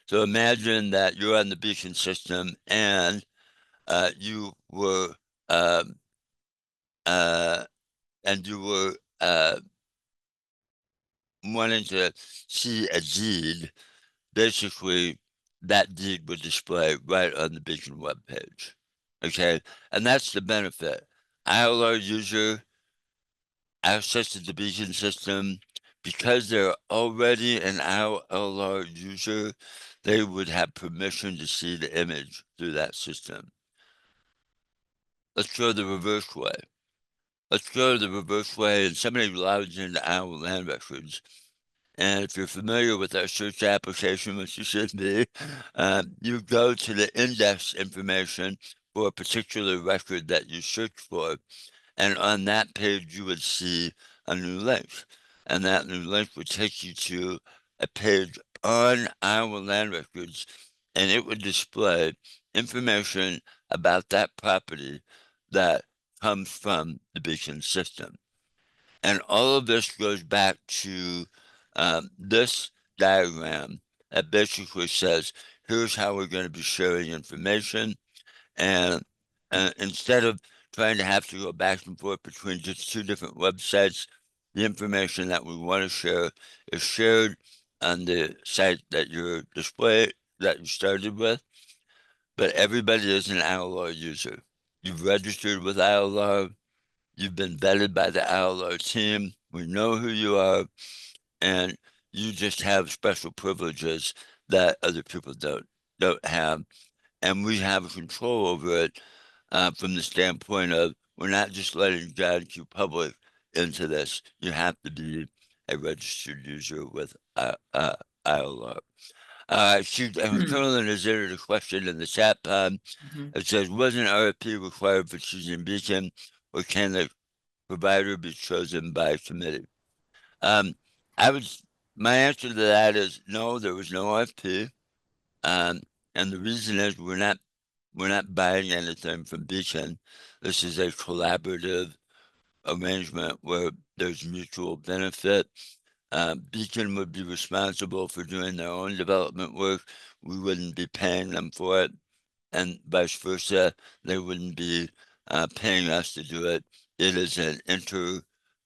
So imagine that you're on the Beacon system and you were um, uh, wanting to see a deed. Basically, that deed would display right on the Beacon webpage. Okay, and that's the benefit. ILR user access to the Beacon system, because they're already an ILR user, they would have permission to see the image through that system. Let's go the reverse way. Let's go the reverse way, and somebody logs into our land records. And if you're familiar with our search application, which you should be, you go to the index information for a particular record that you search for. And on that page, you would see a new link. And that new link would take you to a page on our land records, and it would display information about that property that comes from the Beacon system. And all of this goes back to This diagram that basically says, here's how we're going to be sharing information. And instead of trying to have to go back and forth between just two different websites, the information that we want to share is shared on the site that that you started with. But everybody is an ILR user. You've registered with ILR. You've been vetted by the ILR team. We know who you are, and you just have special privileges that other people don't have, and we have control over it from the standpoint of we're not just letting God Q Public into this. You have to be a registered user with ILR. Carolyn has entered a question in the chat pod. It says, was an RFP required for choosing Beacon, or can the provider be chosen by committee? Um, I would, my answer to that is no, there was no RFP. And the reason is we're not buying anything from Beacon. This is a collaborative arrangement where there's mutual benefit. Beacon would be responsible for doing their own development work. We wouldn't be paying them for it, and vice versa. They wouldn't be paying us to do it. It is an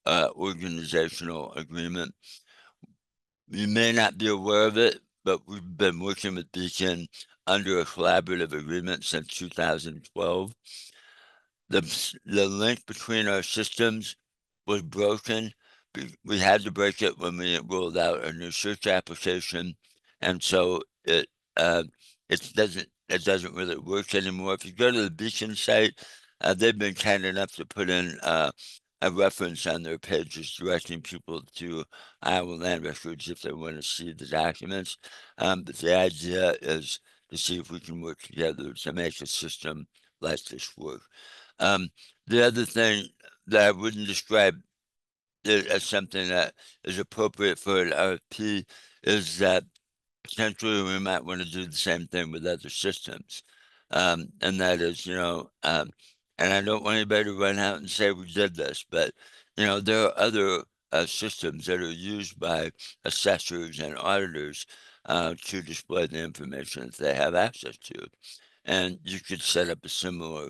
organizational agreement. You may not be aware of it, but we've been working with Beacon under a collaborative agreement since 2012. The link between our systems was broken. We had to break it when we rolled out a new search application, and so uh, it doesn't really work anymore. If you go to the Beacon site, they've been kind enough to put in a reference on their pages directing people to Iowa Land Records if they want to see the documents. But the idea is to see if we can work together to make a system like this work. The other thing that I wouldn't describe it as something that is appropriate for an RFP is that potentially we might want to do the same thing with other systems. And that is, and I don't want anybody to run out and say we did this, but, there are other systems that are used by assessors and auditors to display the information that they have access to. And you could set up a similar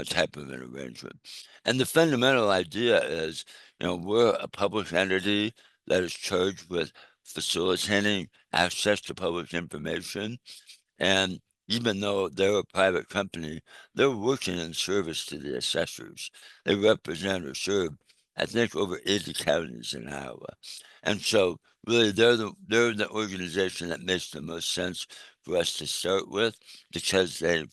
type of an arrangement. And the fundamental idea is, we're a public entity that is charged with facilitating access to public information. And even though they're a private company, they're working in service to the assessors. They represent or serve, I think, over 80 counties in Iowa. And so really they're the organization that makes the most sense for us to start with because they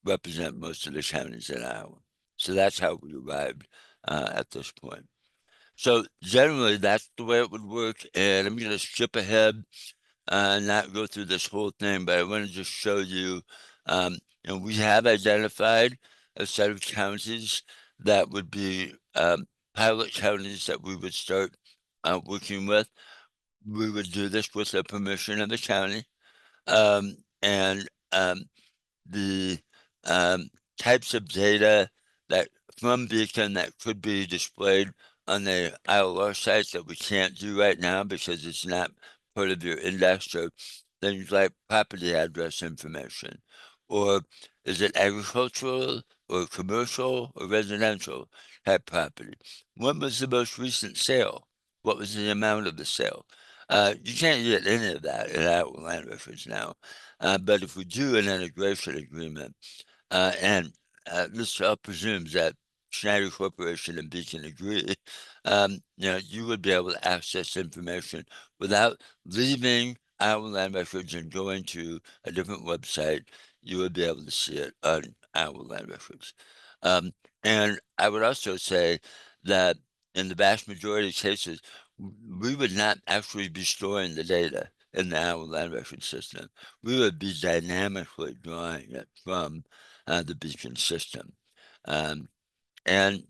represent most of the counties in Iowa. So that's how we arrived at this point. So generally, that's the way it would work. And I'm going to skip ahead and not go through this whole thing, but I want to just show you, we have identified a set of counties that would be pilot counties that we would start working with. We would do this with the permission of the county. And the types of data that from Beacon that could be displayed on the ILR sites that we can't do right now because it's not part of your index. So things like property address information, or is it agricultural or commercial or residential type property? When was the most recent sale? What was the amount of the sale? You can't get any of that in Iowa Land Records now. But if we do an integration agreement, and this all presumes that Schneider Corporation and Beacon agree, you would be able to access information without leaving Iowa Land Records and going to a different website. You would be able to see it on Iowa Land Records. And I would also say that in the vast majority of cases, we would not actually be storing the data in the Iowa Land Records system. We would be dynamically drawing it from the Beacon system. And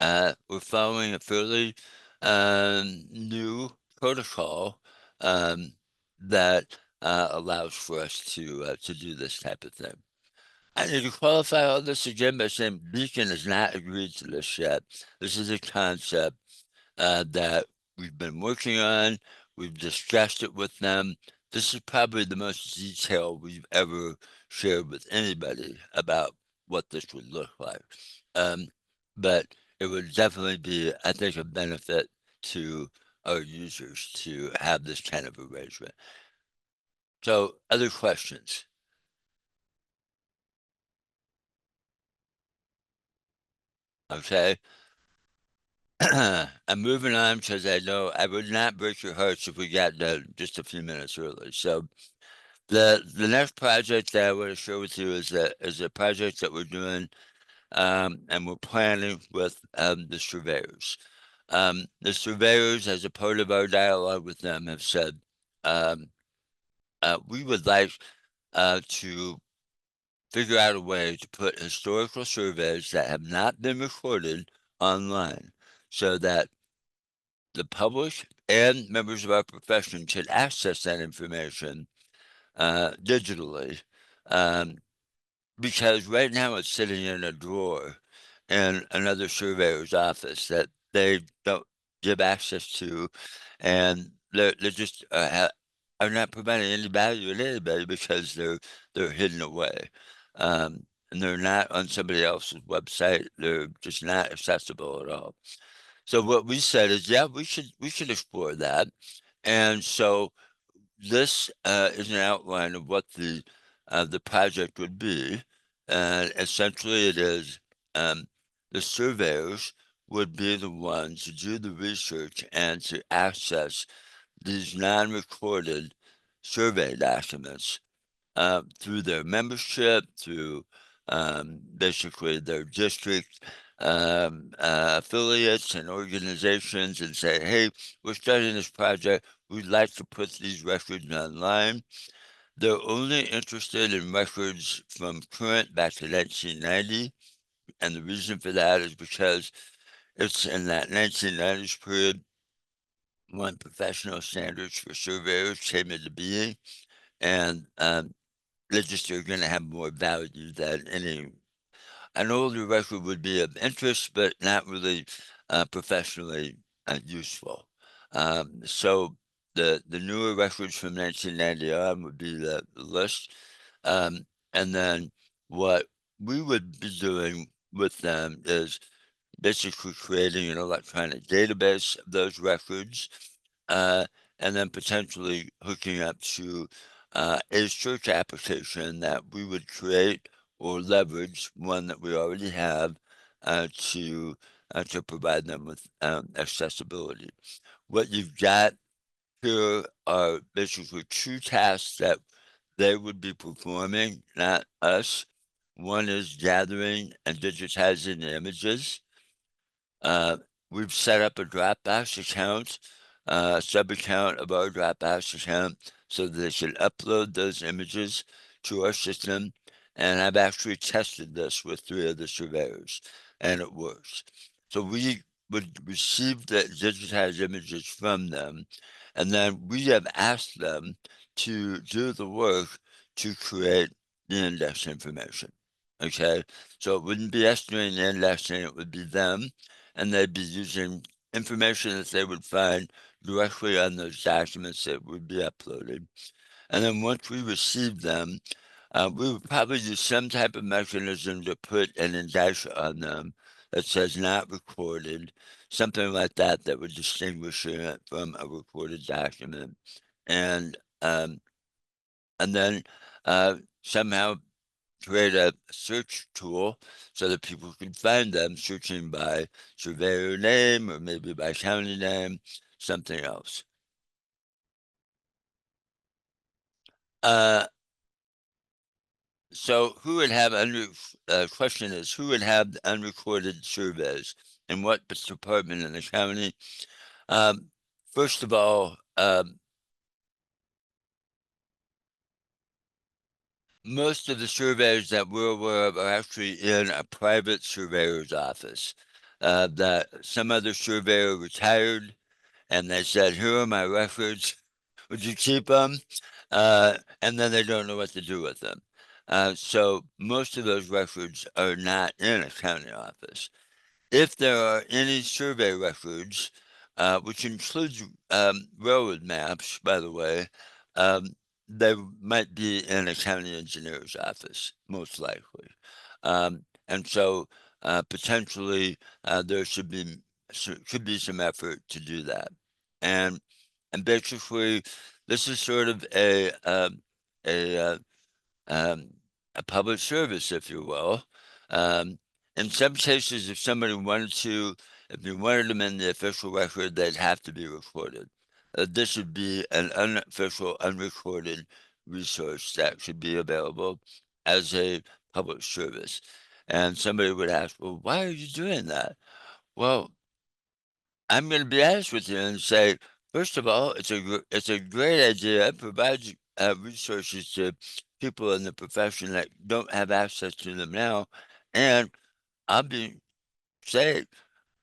we're following a fairly new protocol that allows for us to do this type of thing. I need to qualify all this again by saying Beacon has not agreed to this yet. This is a concept that we've been working on. We've discussed it with them. This is probably the most detail we've ever shared with anybody about what this would look like. But it would definitely be, I think, a benefit to our users to have this kind of arrangement. So, other questions? Okay. I'm moving on because I know I would not break your hearts if we got done just a few minutes early. So the next project that I want to share with you is a project that we're doing, and we're planning with the surveyors. The surveyors, as a part of our dialogue with them, have said we would like to figure out a way to put historical surveys that have not been recorded online so that the public and members of our profession can access that information digitally. Because right now it's sitting in a drawer in another surveyor's office that they don't give access to, and they're just are not providing any value to anybody because they're hidden away, and they're not on somebody else's website. They're just not accessible at all. So what we said is, yeah, we should explore that, and so this is an outline of what the project would be. And essentially, it is the surveyors would be the ones to do the research and to access these non-recorded survey documents through their membership, through basically their district affiliates and organizations, and say, hey, we're starting this project. We'd like to put these records online. They're only interested in records from current back to 1990. And the reason for that is because it's in that 1990s period when professional standards for surveyors came into being. And they just are going to have more value than any. An older record would be of interest, but not really professionally useful. So the newer records from 1990 on would be the list. And then what we would be doing with them is basically creating an electronic database of those records, uh, and then potentially hooking up to a search application that we would create or leverage one that we already have to provide them with accessibility. What you've got here are basically two tasks that they would be performing, not us. One is gathering and digitizing the images. Uh, we've set up a Dropbox account, sub-account of our Dropbox account so that they can upload those images to our system. And I've actually tested this with 3 other surveyors, and it works. So we would receive the digitized images from them, and then we have asked them to do the work to create the index information. Okay, so it wouldn't be us doing the indexing, it would be them, and they'd be using information that they would find directly on those documents that would be uploaded. And then once we receive them, we would probably use some type of mechanism to put an indicia on them that says not recorded, something like that that would distinguish it from a recorded document. And then somehow create a search tool so that people can find them searching by surveyor name or maybe by county name, something else. So who would have question is who would have the unrecorded surveys and what department in the county? First of all, most of the surveys that we're aware of are actually in a private surveyor's office. That some other surveyor retired and they said, here are my records. Would you keep them? And then they don't know what to do with them. So most of those records are not in a county office. If there are any survey records which includes railroad maps, by the way, they might be in a county engineer's office, most likely. And so potentially there could be some effort to do that. And basically, this is sort of a um, a public service, if you will. Um, in some cases, if you wanted them in the official record, they'd have to be recorded. This would be an unofficial, unrecorded resource that should be available as a public service. And somebody would ask, well, why are you doing that? Well, I'm going to be honest with you and say, first of all, it's a great idea. It provides resources to people in the profession that don't have access to them now. And I'll be say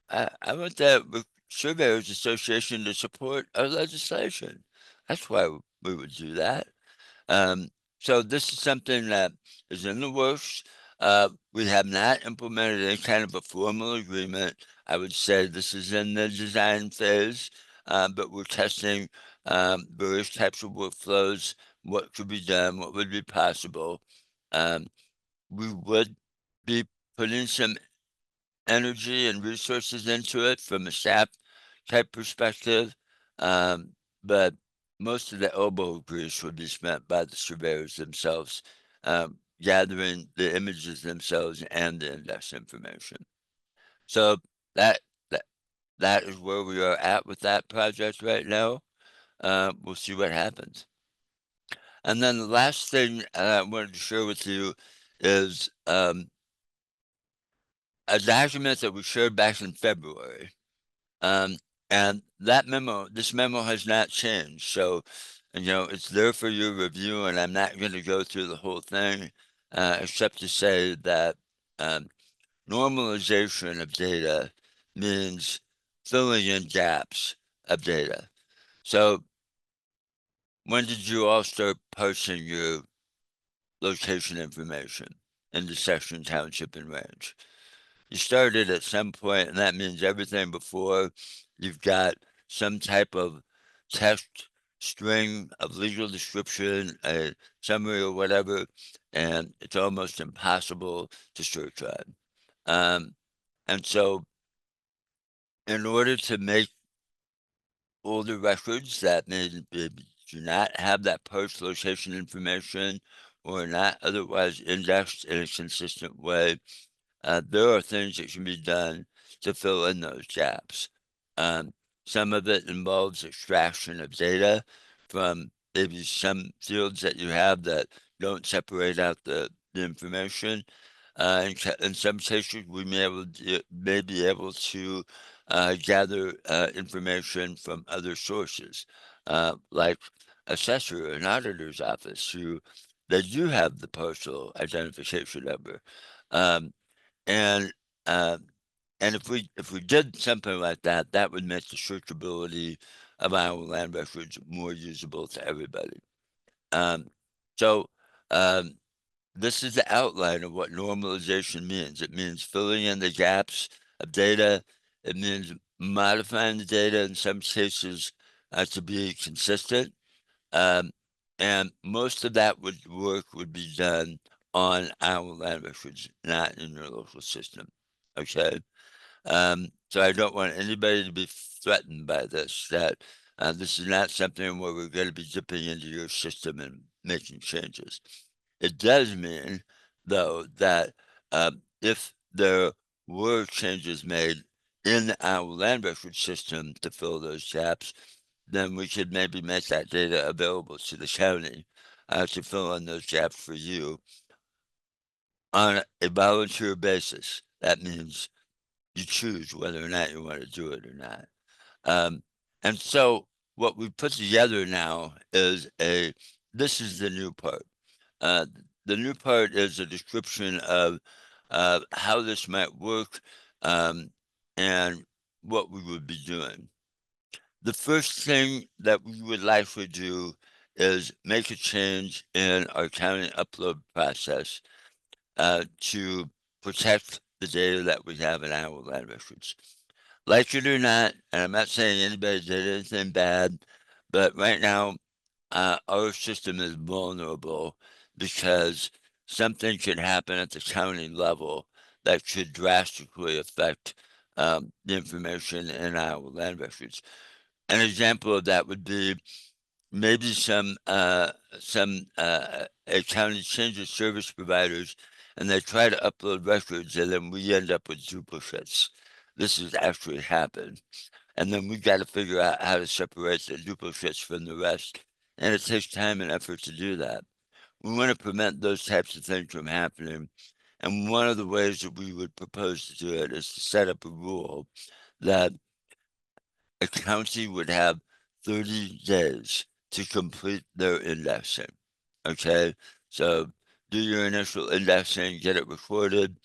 I want the Surveyors Association to support our legislation. That's why we would do that. Um, so this is something that is in the works. We have not implemented any kind of a formal agreement. I would say this is in the design phase, but we're testing various types of workflows, what could be done, what would be possible. Um, we would be putting some energy and resources into it from a staff type perspective. Um, but most of the elbow grease would be spent by the surveyors themselves, gathering the images themselves and the index information. So that that that is where we are at with that project right now. We'll see what happens. And then the last thing I wanted to share with you is a document that we shared back in February. Um, and this memo has not changed. So, it's there for your review, and I'm not going to go through the whole thing, except to say that um, normalization of data means filling in gaps of data. So, when did you all start parsing your location information into section, township, and range? You started at some point, and that means everything before you've got some type of text string of legal description, a summary or whatever, and it's almost impossible to search on. And so, in order to make older records that do not have that post location information or not otherwise indexed in a consistent way, there are things that can be done to fill in those gaps. Some of it involves extraction of data from maybe some fields that you have that don't separate out the information. In some cases, we may be able to gather information from other sources, like assessor and auditor's office, who they do have the parcel identification number. Um, and um, and if we did something like that, that would make the searchability of our land records more usable to everybody. Um, so um, this is the outline of what normalization means. It means filling in the gaps of data. It means modifying the data in some cases to be consistent. Um, and most of that work would be done on our land records, not in your local system. Okay. So I don't want anybody to be threatened by this, that this is not something where we're going to be dipping into your system and making changes. It does mean, though, that if there were changes made in our land record system to fill those gaps, then we could maybe make that data available to the county to fill in those gaps for you on a volunteer basis. That means you choose whether or not you want to do it or not. Um, and so what we put together now is this is the new part. Uh, the new part is a description of how this might work and what we would be doing. The first thing that we would likely do is make a change in our county upload process to protect the data that we have in our land records. like it or not, and I'm not saying anybody did anything bad, but right now, our system is vulnerable because something could happen at the county level that could drastically affect the information in our land records. An example of that would be maybe a county changes service providers and they try to upload records and then we end up with duplicates. This has actually happened. And then we got to figure out how to separate the duplicates from the rest. And it takes time and effort to do that. We want to prevent those types of things from happening. And one of the ways that we would propose to do it is to set up a rule that a county would have 30 days to complete their indexing. Okay, so do your initial indexing, get it recorded,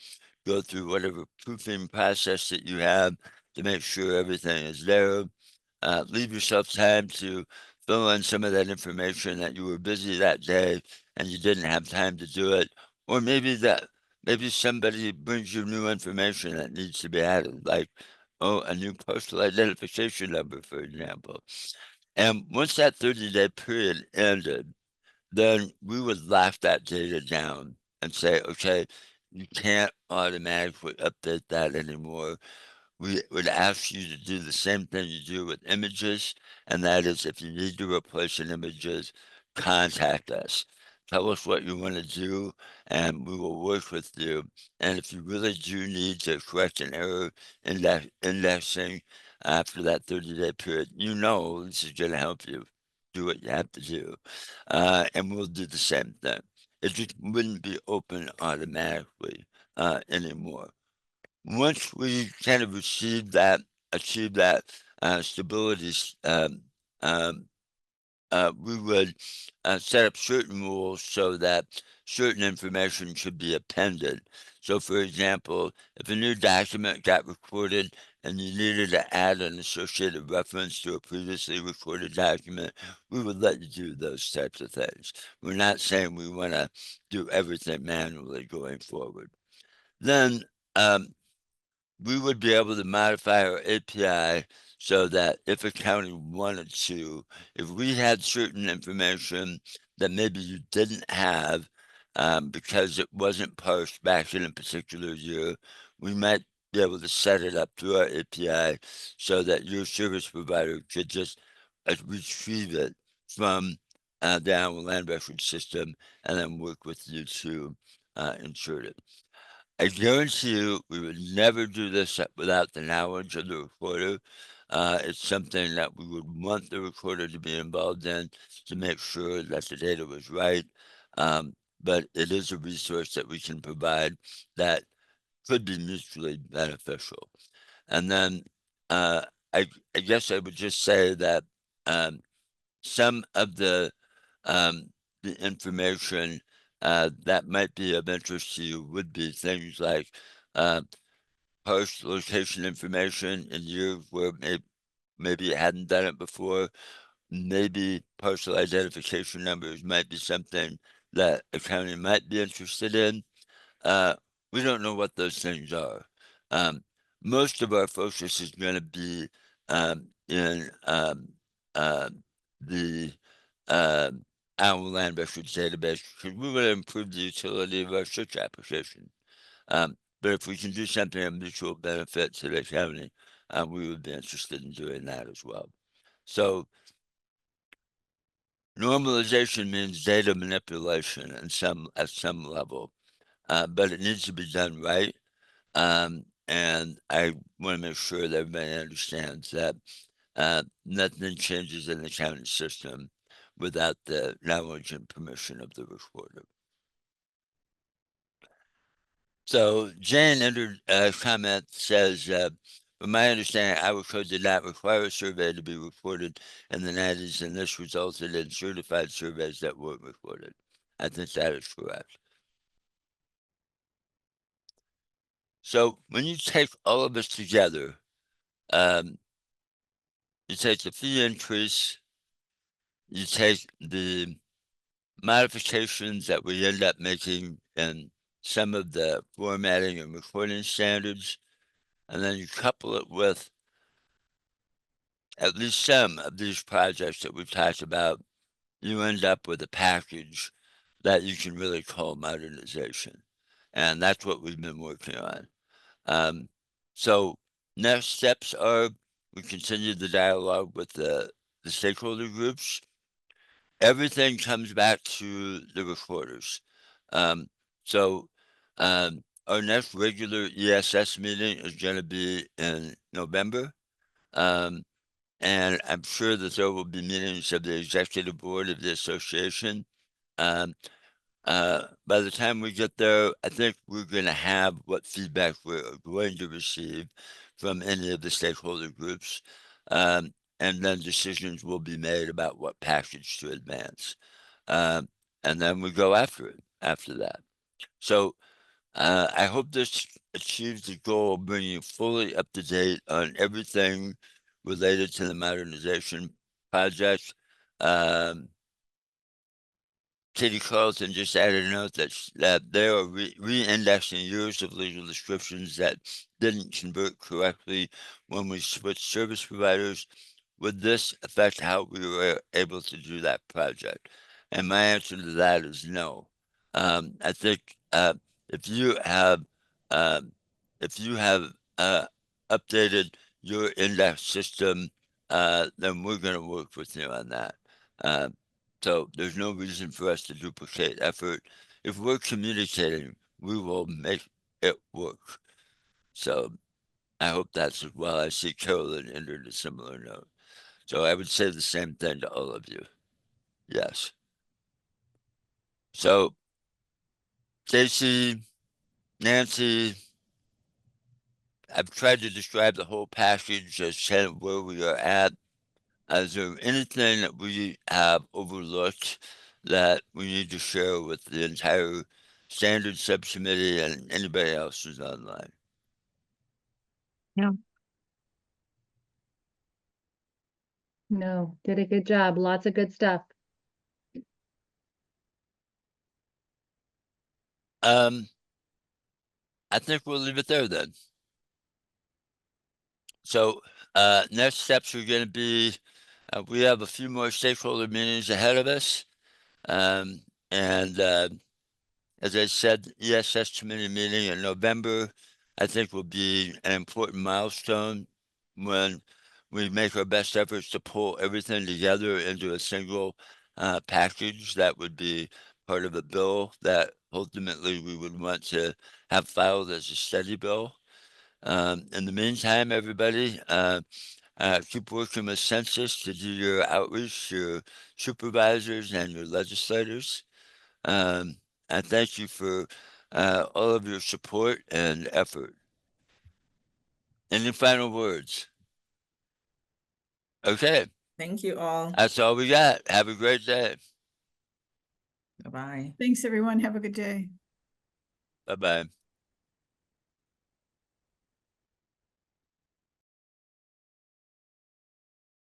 go through whatever proofing process that you have to make sure everything is there. Leave yourself time to fill in some of that information that you were busy that day and you didn't have time to do it. Or maybe somebody brings you new information that needs to be added, like, oh, a new postal identification number, for example. And once that 30-day period ended, then we would lock that data down and say, okay, you can't automatically update that anymore. We would ask you to do the same thing you do with images, and that is if you need to replace an images, contact us. Tell us what you want to do, and we will work with you. And if you really do need to correct an error in that indexing after that 30-day period, you know this is going to help you do what you have to do. And we'll do the same thing. It just wouldn't be open automatically anymore. Once we kind of achieve that stability, we would set up certain rules so that certain information should be appended. So, for example, if a new document got recorded and you needed to add an associated reference to a previously recorded document, we would let you do those types of things. We're not saying we want to do everything manually going forward. Then, we would be able to modify our API so that if a county wanted to, if we had certain information that maybe you didn't have because it wasn't parsed back in a particular year, we might be able to set it up through our API so that your service provider could just retrieve it from the Iowa land record system and then work with you to insert it. I guarantee you, we would never do this without the knowledge of the recorder. It's something that we would want the recorder to be involved in to make sure that the data was right. But it is a resource that we can provide that could be mutually beneficial. And then I, I guess I would just say that some of the information that might be of interest to you would be things like post location information in years where maybe you hadn't done it before. Maybe postal identification numbers might be something that a county might be interested in. Uh, we don't know what those things are. Um, Most of our focus is going to be in uh, the uh, our land records database because we want to improve the utility of our search application. But if we can do something of mutual benefit to the county, we would be interested in doing that as well. So normalization means data manipulation at some level, but it needs to be done right. And I want to make sure that everybody understands that nothing changes in the county system without the knowledge and permission of the recorder. So Jane entered a comment says, from my understanding, Iowa code did not require a survey to be reported in the 90s, and this resulted in certified surveys that weren't recorded. I think that is correct. So when you take all of this together, you take the fee increase, you take the modifications that we end up making in some of the formatting and recording standards, and then you couple it with at least some of these projects that we've talked about, you end up with a package that you can really call modernization. And that's what we've been working on. So next steps are we continue the dialogue with the stakeholder groups. Everything comes back to the recorders. Um, so our next regular ESS meeting is going to be in November. And I'm sure that there will be meetings of the executive board of the association. Um, by the time we get there, I think we're going to have what feedback we're going to receive from any of the stakeholder groups. And then decisions will be made about what package to advance. And then we go after it after that. So I hope this achieves the goal of bringing you fully up to date on everything related to the modernization project. Katie Carlton just added a note that they are re-indexing years of legal descriptions that didn't convert correctly when we switched service providers. Would this affect how we were able to do that project? And my answer to that is no. I think if you have um, if you have updated your index system, then we're going to work with you on that. So there's no reason for us to duplicate effort. If we're communicating, we will make it work. So I hope that's as well. I see Carolyn entered a similar note. So I would say the same thing to all of you. Yes. So Stacy, Nancy, I've tried to describe the whole package as kind of where we are at. Is there anything that we have overlooked that we need to share with the entire standard subcommittee and anybody else who's online? No, did a good job. Lots of good stuff. I think we'll leave it there then. So next steps are going to be we have a few more stakeholder meetings ahead of us. And as I said, ESS committee meeting in November, I think will be an important milestone when we make our best efforts to pull everything together into a single package that would be part of a bill that ultimately we would want to have filed as a study bill. In the meantime, everybody, keep working with census to do your outreach to your supervisors and your legislators. And thank you for all of your support and effort. Any final words? Okay, Thank you all. that's all we got. Have a great day. Bye-bye. Thanks, everyone. Have a good day. Bye bye.